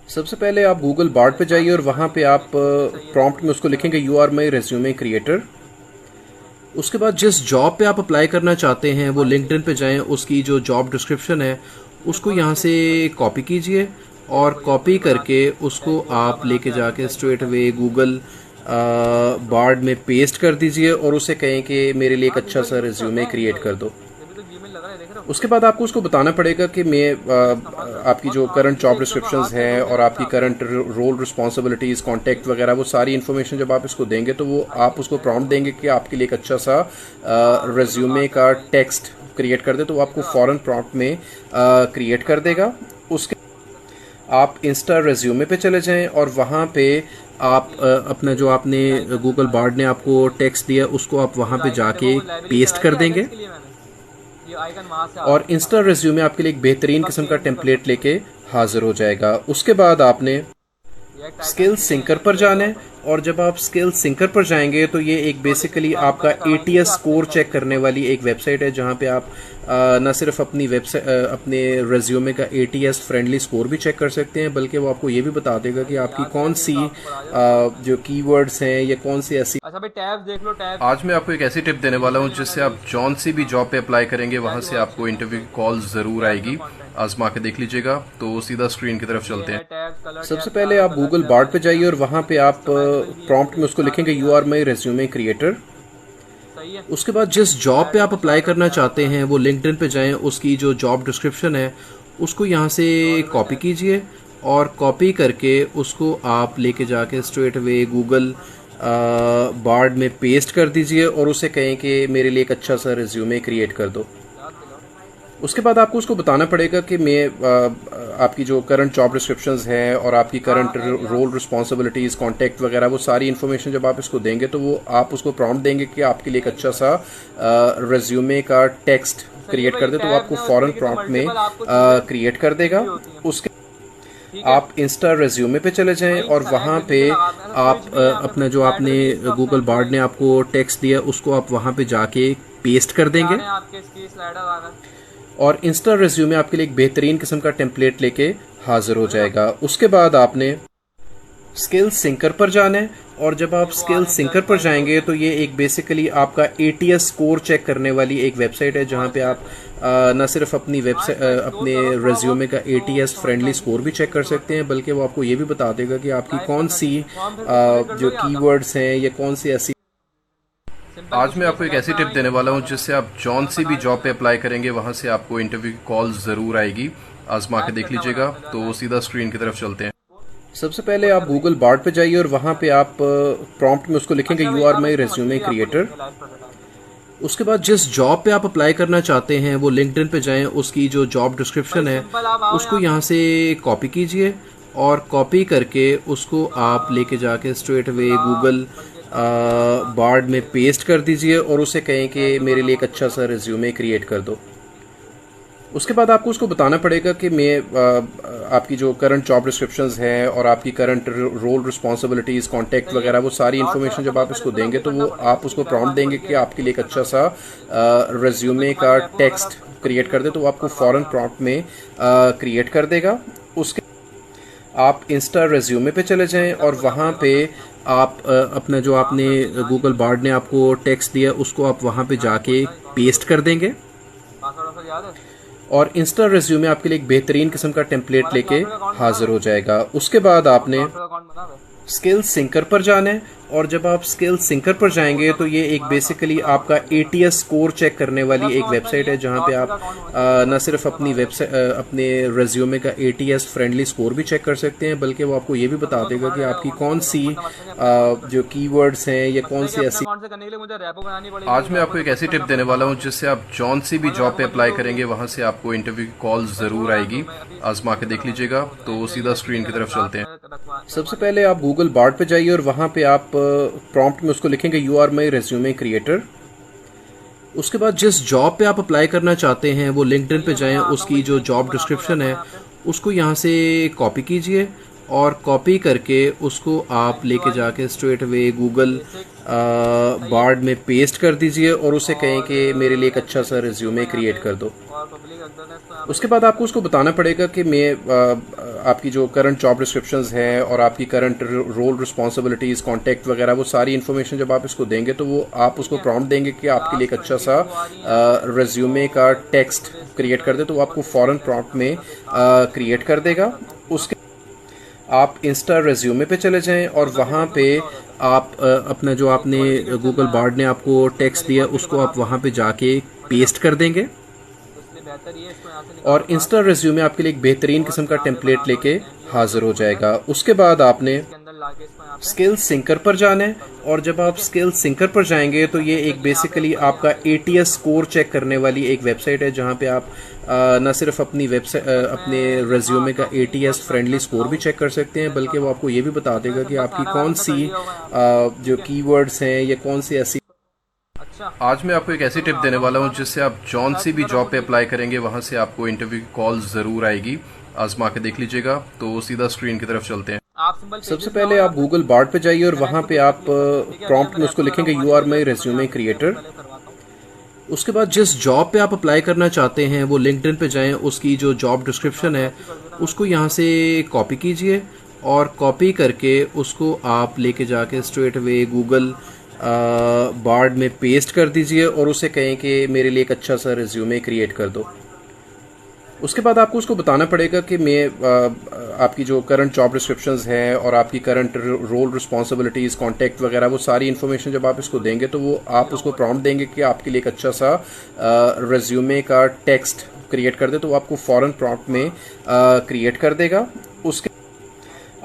सबसे पहले आप गूगल बार्ड पे जाइए और वहाँ पे आप प्रॉम्प्ट में उसको लिखेंगे you are my resume creator. उसके बाद जिस जॉब पे आप अप्लाई करना चाहते हैं वो लिंक्डइन पे जाएं, उसकी जो जॉब डिस्क्रिप्शन है उसको यहाँ से कॉपी कीजिए और कॉपी करके उसको आप लेके जाके स्ट्रेट अवे गूगल बार्ड में पेस्ट कर दीजिए और उसे कहें कि मेरे लिए एक अच्छा सा रिज्यूमे क्रिएट कर दो। तो जीमेल लग रहा है, देख रहे हो? उसके बाद आपको उसको बताना पड़ेगा कि मैं आपकी जो करंट जॉब डिस्क्रिप्शंस हैं और आपकी करंट रोल रिस्पॉन्सिबिलिटीज़ कॉन्टैक्ट वगैरह वो सारी इन्फॉर्मेशन जब आप इसको देंगे तो वो आप उसको प्रॉम्प्ट देंगे कि आपके लिए एक अच्छा सा रिज्यूमे का टेक्स्ट क्रिएट कर दे, तो वो आपको फ़ौरन प्रॉम्प्ट में क्रिएट कर देगा। उसके आप इंस्टा रेज्यूमे पे चले जाएं और वहाँ पे आप अपना जो आपने गूगल बार्ड ने आपको टेक्स्ट दिया उसको आप वहाँ पे जाके पेस्ट कर देंगे ये आइकन वहां से और इंस्टा रेज्यूमे आपके लिए एक बेहतरीन किस्म का टेम्पलेट लेके हाजिर हो जाएगा। उसके बाद आपने स्किल सिंकर पर जाना है और जब आप स्किल सिंकर पर जाएंगे तो ये एक बेसिकली आपका ATS स्कोर चेक करने वाली एक वेबसाइट है जहाँ पे आप न सिर्फ अपनी वेबसाइट अपने रेज्यूमे का ATS फ्रेंडली स्कोर भी चेक कर सकते हैं, बल्कि वो आपको ये भी बता देगा कि आपकी कौन सी जो कीवर्ड्स हैं या कौन सी ऐसी। अच्छा भाई टैब्स देख लो, टैब आज मैं आपको एक ऐसी टिप देने वाला हूँ जिससे आप जौन सी भी जॉब पे अप्लाई करेंगे वहाँ से आपको इंटरव्यू की कॉल ज़रूर आएगी। आजमा के देख लीजिएगा। तो सीधा स्क्रीन की तरफ चलते हैं। टैब्स कलर सबसे पहले आप गूगल बार्ड पे जाइए और वहाँ पे आप प्रॉम्प्ट में उसको लिखेंगे you are my resume creator. सही है। उसके बाद जिस जॉब पे आप अप्लाई करना चाहते हैं वो लिंक्डइन पे जाएं, उसकी जो जॉब डिस्क्रिप्शन है उसको यहाँ से कॉपी कीजिए और कॉपी करके उसको आप लेके जाके स्ट्रेट अवे गूगल बार्ड में पेस्ट कर दीजिए और उसे कहें कि मेरे लिए एक अच्छा सा रिज्यूमे क्रिएट कर दो। उसके बाद आपको उसको बताना पड़ेगा कि मैं आपकी जो करंट जॉब डिस्क्रिप्शंस हैं और आपकी करंट रोल रिस्पॉन्सिबिलिटीज़ कॉन्टैक्ट वगैरह वो सारी इन्फॉर्मेशन जब आप इसको देंगे तो वो आप उसको प्रॉम्प्ट देंगे कि आपके लिए एक अच्छा सा रिज्यूमे का टेक्स्ट क्रिएट कर दे, तो वो आपको फ़ौरन प्रॉम्प्ट में क्रिएट कर देगा। उसके आप इंस्टा रेज्यूमे पे चले जाएं और वहाँ पे आप अपना जो आपने गूगल बार्ड ने आपको टेक्स्ट दिया उसको आप वहाँ पे जाके पेस्ट कर देंगे आपके इसकी स्लाइडर आ गए और इंस्टा रेज्यूमे आपके लिए एक बेहतरीन किस्म का टेम्पलेट लेके हाजिर हो जाएगा। उसके बाद आपने स्किल सिंकर पर जाना है और जब आप स्किल सिंकर पर जाएंगे तो ये एक बेसिकली आपका ATS स्कोर चेक करने वाली एक वेबसाइट है जहाँ पे आप न सिर्फ अपनी वेबसाइट अपने रेज्यूमे का ATS फ्रेंडली स्कोर भी चेक कर सकते हैं, बल्कि वो आपको ये भी बता देगा कि आपकी कौन सी जो कीवर्ड्स हैं या कौन सी ऐसी। आज मैं आपको एक ऐसी टिप देने वाला हूँ जिससे आप जौन सी भी जॉब पे अप्लाई करेंगे वहाँ से आपको इंटरव्यू की कॉल ज़रूर आएगी। आजमा के देख लीजिएगा। तो सीधा स्क्रीन की तरफ चलते हैं। सबसे पहले आप गूगल बार्ड पे जाइए और वहाँ पे आप प्रॉम्प्ट में उसको लिखेंगे you are my resume creator. उसके बाद जिस जॉब पे आप अप्लाई करना चाहते हैं वो लिंक्डइन पे जाएं, उसकी जो जॉब डिस्क्रिप्शन है उसको यहाँ से कॉपी कीजिए और कॉपी करके उसको आप लेके जाके स्ट्रेट अवे गूगल बार्ड में पेस्ट कर दीजिए और उसे कहें कि मेरे लिए एक अच्छा सा रिज्यूमे क्रिएट कर दो। उसके बाद आपको उसको बताना पड़ेगा कि मैं आपकी जो करंट जॉब डिस्क्रिप्शंस हैं और आपकी करंट रोल रिस्पॉन्सिबिलिटीज़ कॉन्टैक्ट वगैरह वो सारी इन्फॉर्मेशन जब आप इसको देंगे तो वो आप उसको प्रॉम्प्ट देंगे कि आपके लिए एक अच्छा सा रिज्यूमे का टेक्स्ट क्रिएट कर दे, तो वो आपको फ़ौरन प्रॉम्प्ट में क्रिएट कर देगा। उसके आप इंस्टा रेज्यूमे पे चले जाएं और वहाँ पे आप अपना जो आपने गूगल बार्ड ने आपको टेक्स्ट दिया उसको आप वहाँ पे जाके पेस्ट कर देंगे पासवर्ड याद है? और इंस्टा रेज्यूमे आपके लिए एक बेहतरीन किस्म का टेम्पलेट लेके हाजिर हो जाएगा। उसके बाद आपने अकाउंट बना दो। स्किल सिंकर पर जाना है और जब आप स्किल सिंकर पर जाएंगे तो ये एक बेसिकली आपका ATS स्कोर चेक करने वाली एक वेबसाइट है जहां पे आप न सिर्फ अपनी वेबसाइट अपने रेज्यूमे का ATS फ्रेंडली स्कोर भी चेक कर सकते हैं, बल्कि वो आपको ये भी बता देगा कि आपकी कौन सी जो कीवर्ड्स हैं या कौन सी ऐसी। आज मैं आपको एक ऐसी टिप देने वाला हूं जिससे आप जौन सी भी जॉब पे अप्लाई करेंगे वहां से आपको इंटरव्यू की कॉल ज़रूर आएगी। आजमा के देख लीजिएगा। तो सीधा स्क्रीन की तरफ चलते हैं। सबसे पहले आप गूगल बार्ड पे जाइए और वहां पे आप प्रॉम्प्ट में उसको लिखेंगे you are my resume creator. उसके बाद जिस जॉब पे आप अप्लाई करना चाहते हैं वो लिंक्डइन पे जाएं, उसकी जो जॉब डिस्क्रिप्शन है उसको यहाँ से कॉपी कीजिए और कॉपी करके उसको आप लेके जाके स्ट्रेट अवे गूगल बार्ड में पेस्ट कर दीजिए और उसे कहें कि मेरे लिए एक अच्छा सा रिज्यूमे क्रिएट कर दो। उसके बाद आपको उसको बताना पड़ेगा कि मैं आपकी जो करंट जॉब डिस्क्रिप्शंस हैं और आपकी करंट रोल रिस्पॉन्सिबिलिटीज़ कॉन्टैक्ट वगैरह वो सारी इन्फॉर्मेशन जब आप इसको देंगे तो वो आप उसको प्रॉम्प्ट देंगे कि आपके लिए एक अच्छा सा रिज्यूमे का टेक्स्ट क्रिएट कर दे, तो वो आपको फ़ौरन प्रॉम्प्ट में क्रिएट कर देगा। उसके आप इंस्टा रेज्यूमे पे चले जाएं और वहाँ पे आप अपना जो आपने गूगल बार्ड ने आपको टेक्स्ट दिया उसको आप वहाँ पे जाके पेस्ट कर देंगे और इंस्टा रेज्यूमे आपके लिए एक बेहतरीन किस्म का टेम्पलेट लेके हाजिर हो जाएगा। उसके बाद आपने स्किल सिंकर पर जाना है और जब आप स्किल सिंकर पर जाएंगे तो ये एक बेसिकली आपका ATS स्कोर चेक करने वाली एक वेबसाइट है जहां पे आप न सिर्फ अपनी वेबसाइट अपने रेज्यूमे का ATS फ्रेंडली स्कोर भी चेक कर सकते हैं, बल्कि वो आपको ये भी बता देगा कि आपकी कौन सी जो कीवर्ड्स हैं या कौन सी ऐसी। आज मैं आपको एक ऐसी टिप देने वाला हूं जिससे आप जौन सी भी जॉब पे अप्लाई करेंगे वहां से आपको इंटरव्यू की कॉल ज़रूर आएगी। आजमा के देख लीजिएगा। तो सीधा स्क्रीन की तरफ चलते हैं। सबसे पहले आप गूगल बार्ड पे जाइए और वहां पे आप प्रॉम्प्ट में उसको लिखेंगे you are my resume creator. उसके बाद जिस जॉब पे आप अप्लाई करना चाहते हैं वो लिंक्डइन पे जाएं, उसकी जो जॉब डिस्क्रिप्शन है उसको यहाँ से कॉपी कीजिए और कॉपी करके उसको आप लेके जाके स्ट्रेट अवे गूगल बार्ड में पेस्ट कर दीजिए और उसे कहें कि मेरे लिए एक अच्छा सा रिज्यूमे क्रिएट कर दो। उसके बाद आपको उसको बताना पड़ेगा कि मैं आपकी जो करंट जॉब डिस्क्रिप्शंस हैं और आपकी करंट रोल रिस्पॉन्सिबिलिटीज़ कॉन्टैक्ट वगैरह वो सारी इन्फॉर्मेशन जब आप इसको देंगे तो वो आप उसको प्रॉम्प्ट देंगे कि आपके लिए एक अच्छा सा रिज्यूमे का टेक्स्ट क्रिएट कर दे, तो वो आपको फ़ौरन प्रॉम्प्ट में क्रिएट कर देगा। उसके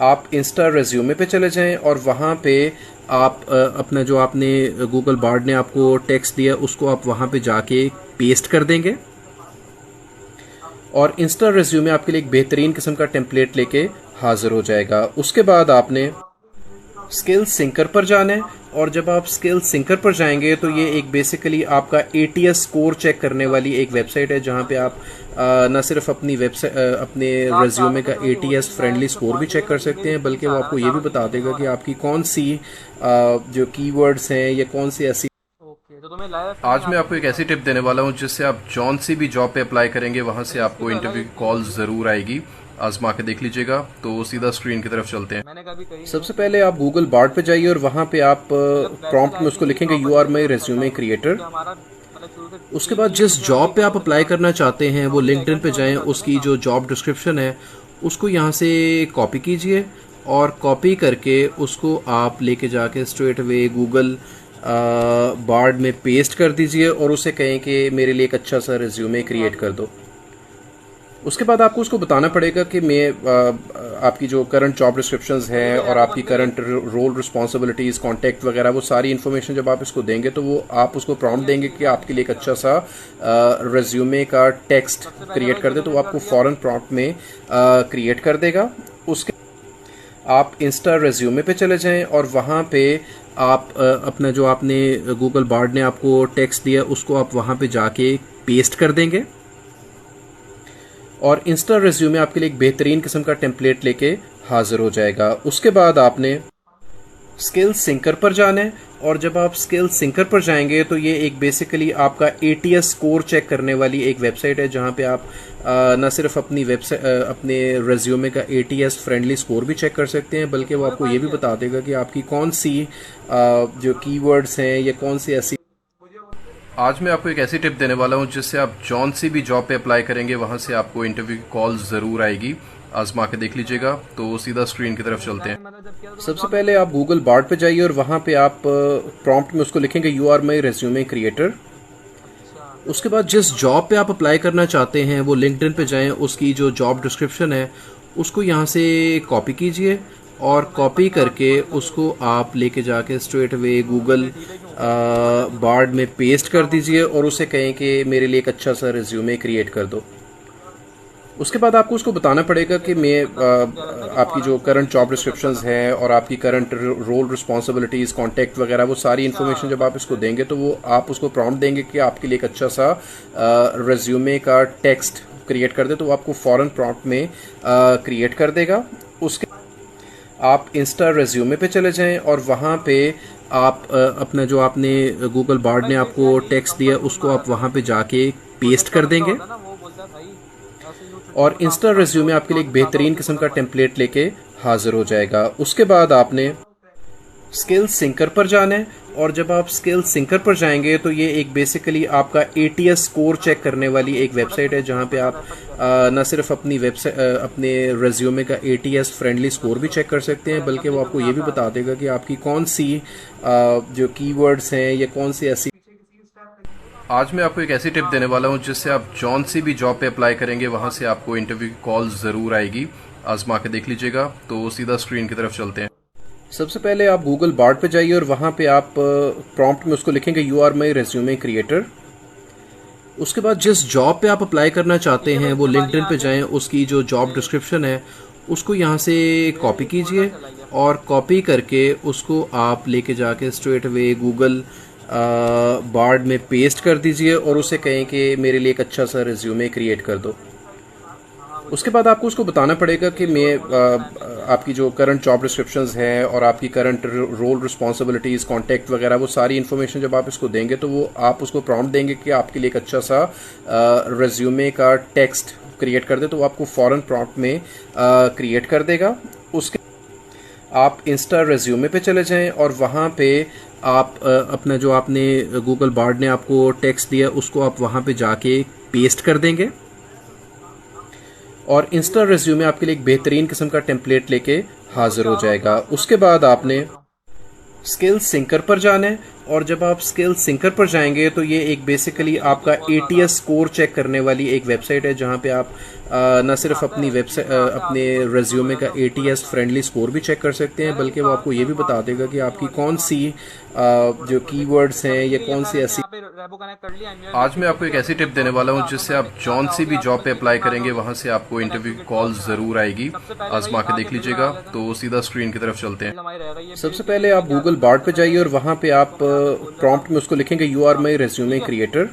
आप इंस्टा रेज्यूमे पे चले जाएं और वहाँ पे आप अपना जो आपने गूगल बार्ड ने आपको टेक्स्ट दिया उसको आप वहाँ पे जाके पेस्ट कर देंगे और इंस्टा रेज्यूमे आपके लिए एक बेहतरीन किस्म का टेम्पलेट लेके हाजिर हो जाएगा। उसके बाद आपने स्किल सिंकर पर जाना है और जब आप स्किल सिंकर पर जाएंगे तो ये एक बेसिकली आपका ATS स्कोर चेक करने वाली एक वेबसाइट है जहां पे आप न सिर्फ अपनी वेबसाइट अपने रेज्यूमे का ATS फ्रेंडली स्कोर भी चेक कर सकते हैं, बल्कि वो आपको ये भी बता देगा कि आपकी कौन सी जो कीवर्ड्स हैं या कौन सी ऐसी। आज मैं आपको एक ऐसी टिप देने वाला हूं जिससे आप जौन सी भी जॉब पे अप्लाई करेंगे वहां से आपको इंटरव्यू की कॉल ज़रूर आएगी। आजमा के देख लीजिएगा। तो सीधा स्क्रीन की तरफ चलते हैं। सबसे पहले आप गूगल बार्ड पे जाइए और वहां पे आप प्रॉम्प्ट में उसको लिखेंगे you are my resume creator. उसके बाद जिस जॉब पे आप अप्लाई करना चाहते हैं वो लिंक्डइन पे जाएं, उसकी जो जॉब डिस्क्रिप्शन है उसको यहाँ से कॉपी कीजिए और कॉपी करके उसको आप लेके जाके स्ट्रेट अवे गूगल बार्ड में पेस्ट कर दीजिए और उसे कहें कि मेरे लिए एक अच्छा सा रिज्यूमे क्रिएट कर दो। उसके बाद आपको उसको बताना पड़ेगा कि मैं आपकी जो करंट जॉब डिस्क्रिप्शंस हैं और आपकी करंट रोल रिस्पॉन्सिबिलिटीज़ कॉन्टैक्ट वगैरह वो सारी इन्फॉर्मेशन जब आप इसको देंगे तो वो आप उसको प्रॉम्प्ट देंगे कि आपके लिए एक अच्छा सा रिज्यूमे का टेक्स्ट क्रिएट कर दे, तो वो आपको फ़ौरन प्रॉम्प्ट में क्रिएट कर देगा। उसके आप इंस्टा रेज्यूमे पे चले जाएं और वहाँ पे आप अपना जो आपने गूगल बार्ड ने आपको टेक्स्ट दिया उसको आप वहाँ पे जाके पेस्ट कर देंगे और इंस्टा रेज्यूमे आपके लिए एक बेहतरीन किस्म का टेम्पलेट लेके हाजिर हो जाएगा। उसके बाद आपने स्किल सिंकर पर जाना है और जब आप स्किल सिंकर पर जाएंगे तो ये एक बेसिकली आपका ATS स्कोर चेक करने वाली एक वेबसाइट है जहां पे आप न सिर्फ अपनी वेबसाइट अपने रेज्यूमे का ATS फ्रेंडली स्कोर भी चेक कर सकते हैं, बल्कि वो आपको ये भी बता देगा कि आपकी कौन सी जो कीवर्ड्स हैं या कौन सी ऐसी। आज मैं आपको एक ऐसी टिप देने वाला हूं जिससे आप जौन सी भी जॉब पे अप्लाई करेंगे वहां से आपको इंटरव्यू की कॉल ज़रूर आएगी। आजमा के देख लीजिएगा। तो सीधा स्क्रीन की तरफ चलते हैं। मतलब जब किया तो सबसे पहले आप गूगल बार्ड पे जाइए और वहाँ पे आप प्रॉम्प्ट में उसको लिखेंगे you are my resume creator. अच्छा उसके बाद जिस जॉब पे आप अप्लाई करना चाहते हैं वो लिंक्डइन पे जाएं, उसकी जो जॉब डिस्क्रिप्शन है उसको यहाँ से कॉपी कीजिए और कॉपी करके उसको आप लेके जाके स्ट्रेट अवे गूगल बार्ड में पेस्ट कर दीजिए और उसे कहें कि मेरे लिए एक अच्छा सा रिज्यूमे क्रिएट कर दो। उसके बाद आपको उसको बताना पड़ेगा कि मैं आपकी जो करंट जॉब डिस्क्रिप्शंस हैं और आपकी करंट रोल रिस्पॉन्सिबिलिटीज़ कॉन्टैक्ट वगैरह वो सारी इन्फॉर्मेशन जब आप इसको देंगे तो वो आप उसको प्रॉम्प्ट देंगे कि आपके लिए एक अच्छा सा रिज्यूमे का टेक्स्ट क्रिएट कर दे, तो वो आपको फ़ौरन प्रॉम्प्ट में क्रिएट कर देगा। उसके आप इंस्टा रिज्यूमे पे चले जाएं और वहाँ पे आप अपना जो आपने गूगल बार्ड ने आपको टेक्स्ट दिया उसको आप वहाँ पे जाके पेस्ट कर देंगे होता है ना, वो बोलता है भाई ऐसे यूट्यूब और इंस्टा रिज्यूमे आपके लिए एक बेहतरीन किस्म का टेम्पलेट लेके हाजिर हो जाएगा। उसके बाद आपने स्किल सिंकर पर जाना है और जब आप स्किल सिंकर पर जाएंगे तो ये एक बेसिकली आपका एटीएस स्कोर चेक करने वाली एक वेबसाइट है जहां पे आप न सिर्फ अपनी वेबसाइट अपने रेज्यूमे का एटीएस फ्रेंडली स्कोर भी चेक कर सकते हैं, बल्कि वो आपको ये भी बता देगा कि आपकी कौन सी जो कीवर्ड्स हैं या कौन सी ऐसी। आज मैं आपको एक ऐसी टिप देने वाला हूं जिससे आप जौन सी भी जॉब पे अप्लाई करेंगे वहां से आपको इंटरव्यू की कॉल ज़रूर आएगी। आजमा के देख लीजिएगा। तो सीधा स्क्रीन की तरफ चलते हैं। सबसे पहले आप गूगल बार्ड पे जाइए और वहाँ पे आप प्रॉम्प्ट में उसको लिखेंगे you are my resume creator. उसके बाद जिस जॉब पे आप अप्लाई करना चाहते हैं वो लिंक्डइन पे जाएं, उसकी जो जॉब डिस्क्रिप्शन है उसको यहाँ से कॉपी कीजिए और कॉपी करके उसको आप लेके जाके स्ट्रेट अवे गूगल बार्ड में पेस्ट कर दीजिए और उसे कहें कि मेरे लिए एक अच्छा सा रिज्यूमे क्रिएट कर दो। उसके बाद आपको उसको बताना पड़ेगा कि मैं आपकी जो करंट जॉब डिस्क्रिप्शंस हैं और आपकी करंट रोल रिस्पॉन्सिबिलिटीज़ कॉन्टैक्ट वगैरह वो सारी इन्फॉर्मेशन जब आप इसको देंगे तो वो आप उसको प्रॉम्प्ट देंगे कि आपके लिए एक अच्छा सा रिज्यूमे का टेक्स्ट क्रिएट कर दे, तो वो आपको फ़ौरन प्रॉम्प्ट में क्रिएट कर देगा। उसके आप इंस्टा रिज्यूमे पे चले जाएं और वहाँ पे आप अपना जो आपने गूगल बार्ड ने आपको टेक्स्ट दिया उसको आप वहाँ पे जाके पेस्ट कर देंगे और इंस्टा रिज्यूमे आपके लिए एक बेहतरीन किस्म का टेम्पलेट लेके हाजिर हो जाएगा। उसके बाद आपने स्किल सिंकर पर जाना है और जब आप स्किल सिंकर पर जाएंगे तो ये एक बेसिकली आपका एटीएस स्कोर चेक करने वाली एक वेबसाइट है जहां पे आप न सिर्फ अपनी वेबसाइट अपने रेज्यूमे का एटीएस फ्रेंडली स्कोर भी चेक कर सकते हैं, बल्कि वो आपको ये भी बता देगा कि आपकी कौन सी जो कीवर्ड्स हैं या कौन सी ऐसी। आज मैं आपको एक ऐसी टिप देने वाला हूं जिससे आप जौन सी भी जॉब पे अप्लाई करेंगे वहां से आपको इंटरव्यू की कॉल ज़रूर आएगी। आजमा के देख लीजिएगा। तो सीधा स्क्रीन की तरफ चलते हैं। सबसे पहले आप गूगल बार्ड पे जाइए और वहाँ पे आप प्रॉम्प्ट में उसको लिखेंगे you are my resume creator.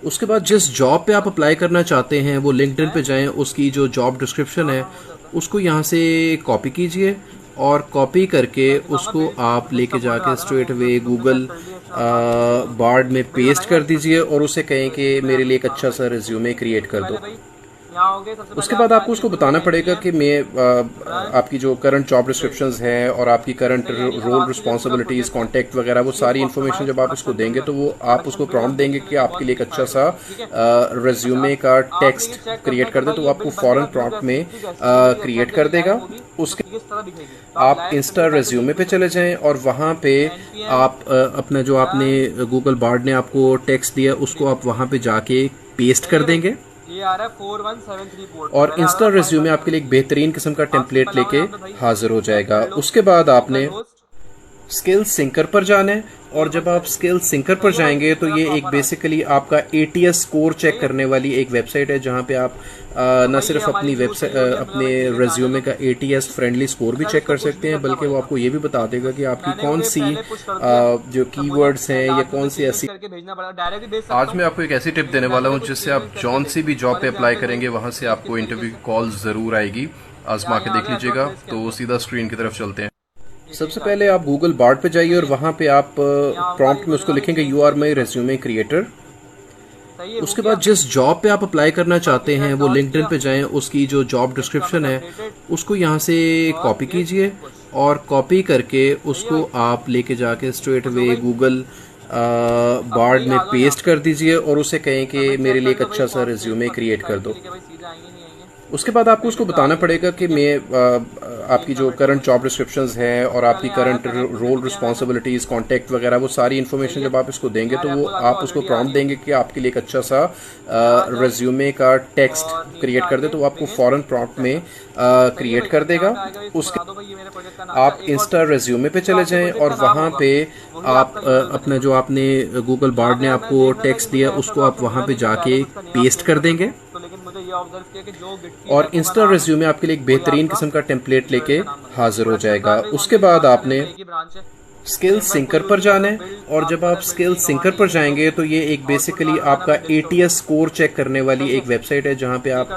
उसके बाद जिस जॉब पे आप अप्लाई करना चाहते हैं वो लिंक्डइन पे जाएं, उसकी जो जॉब डिस्क्रिप्शन है उसको यहाँ से कॉपी कीजिए और कॉपी करके उसको आप लेके जाके स्ट्रेट अवे गूगल बार्ड में पेस्ट कर दीजिए और उसे कहें कि मेरे लिए एक अच्छा सा रिज्यूमे क्रिएट कर दो। उसके बाद आपको उसको बताना पड़ेगा कि मैं आपकी जो करंट जॉब डिस्क्रिप्शंस हैं और आपकी करंट रोल रिस्पॉन्सिबिलिटीज़ कॉन्टैक्ट वगैरह वो सारी इन्फॉर्मेशन जब आप इसको देंगे तो वो आप उसको प्रॉम्प्ट देंगे कि आपके लिए एक अच्छा सा रिज्यूमे का टेक्स्ट क्रिएट कर दे, तो वो आपको फ़ौरन प्रॉम्प्ट में क्रिएट कर देगा। उसके आप इंस्टा रिज्यूमे पे चले जाएं और वहाँ पे आप अपना जो आपने गूगल बार्ड ने आपको टेक्स्ट दिया उसको आप वहाँ पे जाके पेस्ट कर देंगे ये आ रहा है 4173 पोर्ट और इंस्टा रिज्यूमे आपके लिए एक बेहतरीन किस्म का टेम्पलेट लेके हाजिर हो जाएगा। उसके बाद आपने स्किल सिंकर पर जाना है और जब आप स्किल सिंकर पर जाएंगे तो ये एक बेसिकली आपका एटीएस स्कोर चेक करने वाली एक वेबसाइट है जहां पे आप न सिर्फ अपनी वेबसाइट अपने रेज्यूमे का एटीएस फ्रेंडली स्कोर भी चेक कर सकते हैं, बल्कि वो आपको ये भी बता देगा कि आपकी कौन सी जो कीवर्ड्स हैं या कौन सी ऐसी। आज मैं आपको एक ऐसी टिप देने वाला हूं जिससे आप जौन सी भी जॉब पे अप्लाई करेंगे वहां से आपको इंटरव्यू की कॉल ज़रूर आएगी। आजमा के देख लीजिएगा। तो सीधा स्क्रीन की तरफ चलते हैं। सबसे पहले आप गूगल बार्ड पे जाइए और वहाँ पे आप प्रॉम्प्ट में उसको लिखेंगे you are my resume creator. उसके बाद जिस जॉब पे आप अप्लाई करना चाहते हैं वो लिंक्डइन पे जाएं, उसकी जो जॉब डिस्क्रिप्शन है उसको यहाँ से कॉपी कीजिए और कॉपी करके उसको आप लेके जाके स्ट्रेट अवे गूगल बार्ड में पेस्ट कर दीजिए और उसे कहें कि मेरे लिए एक अच्छा सा रिज्यूमे क्रिएट कर दो। उसके बाद आपको उसको बताना पड़ेगा कि आपकी जो करंट जॉब डिस्क्रिप्शंस हैं और आपकी करंट रोल रिस्पॉन्सिबिलिटीज़ कॉन्टैक्ट वगैरह वो सारी इन्फॉर्मेशन जब आप इसको देंगे तो वो आप उसको प्रॉम्प्ट देंगे कि आपके लिए एक अच्छा सा रेज्यूमे का टेक्स्ट क्रिएट कर दे, तो वो आपको फ़ौरन प्रॉम्प्ट में क्रिएट कर देगा। उसके आप इंस्टा रेज्यूमे पे चले जाएं और वहाँ पे आप अपना जो आपने गूगल बार्ड ने आपको टेक्स्ट दिया उसको आप वहाँ पे जाके पेस्ट कर देंगे तो लेकिन मुझे ये ऑब्जर्व किया कि जो गिट की और इंस्टा रेज्यूमे आपके लिए एक बेहतरीन किस्म का टेम्पलेट लेके हाजिर हो जाएगा। उसके बाद आपने एक ही ब्रांच है। स्किल सिंकर पर जाना है और जब आप स्किल सिंकर पर जाएंगे तो ये एक बेसिकली आपका ATS स्कोर चेक करने वाली एक वेबसाइट है जहाँ पे आप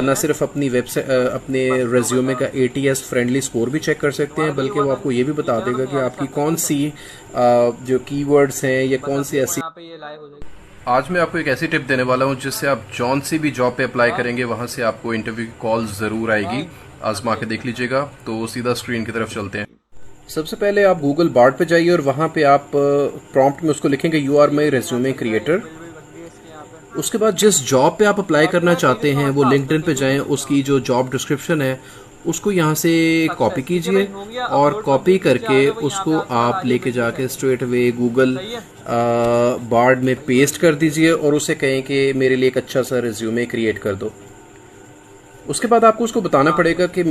न सिर्फ अपनी वेबसाइट अपने रेज्यूमे का ATS फ्रेंडली स्कोर भी चेक कर सकते हैं, बल्कि वो आपको ये भी बता देगा कि आपकी कौन सी जो कीवर्ड्स हैं या कौन सी ऐसी। यहाँ पे ये लाइव हो जाएगी। आज मैं आपको एक ऐसी टिप देने वाला हूँ जिससे आप जौन सी भी जॉब पे अप्लाई करेंगे वहाँ से आपको इंटरव्यू की कॉल ज़रूर आएगी। आजमा के देख लीजिएगा। तो सीधा स्क्रीन की तरफ चलते हैं। सबसे पहले आप गूगल बार्ड पे जाइए और वहाँ पे आप प्रॉम्प्ट में उसको लिखेंगे you are my resume creator. उसके बाद जिस जॉब पे आप अप्लाई करना चाहते हैं वो लिंक्डइन पे जाएं, उसकी जो जॉब डिस्क्रिप्शन है उसको यहाँ से कॉपी कीजिए और कॉपी करके उसको आप लेके जाके स्ट्रेट अवे गूगल बार्ड में पेस्ट कर दीजिए और उसे कहें कि मेरे लिए एक अच्छा सा रिज्यूमे क्रिएट कर दो। उसके बाद आपको उसको बताना पड़ेगा कि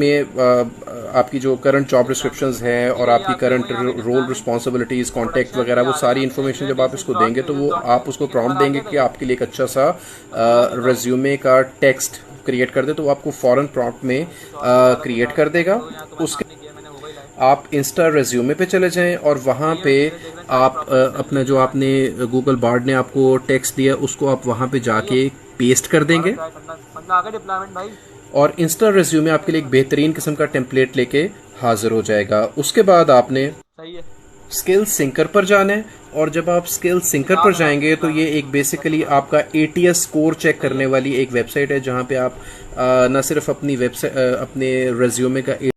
आपकी जो करंट जॉब डिस्क्रिप्शंस हैं और आपकी करंट रोल रिस्पॉन्सिबिलिटीज़ कॉन्टैक्ट वगैरह वो सारी इन्फॉर्मेशन जब आप इसको देंगे तो वो आप उसको प्रॉम्प्ट देंगे कि आपके लिए एक अच्छा सा रेज्यूमे का टेक्स्ट क्रिएट कर दे, तो वो आपको फ़ौरन प्रॉम्प्ट में क्रिएट कर देगा। उसके आप इंस्टा रेज्यूमे पे चले जाएं और वहाँ पे आप अपना जो आपने गूगल बार्ड ने आपको टेक्स्ट दिया उसको आप वहाँ पे जाके पेस्ट कर देंगे और इंस्टा रेज्यूमे आपके लिए एक बेहतरीन किस्म का टेम्पलेट लेके हाजिर हो जाएगा। उसके बाद आपने स्किल सिंकर पर जाना है और जब आप स्किल सिंकर पर जाएंगे तो ये एक बेसिकली आपका ATS स्कोर चेक करने वाली एक वेबसाइट है जहाँ पे आप न सिर्फ अपनी वेबसाइट अपने रेज्यूमे का